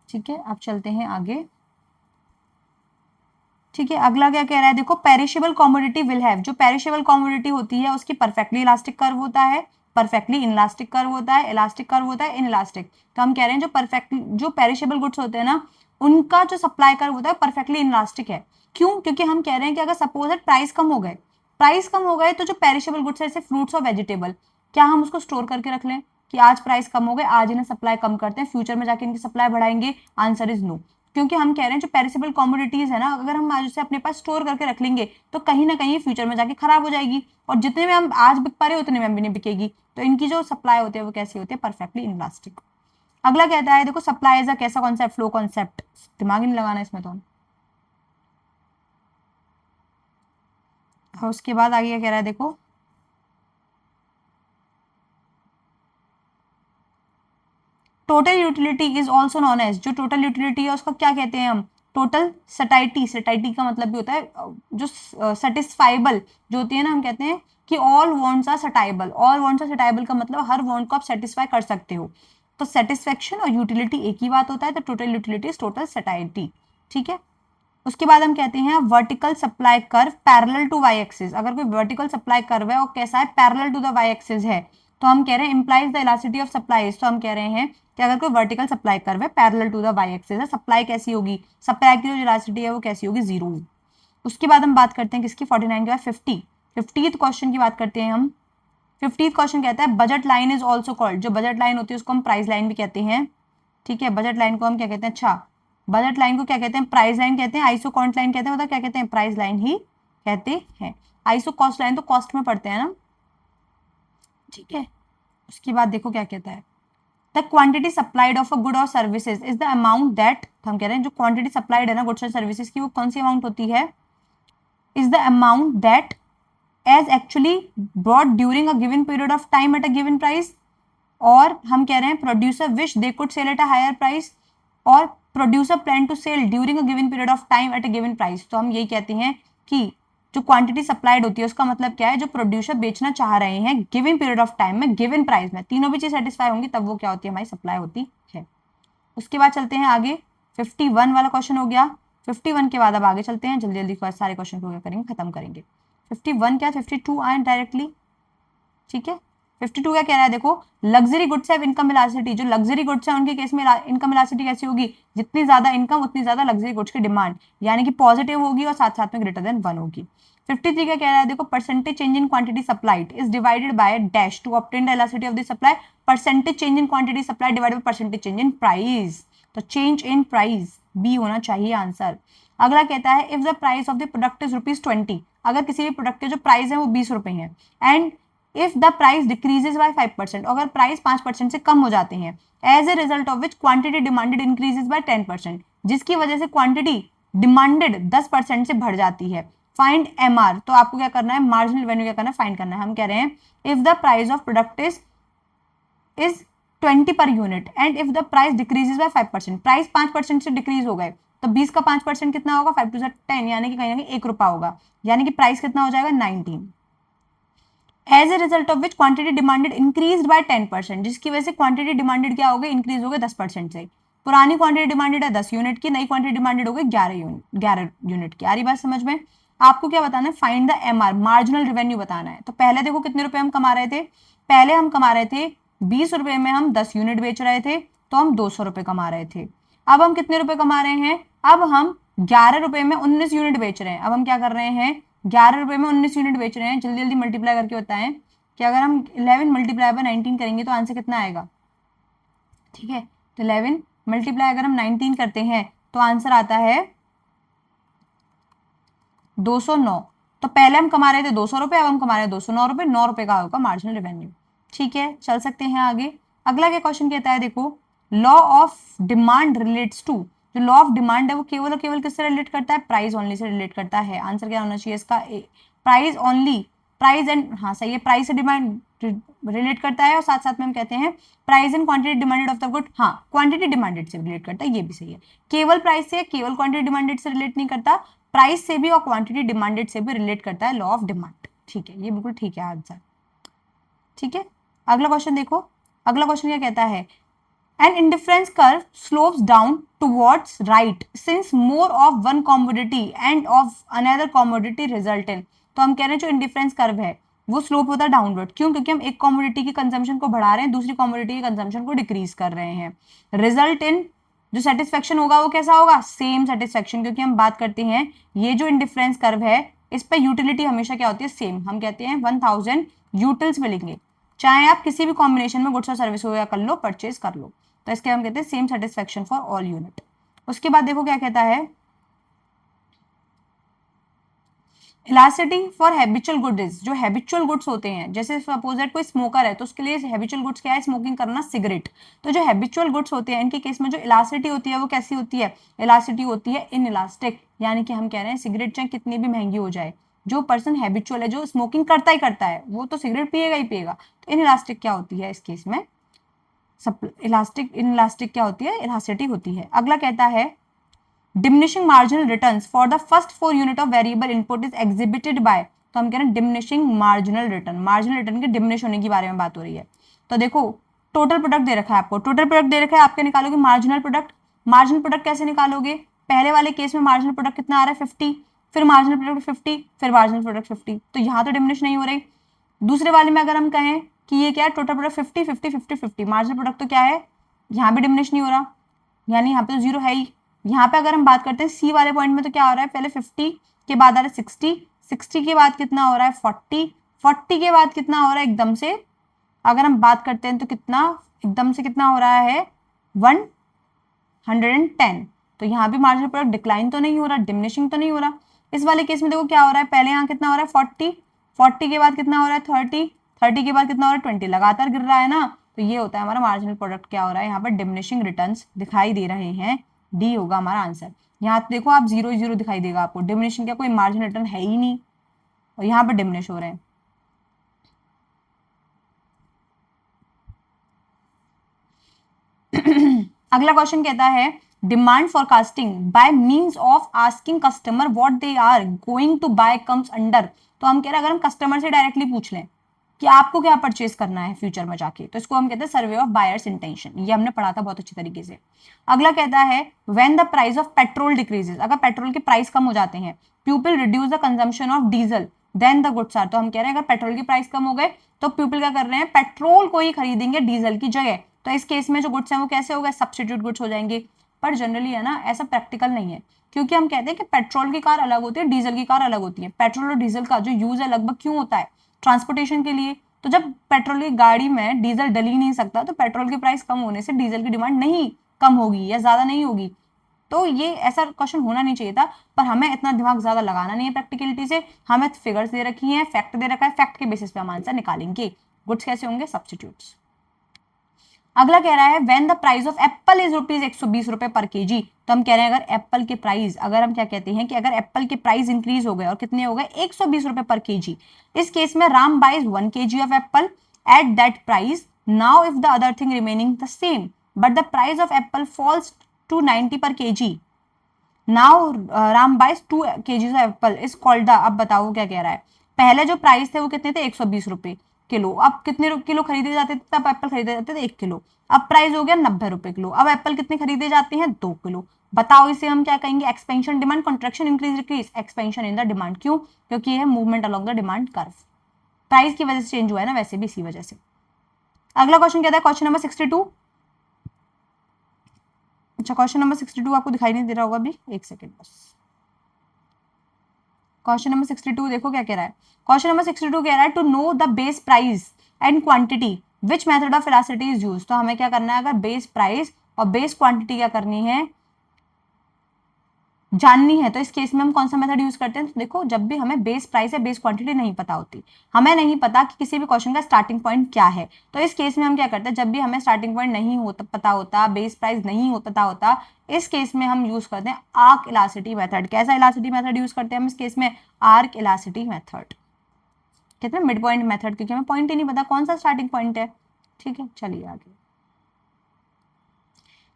Speaker 1: ठीक है, अब चलते हैं आगे। ठीक है, अगला क्या कह रहा है, देखो पेरिशेबल कमोडिटी विल हैव, जो पेरिशेबल कमोडिटी होती है उसकी परफेक्टली इलास्टिक कर्व होता है, परफेक्टली इनलास्टिक कर्व होता है, इलास्टिक कर्व होता है, इनइलास्टिक। तो हम कह रहे हैं जो परफेक्ट, जो पेरिशेबल गुड्स होते हैं ना, उनका जो सप्लाई कर्व होता है परफेक्टली इनलास्टिक है। क्यों, क्योंकि हम कह रहे हैं कि अगर सपोज प्राइस कम हो गए, प्राइस कम हो गए, तो जो पेरिशेबल गुड्स है जैसे फ्रूट्स और वेजिटेबल, क्या हम उसको स्टोर करके रख लें कि आज प्राइस कम हो गए, आज इन्हें सप्लाई कम करते हैं, फ्यूचर में जाके इनकी सप्लाई बढ़ाएंगे, आंसर इज नो। क्योंकि हम कह रहे हैं जो पेरिसेबल कमोडिटीज है ना, अगर हम आज उसे अपने पास स्टोर करके रख लेंगे तो कहीं ना कहीं फ्यूचर में जाके खराब हो जाएगी, और जितने में हम आज बिक पा रहे उतने में भी नहीं बिकेगी। तो इनकी जो सप्लाई होती है वो कैसी होती है, परफेक्टली इनलास्टिक। अगला कहता है, देखो सप्लाई इज अ कैसा कॉन्सेप्ट, फ्लो कॉन्सेप्ट, दिमाग ही नहीं लगाना इसमें तो। और उसके बाद आगे क्या कह रहा है, देखो total utility is also known as, जो टोटल यूटिलिटी है उसका क्या कहते हैं हम, टोटल सटाइटी। सटाइटी का मतलब भी होता है जो सेटिस्फाइबल जो होती है ना, हम कहते हैं कि all wants are satiable, all wants are satiable का मतलब हर वांट को आप सेटिस्फाई कर सकते हो। तो सेटिस्फेक्शन और यूटिलिटी एक ही बात होता है, तो total utility is total satiety. ठीक है, उसके बाद हम कहते हैं vertical supply curve parallel to Y axis. अगर कोई वर्टिकल सप्लाई कर्व है और कैसा है, parallel to the Y axis है, तो हम कह रहे हैं implies the elasticity of supply. तो हम कह रहे हैं कि अगर कोई वर्टिकल सप्लाई कर्व है parallel to the Y axis है, सप्लाई कैसी होगी, सप्लाई की जो इलास्टिसिटी है वो कैसी होगी, जीरो। उसके बाद हम बात करते हैं किसकी, 49 के बाद 50th क्वेश्चन की बात करते हैं हम। 50th क्वेश्चन कहता है budget line is also called, जो बजट लाइन होती है उसको हम प्राइस लाइन भी कहते हैं। ठीक है, बजट लाइन को हम क्या कहते हैं, अच्छा बजट लाइन को क्या कहते हैं, प्राइस लाइन कहते हैं, आइसो कॉस्ट लाइन कहते हैं, मतलब क्या कहते हैं, प्राइस लाइन ही कहते हैं। आइसो कॉस्ट लाइन तो कॉस्ट में पढ़ते हैं ना। ठीक है, उसके बाद देखो क्या कहता है, the quantity supplied of a good or services is the amount that, हम कह रहे हैं जो क्वांटिटी सप्लाइड है ना गुड्स और सर्विसेज की, वो कौन सी अमाउंट होती है, is the amount that as actually brought during a given period of time at a given price. और हम कह रहे हैं producer wish they could sell at a higher price, और producer plan to sell during a given period of time at a given price. तो हम यही कहते हैं कि जो क्वांटिटी सप्लाइड होती है उसका मतलब क्या है, जो प्रोड्यूसर बेचना चाह रहे हैं गिवन पीरियड ऑफ टाइम में, गिवन प्राइस में, तीनों भी चीज सेटिस्फाई होंगी तब वो क्या होती है, हमारी सप्लाई होती है। उसके बाद चलते हैं आगे, 51 वाला क्वेश्चन हो गया। 51 के बाद अब आगे चलते हैं, जल्दी जल्दी सारे क्वेश्चन को क्या करेंगे, खत्म करेंगे। 51 क्या, 52 आए डायरेक्टली। ठीक है, 52 क्या कह रहा है, देखो luxury goods have income elasticity, जो लग्जरी गुड्स है उनके केस में इनकम इलास्टिसिटी कैसी होगी, जितनी ज्यादा इनकम उतनी ज्यादा लग्जरी गुड्स की डिमांड, यानी कि पॉजिटिव होगी और साथ साथ में ग्रेटर देन 1 होगी। 53 क्या कह रहा है, देखो percentage change in quantity supplied is divided by dash to obtain the elasticity of the supply, percentage change in quantity supply divided by percentage change in price. तो चेंज इन प्राइस बी होना चाहिए answer. अगला कहता है if the price of the product is ₹20, अगर किसी भी product के जो प्राइस है वो 20 रुपए है, and if the price decreases by 5%, अगर प्राइस 5% से कम हो जाते हैं, as a result of which quantity demanded increases by 10%, जिसकी वजह से क्वांटिटी डिमांडेड 10% से बढ़ जाती है, फाइंड MR। तो आपको क्या करना है, मार्जिनल रेवेन्यू क्या करना है, फाइंड करना है। हम कह रहे हैं if the price of product is 20 per unit and if the price decreases by 5%, price 5% से डिक्रीज हो गए तो 20 का 5% कितना होगा, 5 to 10, यानी कि कहीं ना कहीं ₹1 होगा, यानी कि प्राइस कितना हो जाएगा, 19। As a result of which quantity demanded increase by 10%, जिसकी वजह से क्वांटिटी डिमांडेड क्या हो गई, इंक्रीज हो गए 10% से। पुरानी क्वांटिटी डिमांडेड है 10 यूनिट की, नई क्वांटिटी डिमांडेड हो गई 11 यूनिट की। आ रही बात समझ में? आपको क्या बताना है, find the MR, marginal revenue बताना है। तो पहले देखो कितने रुपए हम कमा रहे थे, पहले हम कमा रहे थे 20 रुपए में, हम 10 यूनिट बेच रहे थे तो हम 200 रुपए कमा रहे थे। अब हम कितने रुपए कमा रहे हैं, अब हम 11 रुपए में 19 यूनिट बेच रहे हैं। अब हम क्या कर रहे हैं, 11 रुपए में 19 यूनिट बेच रहे हैं। जल्दी जल्दी मल्टीप्लाई करके बताएं कि अगर हम 11 मल्टीप्लाई बाय 19 करेंगे तो आंसर कितना आएगा। ठीक है, तो 11 मल्टीप्लाई अगर हम 19 करते हैं तो आंसर आता है 209। तो पहले हम कमा रहे थे 200 रुपए, अब हम कमा रहे हैं 209 रुपए। 9 रुपए का होगा मार्जिनल रेवेन्यू। ठीक है, चल सकते हैं आगे। अगला क्या क्वेश्चन कहता है, देखो law of demand relates to, जो लॉ ऑफ डिमांड है वो केवल और केवल किससे रिलेट करता है, प्राइस ओनली से रिलेट करता है। आंसर क्या होना चाहिए इसका, प्राइस ओनली, प्राइस एंड, हाँ सही है, प्राइस से डिमांड रिलेट करता है और साथ साथ में हम कहते हैं price and quantity demanded of the good, हाँ क्वांटिटी डिमांडेड से रिलेट करता है, ये भी सही है। केवल प्राइस से, केवल क्वांटिटी डिमांडेड से रिलेट नहीं करता, प्राइस से भी और क्वांटिटी डिमांडेड से भी रिलेट करता है लॉ ऑफ डिमांड। ठीक है, ये बिल्कुल ठीक है आंसर। ठीक है, अगला क्वेश्चन देखो, अगला क्वेश्चन क्या कहता है, an indifference curve slopes down towards right since more of one commodity and of another commodity result in, तो हम कह रहे हैं जो इंडिफरेंस कर्व है वो स्लोप होता है डाउनवर्ड। क्यों? क्योंकि हम एक कमोडिटी की कंजम्पशन को बढ़ा रहे हैं, दूसरी कमोडिटी की कंजम्पशन को डिक्रीज कर रहे हैं। रिजल्ट इन, जो सेटिस्फेक्शन होगा वो कैसा होगा, सेम सेटिस्फेक्शन, क्योंकि हम बात करते हैं ये जो इंडिफरेंस कर्व है इस पर यूटिलिटी हमेशा क्या होती है, सेम। हम कहते हैं 1000 यूटिल्स मिलेंगे, चाहे आप किसी भी कॉम्बिनेशन में गुड्स और सर्विस हो या कर लो, परचेज कर लो, तो इसके हम कहते हैं same satisfaction for all unit. उसके बाद देखो क्या कहता है, इलास्टिसिटी फॉर हैबिचुअल गुड्स, जो हैबिचुअल गुड्स होते हैं, जैसे सपोज दैट कोई स्मोकर है तो उसके लिए हैबिचुअल गुड्स क्या है, स्मोकिंग करना, सिगरेट। तो जो हैबिचुअल गुड्स होते हैं इनके केस में जो इलास्टिसिटी होती है वो कैसी होती है, इलास्टिसिटी होती है इन इलास्टिक। यानी कि हम कह रहे हैं सिगरेट चाहे कितनी भी महंगी हो जाए, जो पर्सन हैबिचुअल है, जो स्मोकिंग करता ही करता है, वो तो सिगरेट पिएगा ही पिएगा। तो इन इलास्टिक क्या होती है इस केस में, इलास्टिक, इन इलास्टिक क्या होती है, इलास्टिसिटी होती है। अगला कहता है diminishing marginal returns for the first 4 unit of variable input is exhibited by, तो हम कह रहे हैं diminishing marginal return, marginal return के डिमिनिश होने के बारे में बात हो रही है। तो देखो टोटल प्रोडक्ट दे रखा है आपको, टोटल प्रोडक्ट दे रखा है, आपके निकालोगे मार्जिनल प्रोडक्ट। मार्जिनल प्रोडक्ट कैसे निकालोगे, पहले वाले केस में मार्जिनल प्रोडक्ट कितना आ रहा है 50, फिर मार्जिनल प्रोडक्ट 50, फिर मार्जिनल प्रोडक्ट 50, तो यहाँ तो डिमिनिश नहीं हो रही। दूसरे वाले में अगर हम कहें कि ये क्या है, टोटल प्रोडक्ट 50 50 50 50, मार्जिनल प्रोडक्ट तो क्या है, यहाँ भी डिमिनिश नहीं हो रहा, यानी यहाँ पे तो जीरो है ही। यहाँ पे अगर हम बात करते हैं सी वाले पॉइंट में तो क्या हो रहा है, पहले 50 के बाद आ रहा है 60, 60 के बाद कितना हो रहा है 40, 40 के बाद कितना हो रहा है एकदम से, अगर हम बात करते हैं तो कितना एकदम से कितना हो रहा है 110। तो यहाँ भी मार्जिनल प्रोडक्ट डिक्लाइन तो नहीं हो रहा, डिमिनिशिंग तो नहीं हो रहा। इस वाले केस में देखो क्या हो रहा है, पहले यहाँ कितना हो रहा है 40, 40 के बाद कितना हो रहा है 30, 30 के बाद कितना हो रहा है 20, लगातार गिर रहा है ना। तो ये होता है हमारा मार्जिनल प्रोडक्ट क्या हो रहा है, यहाँ पर डिमिनिशिंग रिटर्न्स दिखाई दे रहे हैं। डी होगा हमारा आंसर। यहाँ देखो आप 0 0 दिखाई देगा आपको, डिमिनिशिंग क्या, कोई मार्जिनल रिटर्न है ही नहीं, और यहाँ पर डिमिनिश हो रहे हैं। अगला क्वेश्चन कहता है demand forecasting by means of asking customer what they are going to buy comes under, तो हम कह रहे हैं अगर हम कस्टमर से डायरेक्टली पूछ लें कि आपको क्या परचेज करना है फ्यूचर में जाके, तो इसको हम कहते हैं सर्वे ऑफ बायर्स इंटेंशन। ये हमने पढ़ा था बहुत अच्छी तरीके से। अगला कहता है when the price of petrol decreases, अगर पेट्रोल के प्राइस कम हो जाते हैं, people reduce the consumption of diesel then the goods are, तो हम कह रहे हैं अगर पेट्रोल के प्राइस कम हो गए तो पीपल क्या कर रहे हैं, पेट्रोल को ही खरीदेंगे डीजल की जगह। तो इस केस में जो गुड्स हैं वो कैसे हो गए, सब्स्टिट्यूट गुड्स हो जाएंगे। पर जनरली है ना ऐसा प्रैक्टिकल नहीं है, क्योंकि हम कहते हैं कि पेट्रोल की कार अलग होती है, डीजल की कार अलग होती है। पेट्रोल और डीजल का जो यूज है लगभग क्यों होता है, ट्रांसपोर्टेशन के लिए। तो जब पेट्रोल की गाड़ी में डीजल डल ही नहीं सकता, तो पेट्रोल की प्राइस कम होने से डीजल की डिमांड नहीं कम होगी या ज्यादा नहीं होगी। तो ये ऐसा क्वेश्चन होना नहीं चाहिए था, पर हमें इतना दिमाग ज्यादा लगाना नहीं है प्रैक्टिकलिटी से। हमें फिगर्स दे रखी हैं, फैक्ट दे रखा है, फैक्ट के बेसिस पे हम आंसर निकालेंगे। गुड्स कैसे होंगे, सब्स्टिट्यूट्स। अगला कह रहा है when the price of apple is rupees 120 रुपए पर केजी, तो हम कह रहे हैं अगर एप्पल के प्राइस, अगर हम क्या कहते हैं कि अगर एप्पल के प्राइस इंक्रीज हो गए और कितने हो गए 120 रुपए पर केजी, इस केस में Ram buys 1 kg of apple at that price. Now if the other thing remaining the same but the price of apple falls to 90 per KG, now Ram buys 2 kg of apple is called the, अब बताओ क्या कह रहा है। पहले जो price थे वो कितने थे 120 रुपए किलो, अब कितने किलो खरीदे जाते थे, तब एप्पल खरीदे जाते थे 1 किलो, अब प्राइस हो गया 90 रुपए किलो, अब एप्पल कितने खरीदे जाते हैं 2 किलो। बताओ इसे हम क्या कहेंगे, expansion demand contraction increase decrease, expansion in the demand, क्यों, क्योंकि ये है movement along the demand curve, price की वजह से चेंज हुआ है ना, वैसे भी इसी वजह से। अगला क्वेश्चन कहता है क्वेश्चन नंबर 62। अच्छा क्वेश्चन नंबर 62 आपको दिखाई नहीं दे रहा होगा अभी, एक सेकेंड बस। क्वेश्चन नंबर 62 देखो क्या कह रहा है, क्वेश्चन नंबर 62 कह रहा है to know the base price and quantity which method of elasticity is used. तो हमें क्या करना है, अगर बेस प्राइस और बेस क्वांटिटी क्या करनी है, जाननी है, तो इस केस में हम कौन सा मेथड यूज करते हैं। तो देखो जब भी हमें बेस प्राइस या बेस क्वांटिटी नहीं पता होती, हमें नहीं पता कि किसी भी क्वेश्चन का स्टार्टिंग पॉइंट क्या है, तो इस केस में हम क्या करते हैं, जब भी हमें स्टार्टिंग पॉइंट नहीं होता पता होता, बेस प्राइस नहीं पता होता, इस केस में हम यूज करते हैं आर्क इलास्टिसिटी मेथड। कैसा इलास्टिसिटी मेथड यूज करते हैं हम इस केस में, आर्क इलास्टिसिटी मेथड, कहते हैं मिड पॉइंट मेथड, क्योंकि हमें पॉइंट ही नहीं पता कौन सा स्टार्टिंग पॉइंट है। ठीक है चलिए आगे।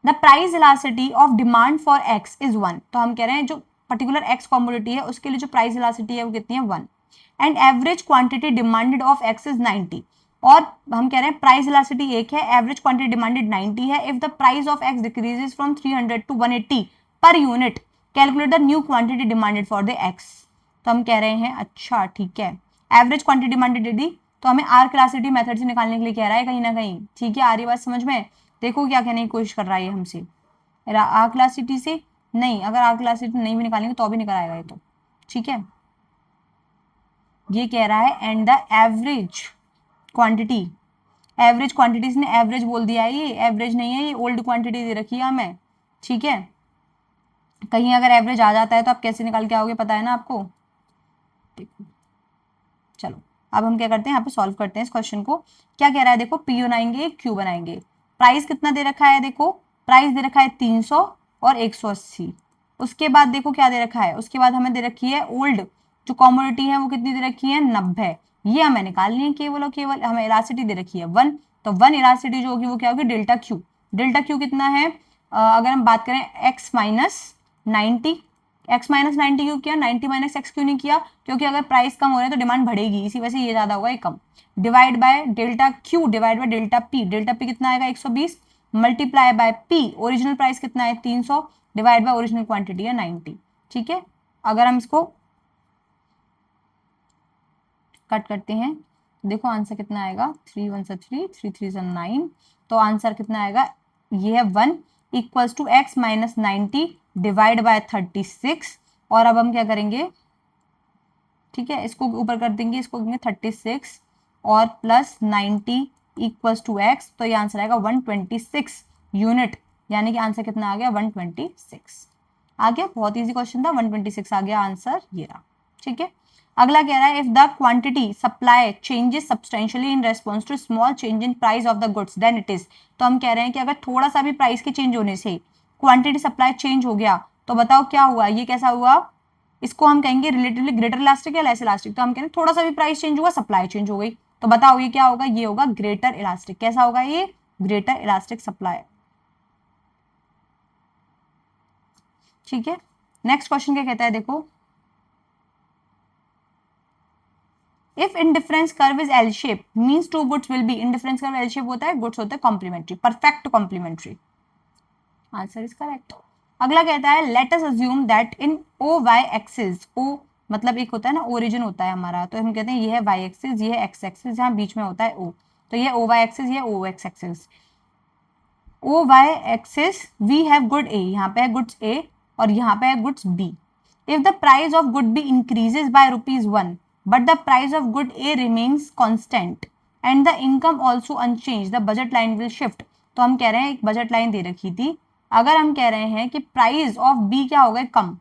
Speaker 1: The price elasticity of demand for x is 1। तो हम कह रहे हैं जो पर्टिकुलर एक्स कॉमोडिटी है उसके लिए जो प्राइस इलास्टिसिटी है वो कितनी है 1, and average quantity demanded of x is 90। और हम कह रहे हैं प्राइस इलास्टिसिटी 1 है, एवरेज क्वांटिटी डिमांडेड 90 है। If the price of X decreases from 300 to 180 per unit, calculate the new quantity demanded for the X. तो हम कह रहे हैं अच्छा ठीक है, एवरेज क्वांटिटी डिमांडेड यदि, तो हमें आर्क इलास्टिसिटी मेथड से निकालने के लिए कह रहा है कहीं ना कहीं। ठीक है आ रही बात समझ में, देखो क्या कहने की कोशिश कर रहा है हमसे, आर्क इलास्टिसिटी से नहीं, अगर आर्क इलास्टिसिटी नहीं भी निकालेंगे तो भी निकल आएगा ये तो। ठीक है ये कह रहा है and the average quantity, average quantity ने एवरेज बोल दिया है, ये एवरेज नहीं है, ये ओल्ड क्वांटिटी दे रखी है हमें। ठीक है कहीं अगर एवरेज आ जाता है तो आप कैसे निकाल के आओगे, पता है ना आपको। चलो अब हम क्या करते हैं, यहाँ पे सॉल्व करते हैं इस क्वेश्चन को। क्या कह रहा है देखो, पी बनाएंगे क्यू बनाएंगे, प्राइस कितना दे रखा है, देखो प्राइस दे रखा है 300 और 180। उसके बाद देखो क्या दे रखा है, उसके बाद हमें दे रखी है ओल्ड जो कॉमोडिटी है वो कितनी दे रखी है 90, ये हमें निकालनी है केवल और केवल। हमें इलास्टिसिटी दे रखी है 1, तो 1 इलास्टिसिटी जो होगी वो क्या होगी डेल्टा क्यू। डेल्टा क्यू कितना है, अगर हम बात करें एक्स माइनस 90, एक्स माइनस 90 क्यों किया, 90 माइनस एक्स क्यों नहीं किया, क्योंकि अगर प्राइस कम हो रहा है तो डिमांड बढ़ेगी, इसी वजह से ये ज्यादा होगा ये कम। Divide by delta Q divide by delta P, delta P कितना आएगा 120, multiply by P original price कितना है 300, डिवाइड बाय ओरिजिनल क्वांटिटी है 90। ठीक है अगर हम इसको कट करते हैं देखो आंसर कितना आएगा, 3 1 3 3 3 9, तो आंसर कितना आएगा, ये है 1 equals to X minus 90 divide by 36। और अब हम क्या करेंगे, ठीक है इसको ऊपर कर देंगे, इसको करेंगे 36 और प्लस 90 इक्वल्स टू एक्स, तो ये आंसर आएगा 126 यूनिट, यानी कि आंसर कितना आ गया 126 आ गया। बहुत इजी क्वेश्चन था, 126 आ गया आंसर ये रहा। ठीक है अगला कह रहा है if the quantity supply changes substantially in response to small change in price of the goods then it is. तो हम कह रहे हैं कि अगर थोड़ा सा भी प्राइस के चेंज होने से क्वांटिटी सप्लाई चेंज हो गया तो बताओ क्या हुआ, ये कैसा हुआ, इसको हम कहेंगे रिलेटिवली ग्रेटर इलास्टिक या लेस इलास्टिक। तो हम कहेंगे थोड़ा सा भी प्राइस चेंज हुआ सप्लाई चेंज हो गई, तो बताओ ये क्या होगा, ये होगा ग्रेटर इलास्टिक। कैसा होगा ये, ग्रेटर इलास्टिक सप्लाई। ठीक है नेक्स्ट क्वेश्चन क्या कहता है देखो, if indifference curve is L shape means two goods will be, indifference curve L shape होता है, गुड्स होते हैं complementary, perfect complementary, answer is correct. अगला कहता है let us assume that in O Y axis, O मतलब एक होता है ना ओरिजिन होता है हमारा, तो हम कहते हैं ये है वाई एक्सिस, ये है एक्स एक्सिस, जहां बीच में होता है ओ, तो ये ओ वाई एक्सिस, ये O X axis. O Y axis we have good A, यहाँ पे है गुड्स ए और यहाँ पे है goods B. If the price of good B increases by ₹1 but the price of good A remains constant and the income also unchange the budget line will shift. तो हम कह रहे हैं एक बजट लाइन दे रखी थी, अगर हम कह रहे हैं कि प्राइस ऑफ बी क्या हो गए कम,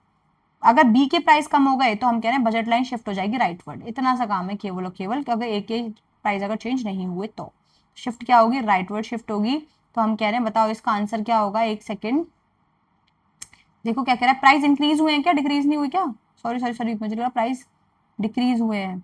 Speaker 1: अगर बी के प्राइस कम हो गए तो हम कह रहे हैं बजट लाइन शिफ्ट हो जाएगी राइटवर्ड। इतना सा काम है केवल और केवल, क्योंकि एक के प्राइस अगर चेंज नहीं हुए तो शिफ्ट क्या होगी, राइटवर्ड शिफ्ट होगी। तो हम कह रहे हैं बताओ इसका आंसर क्या होगा, एक सेकेंड देखो क्या कह रहा है, प्राइस इंक्रीज हुए हैं क्या, डिक्रीज नहीं हुई क्या, सॉरी सॉरी सॉरी मुझे लगा प्राइस डिक्रीज हुए हैं,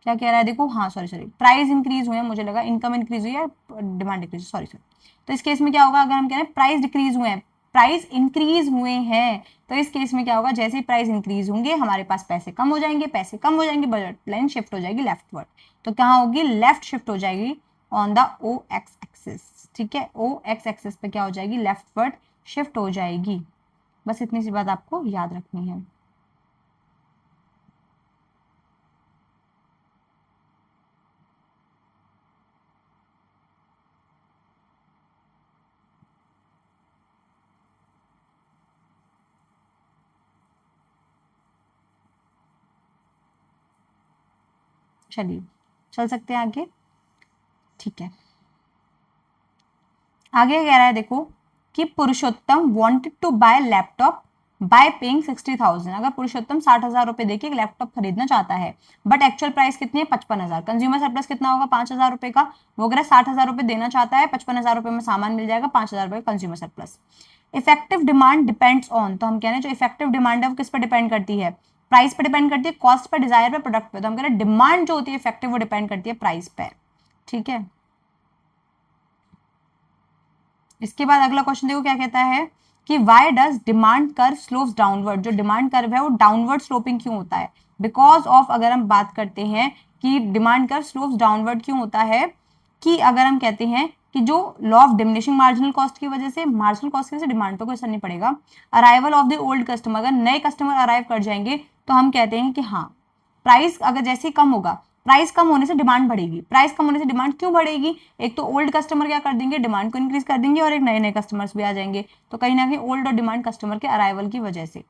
Speaker 1: क्या कह रहा है देखो, हाँ सॉरी सॉरी प्राइस इंक्रीज हुए हैं, मुझे लगा इनकम इंक्रीज हुई है डिमांड डिक्रीज, सॉरी सॉरी। तो इस केस में क्या होगा, अगर हम कह रहे हैं प्राइस डिक्रीज हुए हैं, प्राइस इंक्रीज हुए हैं, तो इस केस में क्या होगा, जैसे ही प्राइस इंक्रीज होंगे हमारे पास पैसे कम हो जाएंगे, पैसे कम हो जाएंगे, बजट लाइन शिफ्ट हो जाएगी लेफ्टवर्ड। तो कहाँ होगी, लेफ्ट शिफ्ट हो जाएगी on the O X axis. ठीक है, ओ एक्स एक्सिस पे क्या हो जाएगी, लेफ्टवर्ड शिफ्ट हो जाएगी। बस इतनी सी बात आपको याद रखनी है। चलिए चल सकते हैं आगे। ठीक है, आगे कह रहा है देखो कि Purushottam wanted to buy laptop by paying 60,000। अगर पुरुषोत्तम 60,000 रुपए देके एक लैपटॉप खरीदना चाहता है, बट एक्चुअल प्राइस कितनी है, 55,000। कंज्यूमर सरप्लस कितना होगा, 5,000 रुपए का। वो अगर 60,000 रुपए देना चाहता है, 55,000 रुपए में सामान मिल जाएगा, 5,000 रुपए consumer surplus. Effective demand depends on, तो हम कह रहे हैं जो इफेक्टिव डिमांड है वो किस पर डिपेंड करती है, प्राइस पे डिपेंड करती है, कॉस्ट पे, डिजायर पे, प्रोडक्ट पे। तो हम कह रहे हैं डिमांड जो होती है इफेक्टिव वो डिपेंड करती है प्राइस पे। ठीक है, इसके बाद अगला क्वेश्चन देखो क्या कहता है कि why does demand curve slopes downward. जो डिमांड कर्व है वो डाउनवर्ड स्लोपिंग क्यों होता है, बिकॉज ऑफ, अगर हम बात करते हैं कि डिमांड कर्व स्लोप्स डाउनवर्ड क्यों होता है, कि अगर हम कहते हैं कि जो law of diminishing marginal cost की वजह से, मार्जिनल कॉस्ट की वजह से डिमांड पे कोई असर नहीं पड़ेगा। Arrival of the old customer, अगर नए कस्टमर अराइव कर जाएंगे तो हम कहते हैं कि हाँ, प्राइस अगर जैसे ही कम होगा, प्राइस कम होने से डिमांड बढ़ेगी। प्राइस कम होने से डिमांड क्यों बढ़ेगी, एक तो ओल्ड कस्टमर क्या कर देंगे, डिमांड को इंक्रीज कर देंगे, और एक नए नए कस्टमर्स भी आ जाएंगे। तो कहीं ना कहीं ओल्ड और डिमांड कस्टमर के अराइवल की वजह से,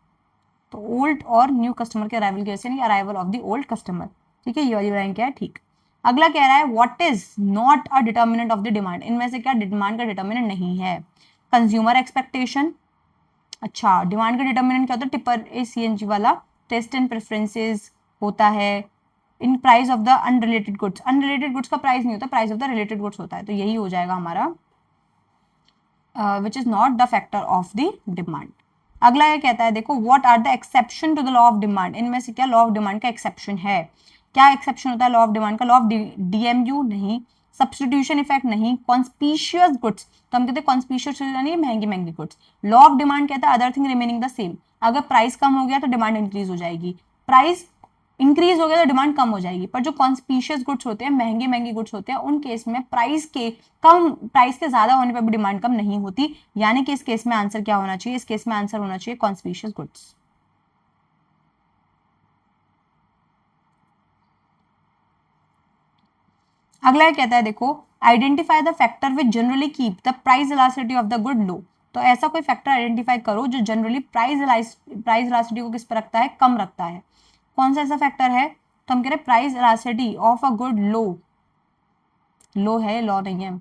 Speaker 1: तो ओल्ड और न्यू कस्टमर के अराइवल की वजह से, arrival of the old customer. ठीक है, ये वाली लाइन क्या है, ठीक। अगला कह रहा है what is not a determinant of the demand. इनमें से क्या डिमांड का डिटर्मिनेंट नहीं है, कंज्यूमर एक्सपेक्टेशन। अच्छा, डिमांड का डिटर्मिनेंट क्या होता है, टिपर सीएनजी वाला, टेस्ट एंड प्रेफरेंसेस होता है। इन price of the unrelated goods, unrelated goods का प्राइस नहीं होता, price of the related goods होता है। तो यही हो जाएगा हमारा which is not the factor of the demand. अगला ये कहता है देखो what are the exception to the law of demand. इनमें से क्या लॉ ऑफ डिमांड का एक्सेप्शन है, क्या एक्सेप्शन होता है लॉ ऑफ डिमांड का, लॉ ऑफ डीएमयू नहीं, सब्सटीट्यूशन इफेक्ट नहीं, कॉन्स्पिशियस गुड्स। तो हम कहते हैं कॉन्स्पिशियस यानी महंगी महंगी गुड्स। लॉ ऑफ डिमांड कहता है other thing remaining the same. अगर प्राइस कम हो गया तो डिमांड इंक्रीज हो जाएगी, प्राइस इंक्रीज हो गया तो डिमांड कम हो जाएगी। पर जो कॉन्स्पिशियस गुड्स होते हैं, महंगे महंगे गुड्स होते हैं, उन केस में प्राइस के ज्यादा होने पर भी डिमांड कम नहीं होती। यानी कि इस केस में आंसर क्या होना चाहिए, इस केस में आंसर होना चाहिए कॉन्स्पिशियस गुड्स। अगला कहता है देखो identify the factor which generally keep the price elasticity of the good low. तो ऐसा कोई फैक्टर आइडेंटिफाई करो जो जनरली प्राइस इलास्टिसिटी को किस पर रखता है, कम रखता है। कौन सा ऐसा फैक्टर है, तो हम कह रहे हैं price elasticity of a good low, low है, लॉ नहीं है।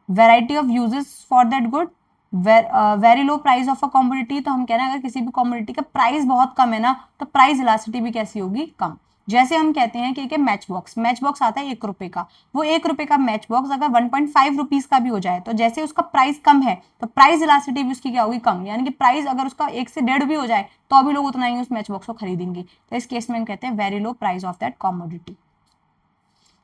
Speaker 1: Variety of uses for that good, very low price of a commodity. तो हम कह रहे हैं अगर किसी भी कॉमोडिटी का प्राइस बहुत कम है ना, तो प्राइस इलास्टिसिटी भी कैसी होगी, कम। जैसे हम कहते हैं कि मैच बॉक्स आता है 1 रुपए का, वो 1 रुपए का मैच बॉक्स अगर 1.5 रुपीज का भी हो जाए, तो जैसे उसका प्राइस कम है तो प्राइस इलास्टिसिटी भी उसकी क्या होगी, कम। यानी कि प्राइस अगर उसका 1 से 1.5 भी हो जाए तो भी लोग उतना ही उस मैच बॉक्स को खरीदेंगे। तो इस केस में हम कहते हैं very low price of that commodity.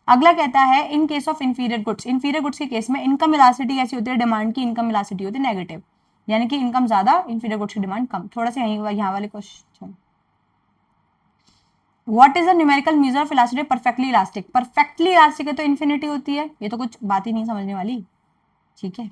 Speaker 1: अगला कहता है in case of inferior goods, inferior goods के केस में इनकम इलास्टिसिटी कैसी होती है, डिमांड की इनकम इलास्टिसिटी होती है नेगेटिव। यानी कि इनकम ज्यादा, इंफीरियर गुड्स की डिमांड कम। थोड़ा सा यहाँ वाले question, what is the numerical measure of elasticity perfectly elastic. Perfectly elastic है तो इन्फिनिटी होती है, ये तो कुछ बात ही नहीं समझने वाली। ठीक है,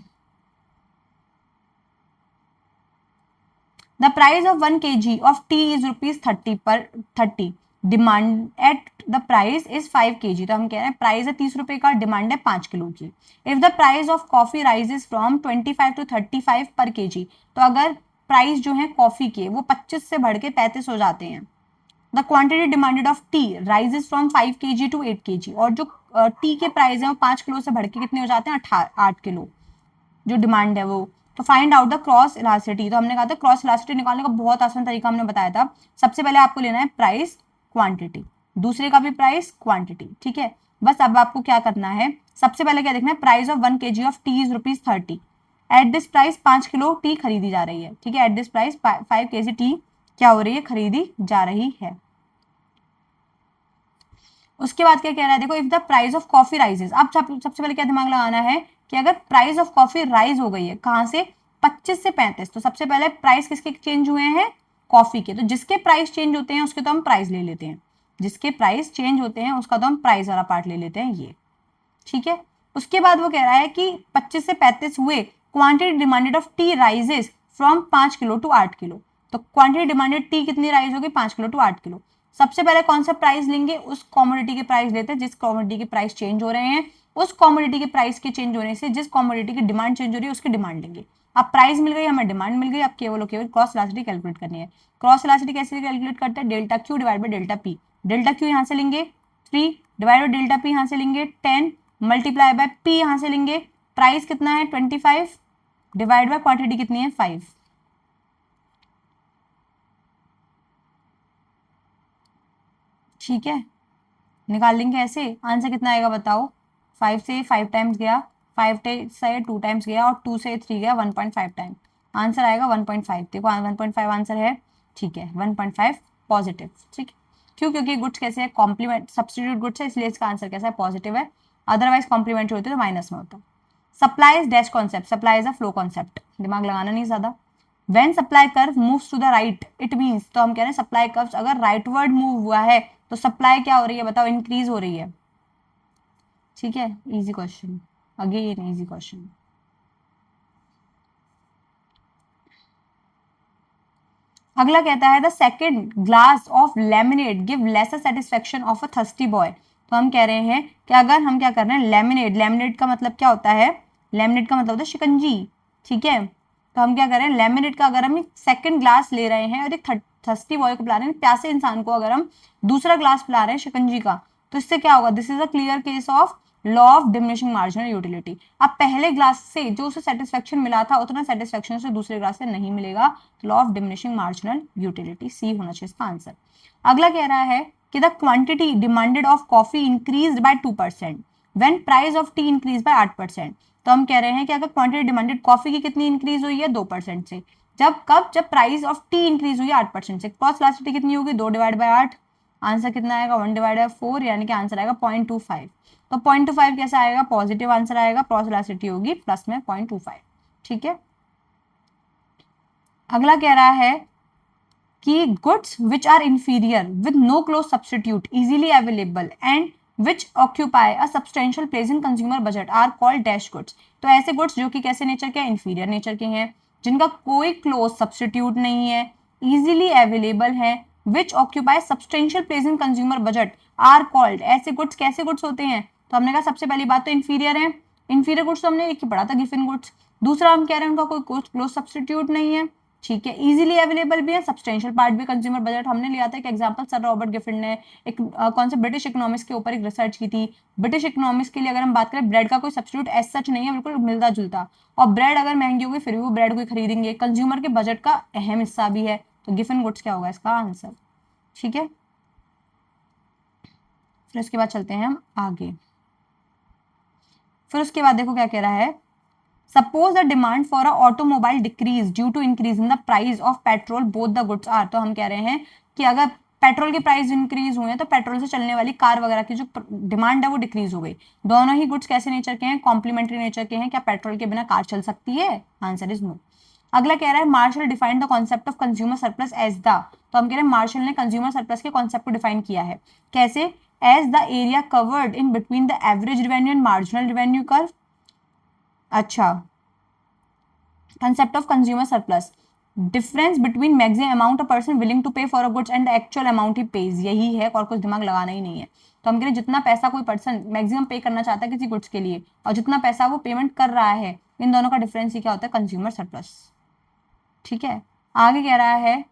Speaker 1: the price of 1 kg of T is ₹30 पर 30, demand at the price is 5 kg। तो हम कह रहे हैं प्राइस है 30 रुपए का, डिमांड है 5 किलो की। If the price of coffee rises from 25 to 35 पर kg, तो अगर प्राइस जो है कॉफी के वो 25 से बढ़ के 35 हो जाते हैं। The quantity demanded of tea rises from 5 kg to 8 kg, और जो टी के प्राइस है वो 5 किलो से बढ़ के कितने हो जाते हैं, 8 किलो जो डिमांड है वो। तो find out the cross elasticity. तो हमने कहा था क्रॉस इलास्टिसिटी निकालने का बहुत आसान तरीका हमने बताया था। सबसे पहले आपको लेना है प्राइस क्वांटिटी, दूसरे का भी प्राइस क्वांटिटी। ठीक है, बस अब आपको क्या करना है, सबसे पहले क्या देखना है, price of 1 kg of T is ₹30। At this price 5 kilo T खरीदी जा रही है। ठीक है, at this price 5 kg T क्या हो रही है, खरीदी जा रही है। उसके बाद क्या कह रहा है देखो, if the price of coffee rises. अब सबसे पहले क्या दिमाग लगाना है कि अगर प्राइस ऑफ कॉफी राइज हो गई है, कहां से, 25 से 35, तो सबसे पहले प्राइस किसके चेंज हुए हैं, कॉफी के, तो जिसके प्राइस चेंज होते हैं उसके तो हम प्राइस ले लेते हैं, जिसके प्राइस चेंज होते हैं उसका तो हम प्राइस वाला पार्ट ले लेते हैं ये, ठीक है। उसके बाद वो कह रहा है कि 25 से 35 हुए, quantity demanded of tea rises from 5 kilo to 8 kilo, तो क्वांटिटी डिमांडेड टी कितनी राइज होगी, 5 किलो टू 8 किलो। सबसे पहले कौन सा प्राइस लेंगे, उस कॉमोडिटी के प्राइस लेते हैं जिस कॉमोडिटी के प्राइस चेंज हो रहे हैं, उस कॉमोडिटी के प्राइस के चेंज होने से जिस कॉमोडिटी की डिमांड चेंज हो रही है उसकी डिमांड लेंगे। अब प्राइस मिल गई, हमें डिमांड मिल गई, अब केवल क्रॉस इलास्टिसिटी कैलकुलेट करनी है। क्रॉस इलास्टिसिटी कैसे कैलकुलेट करते हैं, delta Q divide by delta P, delta Q यहाँ से लेंगे 3 डिवाइड बाई डेल्टा पी यहाँ से लेंगे 10 मल्टीप्लाई बाय पी यहां से लेंगे, प्राइस कितना है 25 डिवाइड बाय क्वांटिटी कितनी है 5, ठीक है। निकाल लेंगे ऐसे, आंसर कितना आएगा बताओ, 5 से 5 टाइम्स गया, 5 से 2 टाइम्स गया और 2 से 3 गया, 1.5 टाइम, आंसर आएगा 1.5। देखो 1.5 आंसर है, ठीक है 1.5 पॉजिटिव, ठीक है। क्यों, क्योंकि गुड्स कैसे है, कॉम्प्लीमेंट सब्स्टिट्यूट गुड्स है, इसलिए इसका आंसर कैसा है, पॉजिटिव है, अदरवाइज कॉम्प्लीमेंट्री होती है तो माइनस में होता। Supply is dash concept, supply is a flow concept, दिमाग लगाना नहीं ज्यादा। When supply curve moves to the right it means, तो हम कह रहे हैं सप्लाई कर्व अगर राइटवर्ड मूव हुआ है तो सप्लाई क्या हो रही है बताओ, इंक्रीज हो रही है, ठीक है। Easy question, again easy question. अगला कहता है the second glass of lemonade give lesser satisfaction of a thirsty boy, तो हम कह रहे हैं कि अगर हम क्या कर रहे हैं, लेमिनेड, लेमिनेड का मतलब क्या होता है, लेमिनेड का मतलब होता है शिकंजी, ठीक है। तो हम क्या कर रहे हैं, लेमिनेड का अगर हम सेकंड ग्लास ले रहे हैं और एक थर्स्टी बॉय को पिला रहे हैं, प्यासे इंसान को अगर हम दूसरा ग्लास पिला रहे हैं शिकंजी का, तो इससे क्या होगा, this is a clear case of law of diminishing marginal utility. अब पहले ग्लास से जो उसे सेटिस्फेक्शन मिला था उतना सेटिस्फेक्शन से दूसरे ग्लास से नहीं मिलेगा, तो law of diminishing marginal utility, C होना चाहिए इसका आंसर। अगला कह रहा है कि the quantity demanded of coffee increased by 2% when price of tea increase by 8%, तो हम कह रहे हैं कि अगर क्वांटिटी डिमांडेड कॉफी की कितनी इंक्रीज हुई है, 2% से, जब प्राइस ऑफ टी इंक्रीज हुई है 8% से, क्रॉस इलास्टिसिटी कितनी होगी, 2 डिवाइड बाय 8, आंसर कितना आएगा 1 डिवाइड बाय 4, यानी कि आंसर आएगा 0.25। तो 0.25 कैसा आएगा, पॉजिटिव आंसर आएगा, क्रॉस इलास्टिसिटी होगी प्लस में 0.25, ठीक है। अगला कह रहा है कि goods which are inferior with no close substitute easily available and which occupy a substantial place in consumer budget are called dash goods, तो ऐसे गुड्स जो कि कैसे नेचर के, इंफीरियर नेचर के हैं, जिनका कोई क्लोज सब्सटीट्यूट नहीं है, इजीली अवेलेबल है, which occupy substantial place in consumer budget are called, ऐसे गुड्स कैसे गुड्स होते हैं, तो हमने कहा सबसे पहली बात तो इंफीरियर है, इंफीरियर गुड्स तो हमने एक ही पढ़ा था, गिवन गुड्स। दूसरा हम कह रहे हैं उनका कोई क्लोज सब्सटीट्यूट नहीं है, ठीक है, इजीली अवेलेबल भी है, सब्सटेंशियल पार्ट भी, कंज्यूमर बजट हमने लिया था एक एग्जांपल, सर रॉबर्ट गिफिन ने एक कौन से ब्रिटिश इकोनॉमिक्स के ऊपर एक रिसर्च की थी। ब्रिटिश इकोनॉमिक्स के लिए अगर हम बात करें, ब्रेड का कोई सब्सटीट्यूट एज सच नहीं है, बिल्कुल मिलता जुलता, और ब्रेड अगर महंगी होगी फिर भी वो ब्रेड को खरीदेंगे, कंज्यूमर के बजट का अहम हिस्सा भी है, तो गिफिन गुड्स क्या होगा इसका आंसर, ठीक है। फिर उसके बाद चलते हैं हम आगे, फिर उसके बाद देखो क्या कह रहा है, suppose the demand for a automobile decrease due to increase in the price of petrol both the goods are, तो हम कह रहे हैं कि अगर पेट्रोल के प्राइस इंक्रीज हुए हैं तो पेट्रोल से चलने वाली कार वगैरह की जो डिमांड है वो डिक्रीज हो गई। दोनों ही गुड्स कैसे नेचर के हैं, कॉम्प्लीमेंट्री नेचर के हैं, क्या पेट्रोल के बिना कार चल सकती है, आंसर इज नो। अगला कह रहा है Marshall define the concept of consumer surplus as the, तो हम कह रहे हैं मार्शल ने कंज्यूमर सरप्लस के कॉन्सेप्ट को डिफाइन किया है कैसे, as the area covered in between the average revenue and marginal revenue curve. अच्छा, concept of consumer surplus, difference between maximum amount a person willing to pay for a goods and the actual amount he pays, यही है, और कुछ दिमाग लगाना ही नहीं है। तो हम कह रहे जितना पैसा कोई पर्सन मैक्सिमम पे करना चाहता है किसी गुड्स के लिए और जितना पैसा वो पेमेंट कर रहा है, इन दोनों का डिफरेंस ही क्या होता है, कंज्यूमर सरप्लस, ठीक है। आगे कह रहा है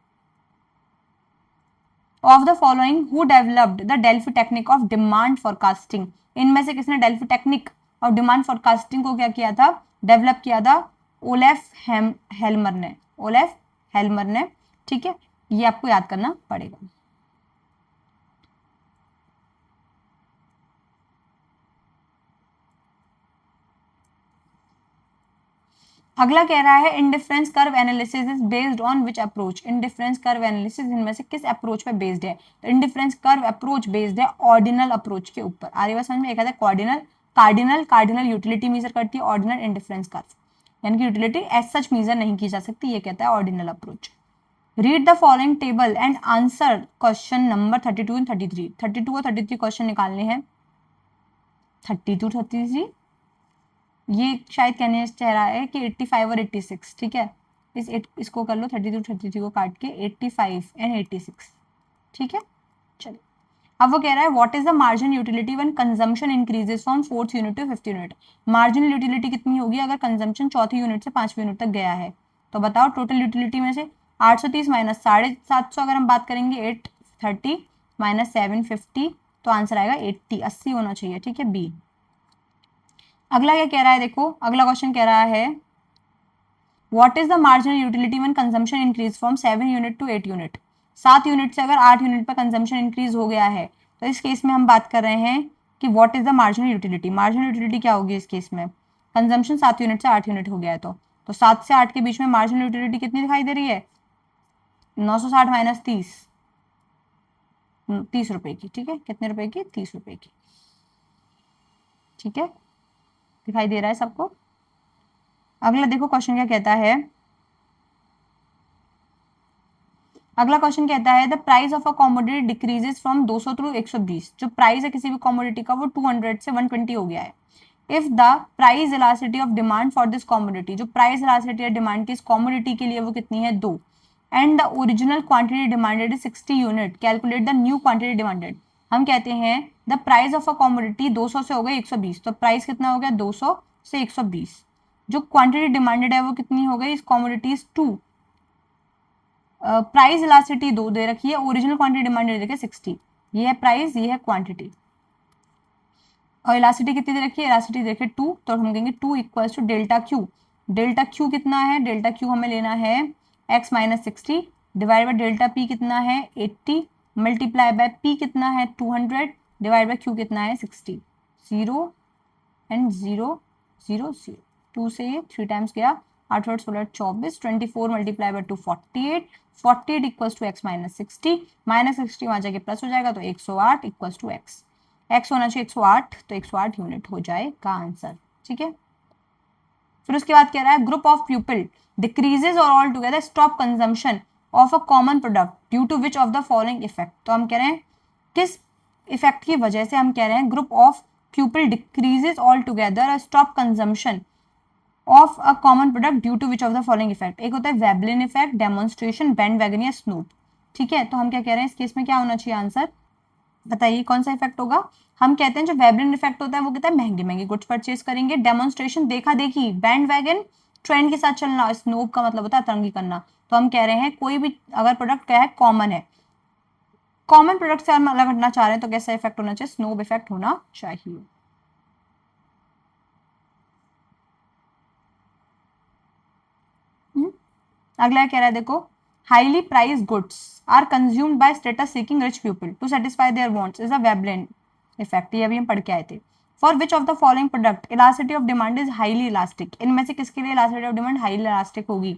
Speaker 1: of the following who developed the Delphi technique of demand forecasting, इनमें से किसने Delphi technique of demand forecasting को क्या किया था, डेवलप किया था, ओलेफ हेल्मर ने, ओलेफ हेल्मर ने, ठीक है, ये आपको याद करना पड़ेगा। अगला कह रहा है indifference curve analysis is based on which approach, indifference curve analysis इनमें से किस अप्रोच पे बेस्ड है, तो इंडिफरेंस कर्व अप्रोच बेस्ड है ऑर्डिनल अप्रोच के ऊपर। आ रही बात समझ में, एक आता है कार्डिनल, कार्डिनल यूटिलिटी मेजर करती है, ऑर्डिनल इंडिफरेंस कर्व। यानी कि यूटिलिटी एज सच मेजर नहीं की जा सकती, ये कहता है ordinal approach. Read the following table and answer question number 32 and 33। 32 और 33 क्वेश्चन निकालने हैं। 32 33 ये शायद कहने चाह रहा है कि 85 और 86, ठीक है। इसको कर लो 32 33 को काट के 85 एंड 86, ठीक है। चलिए अब वो कह रहा है what is the marginal utility when consumption increases from 4th unit to 5th unit. Marginal utility कितनी होगी अगर कंजम्पशन 4th यूनिट से 5वीं यूनिट तक गया है। तो बताओ टोटल यूटिलिटी में से 830 माइनस 750 अगर हम बात करेंगे 830 माइनस 750 तो आंसर आएगा 80 होना चाहिए, ठीक है, बी। अगला क्या कह रहा है, देखो अगला क्वेश्चन कह रहा है what is the marginal utility when consumption increase from 7 unit to 8 unit. 7 unit से अगर 8 यूनिट पर कंजम्पशन इंक्रीज हो गया है तो इस केस में हम बात कर रहे हैं कि what is the marginal utility. Marginal utility क्या होगी इस केस में, कंजम्पशन 7 यूनिट से 8 यूनिट हो गया है तो 7 से 8 के बीच में मार्जिनल यूटिलिटी कितनी दिखाई दे रही है, 960 माइनस 30 रुपए की, ठीक है। कितने रुपए की, 30 रुपए की, ठीक है, दिखाई दे रहा है सबको। अगला देखो क्वेश्चन क्या कहता है, अगला क्वेश्चन कहता है the price of a commodity decreases from 200 to 120। जो प्राइस है किसी भी कमोडिटी का वो 200 से 120 हो गया है। If the price elasticity of demand for this commodity, जो प्राइस इलास्टिसिटी ऑफ डिमांड की इस कमोडिटी के लिए वो कितनी है, 2, and the original quantity demanded is 60 unit, calculate the new quantity demanded. हम कहते हैं the price of a commodity 200 से हो गई 120, तो प्राइस कितना हो गया 200 से 120। जो क्वांटिटी डिमांडेड है वो कितनी हो गई, इस कमोडिटीज 2, प्राइस इलास्टिसिटी 2 दे रखी है, ओरिजिनल क्वांटिटी डिमांडेड देखिए 60, ये है प्राइस, ये है क्वांटिटी, और इलास्टिसिटी कितनी दे रखी है, इलास्टिसिटी देखिए 2, तो हम कहेंगे 2 equals to delta Q. Delta Q कितना है, डेल्टा क्यू हमें लेना है x minus 60 divide by delta P कितना है 80 मल्टीप्लाई बाय पी कितना है 200 डिवाइड बाय क्यू कितना है 60। 0 एंड 0 0 0, 2 से ये 3 टाइम्स गया, 8 8 16 24, 24 multiply by 2 48, 48 equals to x minus 60, minus 60 वहां जाके प्लस हो जाएगा तो 108 इक्वल्स टू x, x होना चाहिए 108, तो 108 यूनिट हो जाएगा आंसर, ठीक है। फिर उसके बाद कह रहा है ग्रुप ऑफ पीपल डिक्रीजेज और all together stop consumption of a common product due to which of the following effect. तो हम कह रहे हैं किस इफेक्ट की वजह से हम कह रहे हैं group of people decreases all together stop consumption of a common product due to which of the following effect. एक होता है वेबलिन इफेक्ट, डेमोन्स्ट्रेशन, बैंडवैगन या स्नूप, ठीक है। तो हम क्या कह रहे हैं इस केस में क्या होना चाहिए आंसर, बताइए कौन सा इफेक्ट होगा। हम कहते हैं जो वेबलिन इफेक्ट होता है वो कहता है महंगे महंगे गुड्स परचेज करेंगे, डेमोन्स्ट्रेशन देखा देखी, बैंडवैगन ट्रेंड के साथ चलना, स्नूप का मतलब होता है अतरंगी करना। तो हम कह रहे हैं कोई भी अगर प्रोडक्ट क्या है कॉमन है, कॉमन प्रोडक्ट से हम अलग हटना चाह रहे हैं तो कैसा इफेक्ट होना चाहिए, स्नूप इफेक्ट होना चाहिए। अगला कह रहा है देखो highly price goods are consumed by status seeking rich people to satisfy their wants is a Veblen effect, ये अभी हम पढ़ के आए थे। For which of the following product elasticity of demand is highly elastic, इनमें से किसके लिए elasticity of demand highly elastic होगी,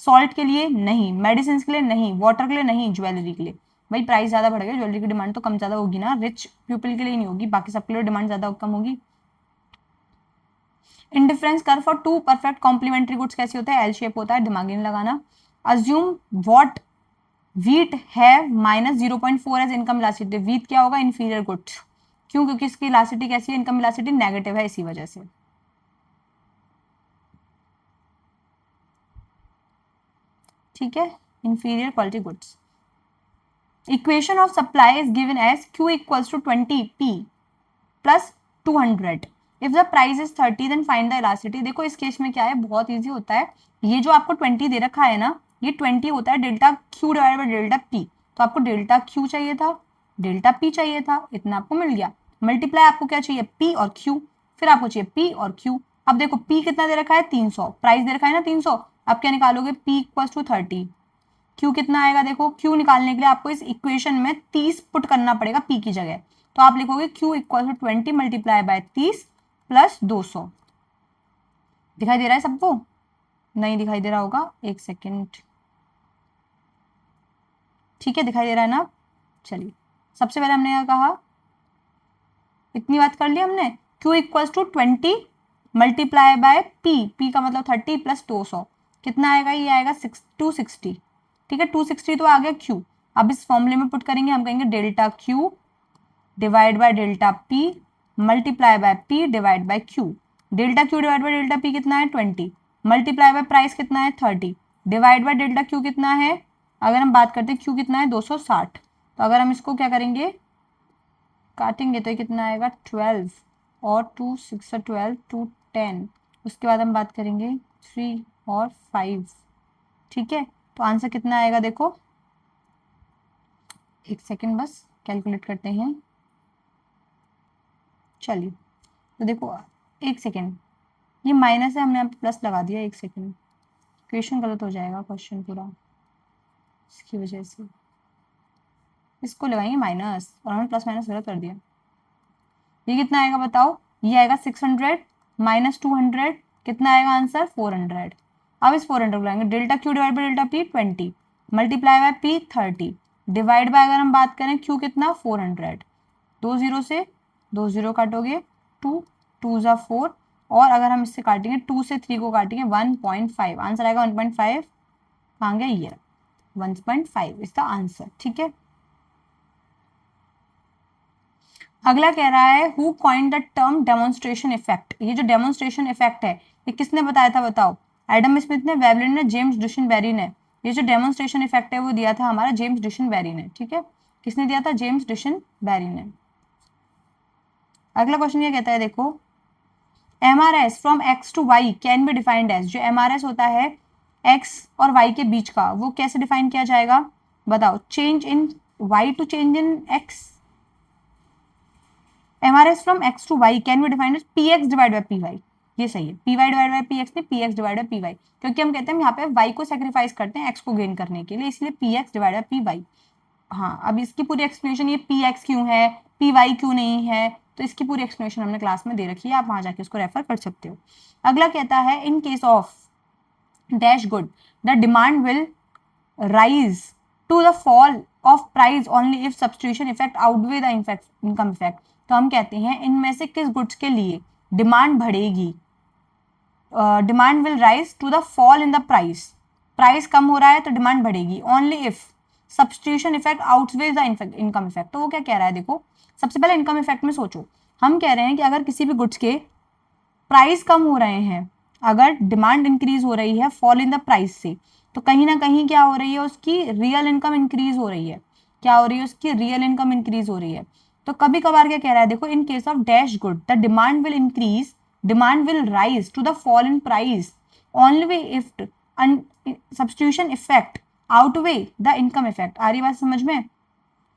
Speaker 1: सॉल्ट के लिए नहीं, मेडिसिन के लिए नहीं, वाटर के लिए नहीं, ज्वेलरी के लिए। भाई प्राइस ज्यादा बढ़ गया, ज्वेलरी की डिमांड तो कम ज्यादा होगी ना, रिच पीपल के लिए नहीं होगी, बाकी सबके लिए डिमांड ज्यादा कम होगी। Indifference curve for two perfect complementary goods कैसे होता है, एल शेप होता है, दिमागी नहीं लगाना। अज्यूम व्हाट व्हीट है minus 0.4 as income elasticity, wheat क्या होगा इंफीरियर गुड्स, क्यों, क्योंकि इसकी इलास्टिसिटी कैसी है, इनकम इलास्टिसिटी नेगेटिव है, इसी वजह से, ठीक है, inferior quality goods. Equation of supply is given as Q equals to 20P plus 200 if the price is 30 then find the elasticity. देखो इस केस में क्या है, बहुत इजी होता है, ये जो आपको 20 दे रखा है ना, ये 20 होता है delta Q divide by delta P, तो आपको डेल्टा Q चाहिए था, डेल्टा P चाहिए था, इतना आपको मिल गया, मल्टीप्लाई आपको क्या चाहिए P और Q, फिर आपको चाहिए P और Q। अब देखो P कितना दे रखा है 300, प्राइस दे रखा है ना 300, अब क्या निकालोगे P इक्वल्स टू 30, Q कितना आएगा, देखो Q निकालने के लिए आपको इस इक्वेशन में 30 पुट करना पड़ेगा P की जगह, तो आप लिखोगे Q equal to 20 multiply by 30 plus 200। दिखाई दे रहा है सबको, नहीं दिखाई दे रहा होगा, एक सेकेंड, ठीक है दिखाई दे रहा है ना। चलिए सबसे पहले हमने क्या कहा, इतनी बात कर ली हमने, Q equals to 20 multiply by P, P का मतलब 30 प्लस 200 कितना आएगा, ये आएगा 260, ठीक है 260 तो आ गया क्यू। अब इस फॉर्मूले में पुट करेंगे, हम कहेंगे delta Q divide by delta P multiply by P divide by Q. Delta Q divide by delta P कितना है 20, मल्टीप्लाई बाय प्राइस कितना है 30, डिवाइड बाय डेल्टा क्यू कितना है, अगर हम बात करते हैं क्यू कितना है 260, तो अगर हम इसको क्या करेंगे काटेंगे तो ये कितना आएगा 12 और 2 6 12 2 10, उसके बाद हम बात करेंगे 3 और 5, ठीक है। तो आंसर कितना आएगा देखो, एक सेकेंड बस कैलकुलेट करते हैं, चलिए तो देखो एक सेकेंड, ये माइनस है हमने यहाँ पे प्लस लगा दिया, एक सेकेंड क्वेश्चन गलत हो जाएगा क्वेश्चन पूरा, इसकी वजह से इसको लगाएंगे माइनस और हमने प्लस माइनस गलत कर दिया। ये कितना आएगा बताओ, ये आएगा 600 माइनस 200 कितना आएगा आंसर 400। अब इस 400 को लाएंगे, delta Q divide by delta P 20 multiply by P 30 divide by अगर हम बात करें क्यू कितना 400, 2 0 से 2 0 काटोगे 2 2 जा 4 और अगर हम इससे काटेंगे 2 से 3 को काटेंगे 1.5 आंसर आएगा 1.5, कहाँ गया ये 1.5 इसका आंसर, ठीक है। अगला कह रहा है who coined the term demonstration effect, ये जो डेमोन्स्ट्रेशन इफेक्ट है ये किसने बताया था बताओ, एडम स्मिथ ने, वेवलिन ने, जेम्स डुशनबेरी ने। ये जो डेमोन्स्ट्रेशन इफेक्ट है वो दिया था हमारा जेम्स डुशनबेरी ने, ठीक है, किसने दिया था जेम्स डुशनबेरी ने। अगला क्वेश्चन क्या कहता है देखो, MRS from x to y can be defined as, जो MRS होता है x और y के बीच का वो कैसे डिफाइन किया जाएगा बताओ, change in y to change in x, MRS from x to y can be defined as px divide by py, ये सही है, py डिवाइड बाय px में px डिवाइड बाय py, क्योंकि हम कहते हैं यहाँ पे y को सेक्रीफाइस करते हैं x को गेन करने के लिए, इसलिए px डिवाइड बाय py। हाँ अब इसकी पूरी एक्सप्लेनेशन, ये px क्यों है py क्यों नहीं है, तो इसकी पूरी एक्सप्लेनेशन हमने क्लास में दे रखी है, आप वहां जाके उसको रेफर कर सकते हो। अगला कहता है in case of dash good the demand will rise to the fall of price only if substitution effect outweigh the income effect. तो हम कहते हैं इनमें से किस गुड्स के लिए डिमांड बढ़ेगी, demand will rise to the fall in the price, price कम हो रहा है तो डिमांड बढ़ेगी, only if substitution effect outweighs the income effect. तो वो क्या कह रहा है देखो, सबसे पहले इनकम इफेक्ट में सोचो, हम कह रहे हैं कि अगर किसी भी गुड्स के प्राइस कम हो रहे हैं, अगर डिमांड इंक्रीज हो रही है फॉल इन द प्राइस से, तो कहीं ना कहीं क्या हो रही है उसकी रियल इनकम इंक्रीज हो रही है, क्या हो रही है उसकी रियल इनकम इंक्रीज हो रही है। तो कभी कभार क्या कह रहा है देखो, in case of dash good the demand will increase, demand will rise to the fall in price only if substitution effect outweigh the income effect. आ रही बात समझ में,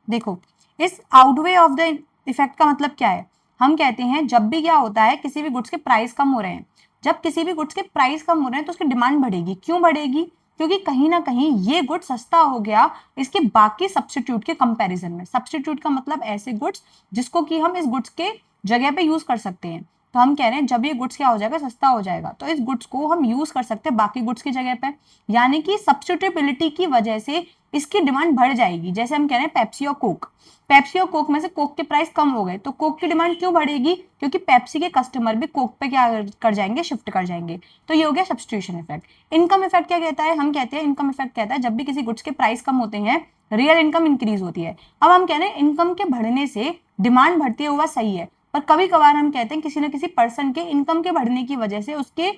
Speaker 1: देखो इस आउटवे ऑफ द इफेक्ट का मतलब क्या है, हम कहते हैं जब भी क्या होता है किसी भी गुड्स के प्राइस कम हो रहे हैं, जब किसी भी गुड्स के प्राइस कम हो रहे हैं तो उसकी डिमांड बढ़ेगी, क्यों बढ़ेगी, क्योंकि कहीं ना कहीं ये गुड सस्ता हो गया इसके बाकी सब्स्टिट्यूट के कंपैरिजन में। सब्स्टिट्यूट का मतलब ऐसे गुड्स जिसको कि हम इस गुड्स के जगह पे यूज कर सकते हैं, तो हम कह रहे हैं जब ये गुड्स क्या हो जाएगा सस्ता हो जाएगा तो इस गुड्स को हम यूज कर सकते हैं बाकी गुड्स की जगह पे, यानी कि सब्स्टिट्यूटेबिलिटी की वजह से इसकी डिमांड बढ़ जाएगी। जैसे हम कह रहे हैं पेप्सी और कोक, पेप्सी और कोक में से कोक के प्राइस कम हो गए तो कोक की डिमांड क्यों बढ़ेगी, क्योंकि पेप्सी के कस्टमर भी कोक पे क्या कर जाएंगे, शिफ्ट कर जाएंगे। तो ये हो गया सब्स्टिट्यूशन इफेक्ट। इनकम इफेक्ट क्या कहता है, हम कहते हैं इनकम इफेक्ट कहता है जब भी किसी गुड्स के प्राइस कम होते हैं रियल इनकम इंक्रीज होती है। अब हम कह रहे हैं इनकम के बढ़ने से डिमांड बढ़ती हुआ सही है, पर कभी कभार हम कहते हैं किसी न किसी पर्सन के इनकम के बढ़ने की वजह से उसके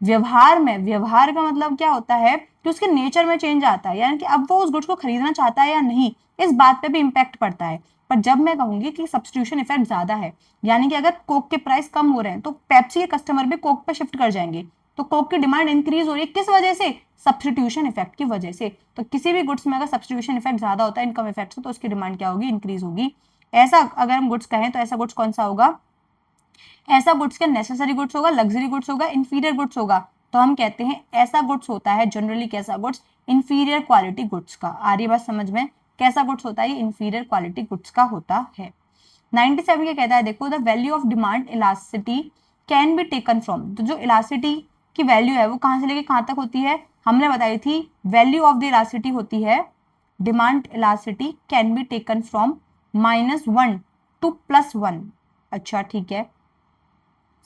Speaker 1: व्यवहार में, व्यवहार का मतलब क्या होता है कि उसके नेचर में चेंज आता है, यानी कि अब वो उस गुड्स को खरीदना चाहता है या नहीं, इस बात पे भी इम्पैक्ट पड़ता है। पर जब मैं कहूंगी कि सब्स्टिट्यूशन इफेक्ट ज्यादा है, यानी कि अगर कोक के प्राइस कम हो रहे हैं तो पेप्सी के कस्टमर भी कोक पे शिफ्ट कर जाएंगे, तो कोक की डिमांड इंक्रीज हो रही है किस वजह से, सब्स्टिट्यूशन इफेक्ट की वजह से। तो किसी भी गुड्स में अगर सब्स्टिट्यूशन इफेक्ट ज्यादा होता है इनकम इफेक्ट से तो उसकी डिमांड क्या होगी, इंक्रीज होगी। ऐसा अगर हम गुड्स कहें तो ऐसा गुड्स कौन सा होगा, ऐसा गुड्स क्या नेसेसरी गुड्स होगा, लग्जरी गुड्स होगा, इंफीरियर गुड्स होगा। तो हम कहते हैं ऐसा गुड्स होता है जनरली कैसा गुड्स, इंफीरियर क्वालिटी गुड्स का। आ रही बात समझ में, कैसा गुड्स होता है, इंफीरियर क्वालिटी गुड्स का होता है। 97 क्या कहता है देखो, the value of demand elasticity can be taken from. तो जो इलास्टिसिटी की वैल्यू है वो कहां से लेके कहां तक होती है, हमने बताई थी वैल्यू ऑफ द इलास्टिसिटी होती है, demand elasticity can be taken from -1 to +1। अच्छा ठीक है,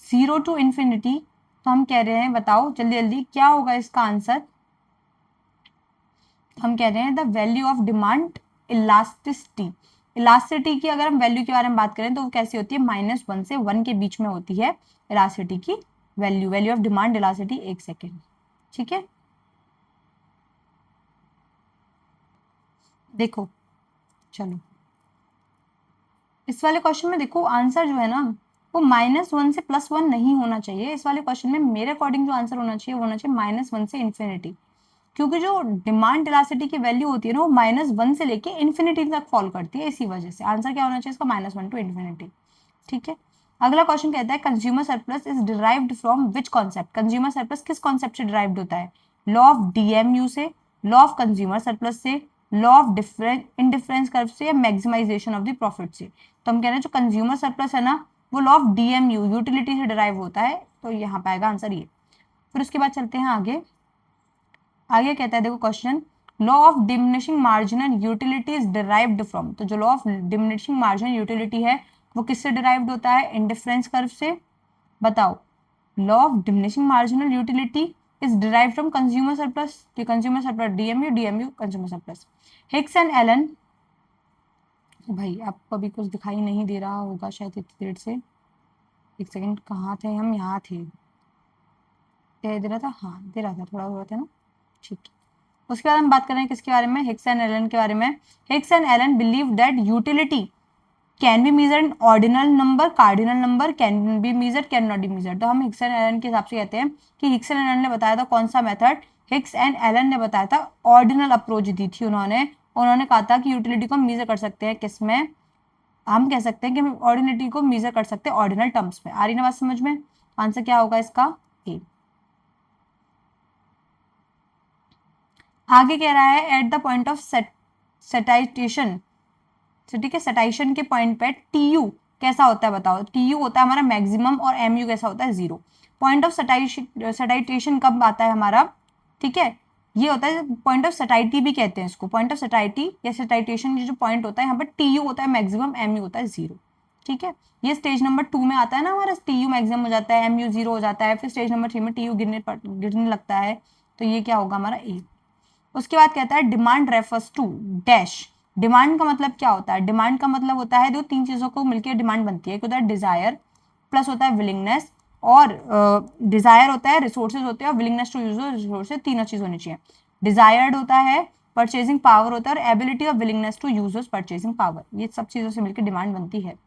Speaker 1: 0 टू इन्फिनिटी, तो हम कह रहे हैं, बताओ जल्दी जल्दी क्या होगा इसका आंसर। हम कह रहे हैं the value of demand elasticity. Elasticity की अगर हम वैल्यू के बारे में बात करें तो वो कैसी होती है, -1 से 1 के बीच में होती है इलास्टिसिटी की value. Value of demand elasticity, एक सेकेंड, ठीक है। देखो चलो इस वाले क्वेश्चन में देखो आंसर जो है ना वो -1 से +1 नहीं होना चाहिए। इस वाले क्वेश्चन में मेरे अकॉर्डिंग जो आंसर होना चाहिए वो होना चाहिए -1 से इन्फिनिटी, क्योंकि जो डिमांड इलास्टिसिटी की वैल्यू होती है ना वो -1 से लेके इन्फिनिटी तक फॉल करती है। इसी वजह से आंसर क्या होना चाहिए इसका, -1 टू इन्फिनिटी, ठीक है। अगला क्वेश्चन कहता है consumer surplus is derived from which concept. Consumer surplus किस कॉन्सेप्ट से डिराइव्ड होता है, लॉ ऑफ डीएमयू से, लॉ ऑफ कंज्यूमर सरप्लस से, लॉ ऑफ इंडिफरेंस कर्व से, या मैक्सिमाइजेशन ऑफ द प्रॉफिट से। तो हम कह रहे हैं जो कंज्यूमर सरप्लस है ना वो लॉ ऑफ डीएमयू यूटिलिटी से डिराइव होता है, तो यहाँ पे आएगा आंसर ये। फिर उसके बाद चलते हैं आगे। आगे कहता है देखो question, law of diminishing marginal utility is derived from. तो जो law of diminishing marginal utility है वो किससे डिराइव्ड होता है, इंडिफरेंस कर्व से। बताओ, law of diminishing marginal utility is derived from consumer surplus. Consumer surplus DMU, DMU consumer surplus. Hicks and Allen, भाई आपको अभी कुछ दिखाई नहीं दे रहा होगा शायद इतनी देर से, एक सेकेंड, कहाँ थे हम, यहाँ थे, दे रहा था, हाँ दे रहा था, थोड़ा बहुत है ना, ठीक है। उसके बाद हम बात करें किसके बारे में, हिक्स एंड एलन के बारे में। Hicks and Allen believe that utility can be measured in ordinal number, cardinal number, can be measured, can not be measured. तो हम हिक्स एंड एलन के हिसाब से कहते हैं कि हिक्स एंड एलन ने बताया था कौन सा मेथड, हिक्स एंड एलन ने बताया था ऑर्डिनल अप्रोच दी थी उन्होंने कहा था कि यूटिलिटी को मेजर कर सकते हैं किसमें, हम कह सकते हैं कि हम ऑर्डिनिटी को मेजर कर सकते हैं ऑर्डिनल टर्म्स में। आ रही ना बात समझ में, आंसर क्या होगा इसका, ए। आगे कह रहा है एट द पॉइंट ऑफ सेटाइटेशन, ठीक है, सेटाइशन के पॉइंट पे टीयू कैसा होता है, बताओ। टीयू होता है हमारा मैक्सिमम और एमयू कैसा होता है, 0। पॉइंट ऑफ सेटाइटेशन कब आता है हमारा, ठीक है, ये होता है पॉइंट ऑफ सेटाइटी भी कहते हैं इसको, पॉइंट ऑफ सेटाइटी या सेटाइटेशन जो पॉइंट होता है यहाँ पर टीयू होता है मैक्सिमम, एमयू होता है 0, ठीक है। ये स्टेज नंबर 2 में आता है ना हमारा, टीयू मैक्सिमम हो जाता है, एमयू 0 हो जाता है, फिर स्टेज नंबर 3 में टीयू गिरने लगता है, तो ये क्या होगा हमारा ए। उसके बाद कहता है demand refers to dash. Demand का मतलब क्या होता है, डिमांड का मतलब होता है जो 3 चीजों को मिलकर डिमांड बनती है, एक होता है डिजायर, प्लस होता है विलिंगनेस, और डिजायर होता है रिसोर्सेज होते हैं, और विलिंगनेस टू यूज रिसोर्सेज, तीनों चीज होनी चाहिए। डिजायर्ड होता है परचेजिंग पावर होता है, और एबिलिटी और willingness to use purchasing power, ये सब चीजों से मिलकर डिमांड बनती है।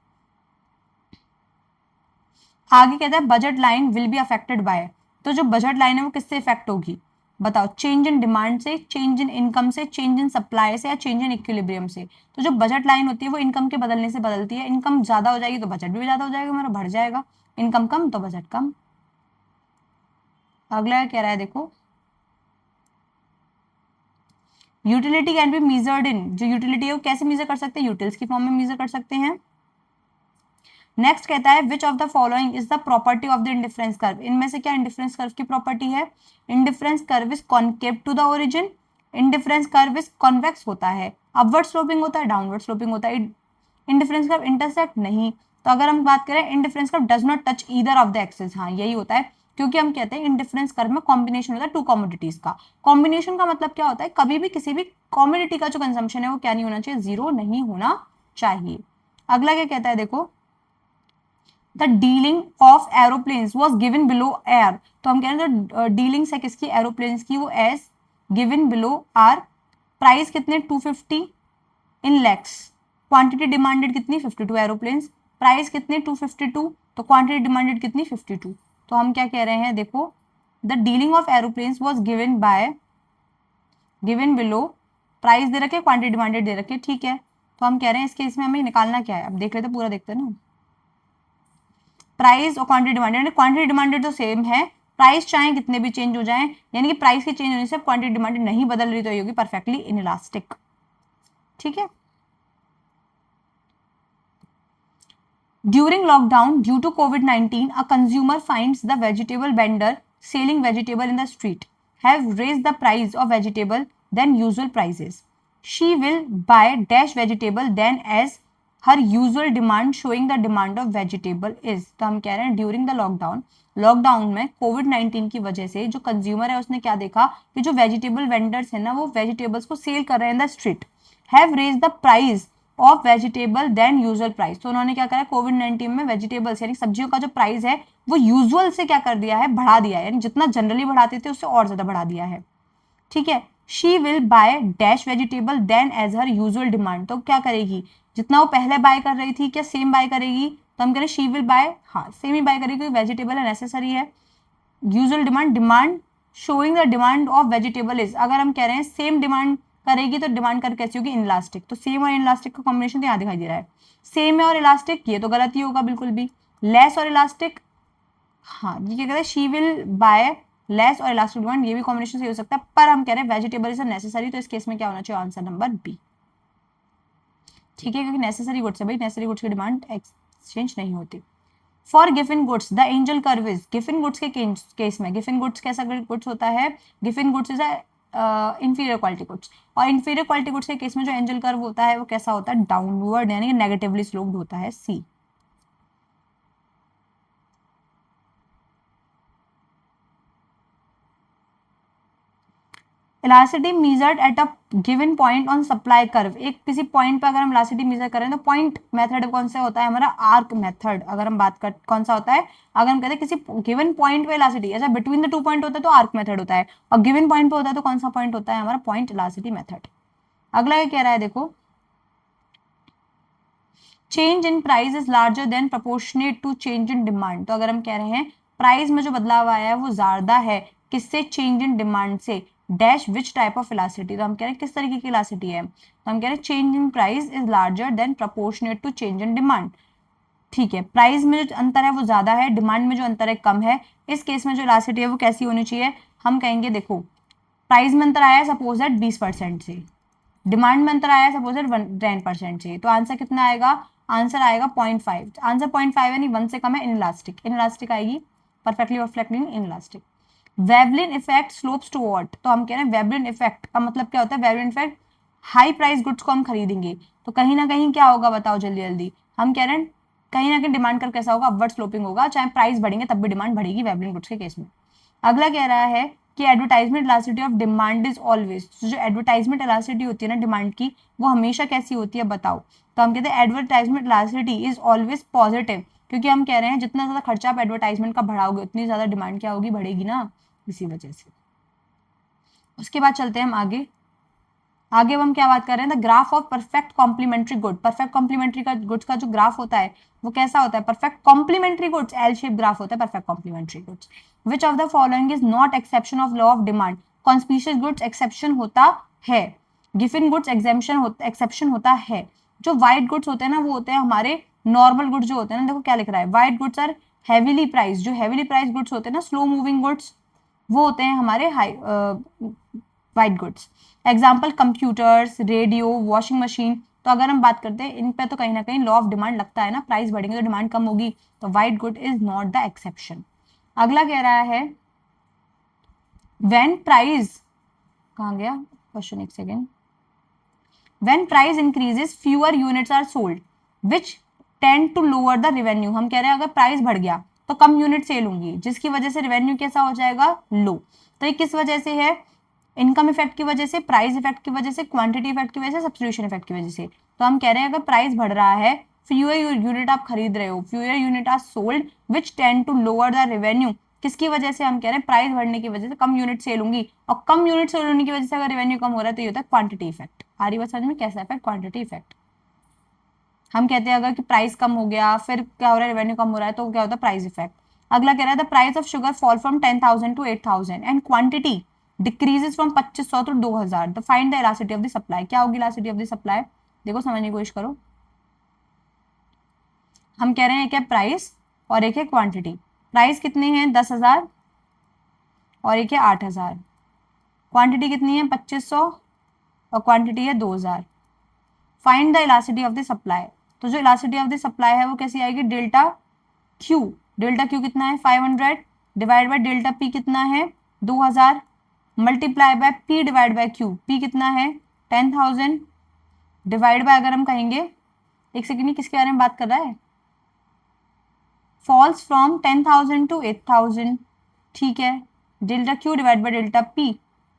Speaker 1: आगे कहता है budget line will be affected by. तो जो बजट लाइन है वो किससे इफेक्ट होगी, बताओ, चेंज इन डिमांड से, चेंज इन इनकम से, चेंज इन सप्लाई से, या चेंज इन इक्विलिब्रियम से। तो जो बजट लाइन होती है वो इनकम के बदलने से बदलती है। इनकम ज्यादा हो जाएगी तो बजट भी ज्यादा हो जाएगा, हमारा बढ़ जाएगा, इनकम कम तो बजट कम। अगला कह रहा है देखो, यूटिलिटी कैन बी मेजर्ड इन, जो यूटिलिटी है वो कैसे मेजर कर सकते हैं, यूटिल्स की फॉर्म में मेजर कर सकते हैं। नेक्स्ट कहता है which of the following is the property of the indifference curve. इनमें से क्या इंडिफरेंस कर्व की प्रॉपर्टी है, indifference curve is concave to the origin, indifference curve is convex होता है, अपवर्ड स्लोपिंग होता है, डाउनवर्ड स्लोपिंग होता है, इंडिफरेंस कर्व इंटरसेक्ट नहीं। तो अगर हम बात करें indifference curve does not touch either of the axis, हाँ यही होता है, क्योंकि हम कहते हैं इंडिफरेंस कर्व में कॉम्बिनेशन होता है 2 कमोडिटीज का। कॉम्बिनेशन का मतलब क्या होता है, कभी भी किसी भी कॉमोडिटी का जो कंजम्पशन है वो क्या नहीं होना चाहिए, 0 नहीं होना चाहिए। अगला क्या कहता है देखो, the dealing of aeroplanes was given below air. तो हम कह रहे हैं जो डीलिंग्स है किसकी, एरोप्लेन्स की, वो as given below are. Price कितने, 250 इन लैक्स, क्वांटिटी डिमांडेड कितनी, 52 एरोप्लेन्स, प्राइस कितने 252, तो क्वांटिटी डिमांडेड कितनी 52। तो हम क्या कह रहे हैं देखो, the dealing of aeroplanes was given by, given below, price दे रखे, क्वांटिटी डिमांडेड दे रखे, ठीक है। तो हम कह रहे हैं इस केस में हमें निकालना क्या है, अब देख लेते पूरा देखते हैं ना। प्राइस और क्वांटिटी डिमांडेड, क्वांटिटी डिमांडेड तो सेम है, प्राइस चाहे कितने भी चेंज हो जाएं, यानी कि प्राइस के चेंज होने से क्वांटिटी डिमांडेड नहीं बदल रही, तो ये होगी परफेक्टली इनइलास्टिक, ठीक है। During lockdown due to COVID-19 a consumer finds the vegetable vendor selling vegetable in the street have raised the price of vegetable than usual prices, she will buy dash vegetable than as her usual demand showing the demand of vegetable is, तो हम कह रहे हैं during the lockdown में कोविड-19 की वजह से जो कंज्यूमर है उसने क्या देखा कि जो वेजिटेबल वेंडर्स है ना वो वेजिटेबल्स को सेल कर रहे हैं in the street, have raise the price of vegetable than usual price. तो उन्होंने क्या करा कोविड-19 में वेजिटेबल्स यानी सब्जियों का जो प्राइस है वो यूजुअल से क्या कर दिया है, बढ़ा दिया है, यानी जितना जनरली बढ़ाते थे उससे और ज्यादा बढ़ा दिया है। ठीक है, she will buy dash vegetable than as her usual demand, तो क्या करेगी जितना वो पहले बाय कर रही थी क्या सेम बाय करेगी, तो हम कह रहे शी विल बाय, हाँ सेम ही बाय करेगी क्योंकि वेजिटेबल है नेसेसरी है। Usual demand showing the demand of vegetable is, अगर हम कह रहे हैं सेम डिमांड करेगी तो डिमांड कर कैसी होगी इनलास्टिक, तो सेम और इनलास्टिक का कॉम्बिनेशन तो यहाँ दिखाई दे रहा है, सेम है और इलास्टिक ये तो गलत ही होगा बिल्कुल भी, लेस और इलास्टिक, हाँ ये क्या कहते हैं शी विल बाय लेस और इलास्टिक डिमांड, ये भी कॉम्बिनेशन सही हो सकता है, पर हम कह रहे हैं वेजिटेबल इज नेसेसरी, तो इस केस में क्या होना चाहिए आंसर नंबर बी। ठीक है, क्योंकि नेसेसरी गुड्स है भाई, नेसेसरी गुड्स की डिमांड एक्सचेंज नहीं होती। For Giffen goods the Engel curve is, Giffen goods के केस में गिफिन गुड्स कैसा गुड्स होता है, Giffen goods is inferior quality goods, और इंफीरियर क्वालिटी गुड्स के केस में जो एंजल कर्व होता है वो कैसा होता है डाउनवर्ड यानी नेगेटिवली स्लोप्ड होता है, C. Elasticity measured at a given point on supply curve, एक किसी पॉइंट पर अगर हम इलास्टिसिटी मेजर करें तो पॉइंट मेथड कौन सा होता है हमारा आर्क मेथड, अगर हम बात कर कौन सा होता है, अगर हम कहते हैं किसी गिवन पॉइंट पे इलास्टिसिटी, ऐसा बिटवीन द टू पॉइंट होता है तो आर्क मेथड होता है, और गिवन पॉइंट पे होता है तो कौन सा पॉइंट होता है हमारा पॉइंट इलास्टिसिटी मेथड। अगला ये कह रहा है देखो, change in price is larger than proportionate to change in demand, तो अगर हम कह रहे हैं प्राइस में जो बदलाव आया है वो ज्यादा है किससे, चेंज इन डिमांड से, dash which type of elasticity, तो हम कह रहे हैं किस तरीके की इलास्टिसिटी है, तो हम कह रहे हैं change in price is larger than proportionate to change in demand. ठीक है, प्राइस में जो अंतर है वो ज्यादा है, डिमांड में जो अंतर है कम है, इस केस में जो इलास्टिसिटी है वो कैसी होनी चाहिए, हम कहेंगे देखो प्राइस में अंतर आया है सपोज दैट 20% से, डिमांड में अंतर आया है सपोज दैट 10% से, तो आंसर कितना आएगा, आंसर आएगा 0.5, आंसर 0.5 यानी 1 से कम है, इनइलास्टिक, इनइलास्टिक आएगी, perfectly reflecting inelastic. Veblen effect slopes to what, तो हम कह रहे हैं वेवलिन इफेक्ट का मतलब क्या होता है, वेवलिन इफेक्ट हाई प्राइस गुड्स को हम खरीदेंगे तो कहीं ना कहीं क्या होगा बताओ जल्दी जल्दी, हम कह रहे हैं कहीं ना कहीं डिमांड कर कैसा होगा, अपवर्ड स्लोपिंग होगा, चाहे प्राइस बढ़ेंगे तब भी डिमांड बढ़ेगी वेवलिन गुड्स के केस में। अगला कह रहा है कि advertisement elasticity of demand is always, जो एडवर्टाइजमेंट इलास्टिसिटी होती है ना डिमांड की वो हमेशा कैसी होती है बताओ, तो हम कहते हैं advertisement elasticity is always positive, क्योंकि हम कह रहे हैं जितना ज्यादा खर्चा आप एडवर्टाइजमेंट का बढ़ाओगे उतनी ज्यादा डिमांड क्या होगी, बढ़ेगी ना, इसी वजह से। उसके बाद चलते हैं हम आगे, आगे हम क्या बात कर रहे हैं, the graph of perfect complementary good, perfect complementary का गुड्स का जो ग्राफ होता है वो कैसा होता है, perfect complementary goods L shape graph होता है perfect complementary goods. Which of the following is not exception of law of demand, conspicuous goods exception होता है, गिफिन गुड्स एक्सेप्शन होता है, जो व्हाइट गुड्स होते हैं ना वो होते हैं हमारे नॉर्मल गुड्स जो होते हैं ना, देखो क्या लिख रहा है, white goods are heavily price, जो हेवीली प्राइस गुड्स होते हैं ना स्लो मूविंग गुड्स वो होते हैं हमारे high white goods. Example computers, radio, washing machine, तो अगर हम बात करते हैं इन पे तो कहीं ना कहीं लॉ ऑफ डिमांड लगता है ना, प्राइस बढ़ेंगे तो डिमांड कम होगी, तो white good is not the exception. अगला कह रहा है व्हेन प्राइस, कहाँ गया क्वेश्चन, एक second, when price increases fewer units are sold which tend to lower the revenue, हम कह रहे हैं अगर प्राइस बढ़ गया तो कम यूनिट सेल होंगी जिसकी वजह से रेवेन्यू कैसा हो जाएगा, लो, तो ये किस वजह से है, इनकम इफेक्ट की वजह से, प्राइस इफेक्ट की वजह से, क्वांटिटी इफेक्ट की वजह से, सब्स्टिट्यूशन इफेक्ट की वजह से, तो हम कह रहे हैं अगर प्राइस बढ़ रहा है, फ्यूअर यूनिट आप खरीद रहे हो, fewer unit are sold which tend to lower the revenue, किसकी वजह से, हम कह रहे हैं प्राइस बढ़ने की वजह से कम यूनिट सेल होंगी, और कम यूनिट सेल होने की वजह से अगर रेवेन्यू कम हो रहा है तो ये होता है क्वांटिटी इफेक्ट। आ रही बात समझ में, कैसा इफेक्ट, क्वांटिटी इफेक्ट। हम कहते हैं अगर कि प्राइस कम हो गया फिर क्या हो रहा है, रेवेन्यू कम हो रहा है तो क्या होता है प्राइस इफेक्ट। अगला कह रहा है the price of sugar fall from 10,000 to 8,000 and quantity decreases from 2500 to 2000, the find the elasticity of the supply, क्या होगी इलास्टिसिटी ऑफ द सप्लाई, देखो समझने की कोशिश करो, हम कह रहे हैं एक है प्राइस और एक है क्वांटिटी, प्राइस कितनी है 10,000 और एक है 8,000, क्वांटिटी कितनी है 2500 और क्वांटिटी है 2000, find the elasticity of the supply, तो जो इलास्टिसिटी ऑफ द सप्लाई है वो कैसी आएगी, डेल्टा क्यू, डेल्टा क्यू कितना है 500 डिवाइड बाय डेल्टा पी कितना है 2000 multiply by P divide by Q, P कितना है 10,000 डिवाइड बाय अगर हम कहेंगे एक सेकंड, ये किसके बारे में बात कर रहा है? फॉल्स फ्रॉम 10,000 टू 8,000, ठीक है। Delta Q divide by delta P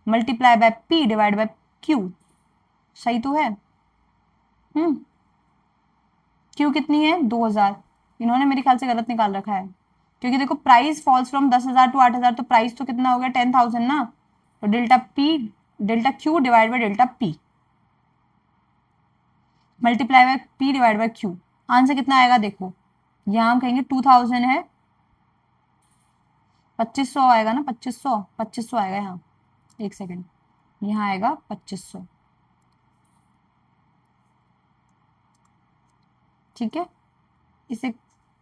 Speaker 1: multiply by P divide by Q, सही तो है? क्यू कितनी है? 2,000। इन्होंने मेरे ख्याल से गलत निकाल रखा है, क्योंकि देखो प्राइस फॉल्स फ्रॉम 10,000 टू 8,000, तो प्राइस तो कितना हो गया? 10,000 ना। तो delta P, delta Q divide by delta P multiply by P divide by Q, answer कितना आएगा? देखो यहाँ हम कहेंगे 2,000 है, 2,500 आएगा ना, 2,500 आएगा यहाँ। एक सेकेंड, यहाँ आएगा 2,500, ठीक है। इसे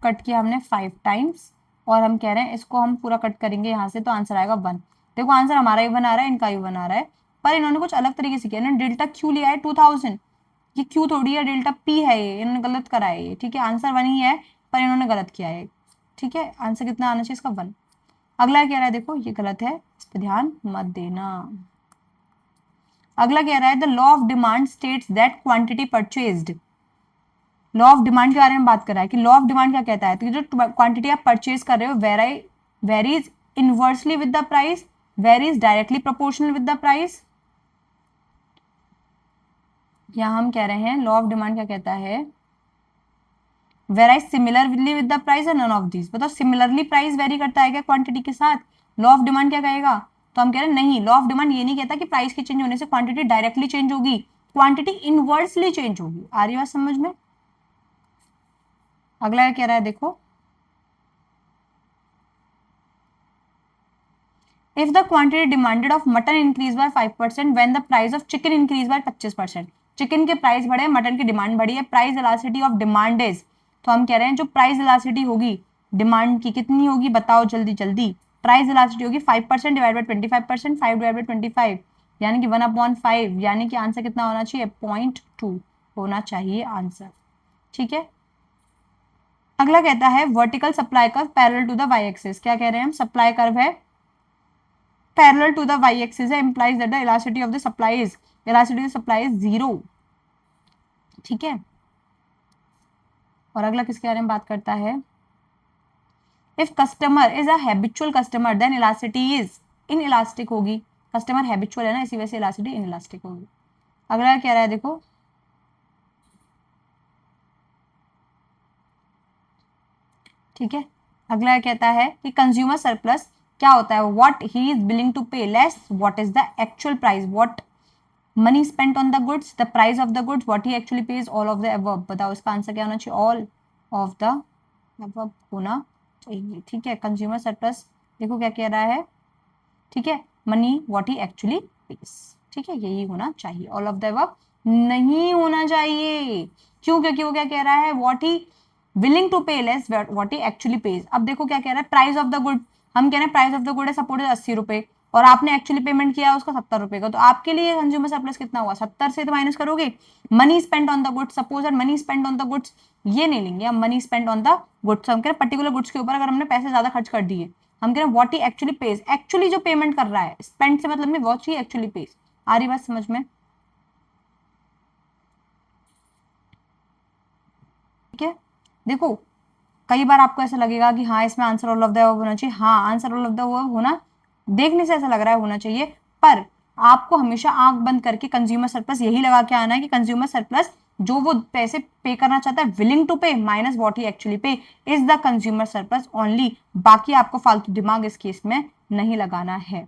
Speaker 1: कट किया हमने 5 टाइम्स, और हम कह रहे हैं इसको हम पूरा कट करेंगे यहाँ से, तो आंसर आएगा 1। देखो आंसर हमारा ही 1 आ रहा है, इनका ही 1 आ रहा है, पर इन्होंने कुछ अलग तरीके से किया ना। डेल्टा क्यू लिया है 2,000, ये क्यू थोड़ी है, डेल्टा पी है, ये इन्होंने गलत करा है ये, ठीक है। आंसर 1 ही है, पर इन्होंने गलत किया है, ठीक है। आंसर कितना आना चाहिए इसका? 1। अगला कह रहा है, देखो ये गलत है, इस पर ध्यान मत देना। अगला कह रहा है the law of demand states that quantity purchased. Law of demand के बारे में बात कर रहा है कि लॉ ऑफ डिमांड क्या कहता है? तो जो क्वांटिटी आप परचेज कर रहे हो varies inversely with the price, varies directly proportional with the price. यहां हम कह रहे हैं लॉ ऑफ डिमांड क्या कहता है? Varies similarly with the price और नन ऑफ दीज। बताओ सिमिलरली प्राइस वेरी करता है क्या क्वांटिटी के साथ? लॉ ऑफ डिमांड क्या कहेगा? तो हम कह रहे हैं नहीं, लॉ ऑफ डिमांड ये नहीं कहता कि प्राइस के चेंज होने से क्वांटिटी डायरेक्टली चेंज होगी, क्वांटिटी इनवर्सली चेंज होगी। आ रही बात समझ में? अगला क्या कह रहा है, देखो if the quantity demanded of mutton increase by 5% when the price of chicken increase by 25%। Chicken के प्राइस बढ़े, मटन की डिमांड बढ़ी है, price elasticity of demand is, तो हम कह रहे हैं जो प्राइस इलास्टिसिटी होगी डिमांड की कितनी होगी? बताओ जल्दी जल्दी। प्राइस इलास्टिसिटी होगी 5% डिवाइड बाय 25%, 5 डिवाइड बाय 25 यानी कि 1/5, यानी कि आंसर कितना होना चाहिए? 0.2 होना चाहिए आंसर, ठीक है। अगला कहता है vertical supply curve parallel to the Y axis. क्या कह रहे हैं हम? सप्लाई कर्व है parallel to the Y axis है, implies that the elasticity of the supply is, elasticity of supply is 0, ठीक है। और अगला किसके बारे में बात करता है? If customer is a habitual customer then elasticity is inelastic होगी। कस्टमर हैबिचुअल है ना, इसी वजह से इलास्टिसिटी इनइलास्टिक होगी। अगला क्या रहा है, देखो ठीक है। अगला कहता है कि कंज्यूमर सरप्लस क्या होता है? What he is willing to pay less what is the actual price, what money spent on the goods, the price of the goods, what he actually pays, all of the above. बताओ इसका answer क्या होना चाहिए? All of the above होना चाहिए, ठीक है। Consumer surplus देखो क्या कह रहा है, ठीक है। Money what he actually page, ठीक है, यही होना चाहिए, ऑल ऑफ द अबव नहीं होना चाहिए। क्यों? क्योंकि वो क्या कह रहा है? What he willing to pay less what he actually page. अब देखो क्या कह रहा है? प्राइस ऑफ द गुड, हम कह रहे हैं प्राइस ऑफ द गुड है सपोज 80 रुपए, और आपने एक्चुअली पेमेंट किया उसका 70 रुपए का, तो आपके लिए कंज्यूमर सरप्लस कितना हुआ? 70 से तो माइनस करोगे। Money spend on the goods, suppose money spend on the goods, ये नहीं लेंगे हम, money spend on the goods. हम कह रहे हैं पर्टिकुलर गुड्स के ऊपर अगर हमने पैसे ज्यादा खर्च कर दिए, हम कह रहे हैं what he actually page, actually जो पेमेंट कर रहा है, स्पेंड से मतलब नहीं, व्हाट ही एक्चुअली पेज। आ रही बात समझ में? ठीक है। देखो कई बार आपको ऐसा लगेगा कि हाँ इसमें answer all of the above होना चाहिए, हाँ answer all of the above होना देखने से ऐसा लग रहा है होना चाहिए, पर आपको हमेशा आंख बंद करके कंज्यूमर सरप्लस यही लगा के आना है कि कंज्यूमर सरप्लस जो वो पैसे पे करना चाहता है विलिंग टू पे माइनस व्हाट ही एक्चुअली पे is the consumer surplus only. बाकी आपको फालतू दिमाग इस केस में नहीं लगाना है।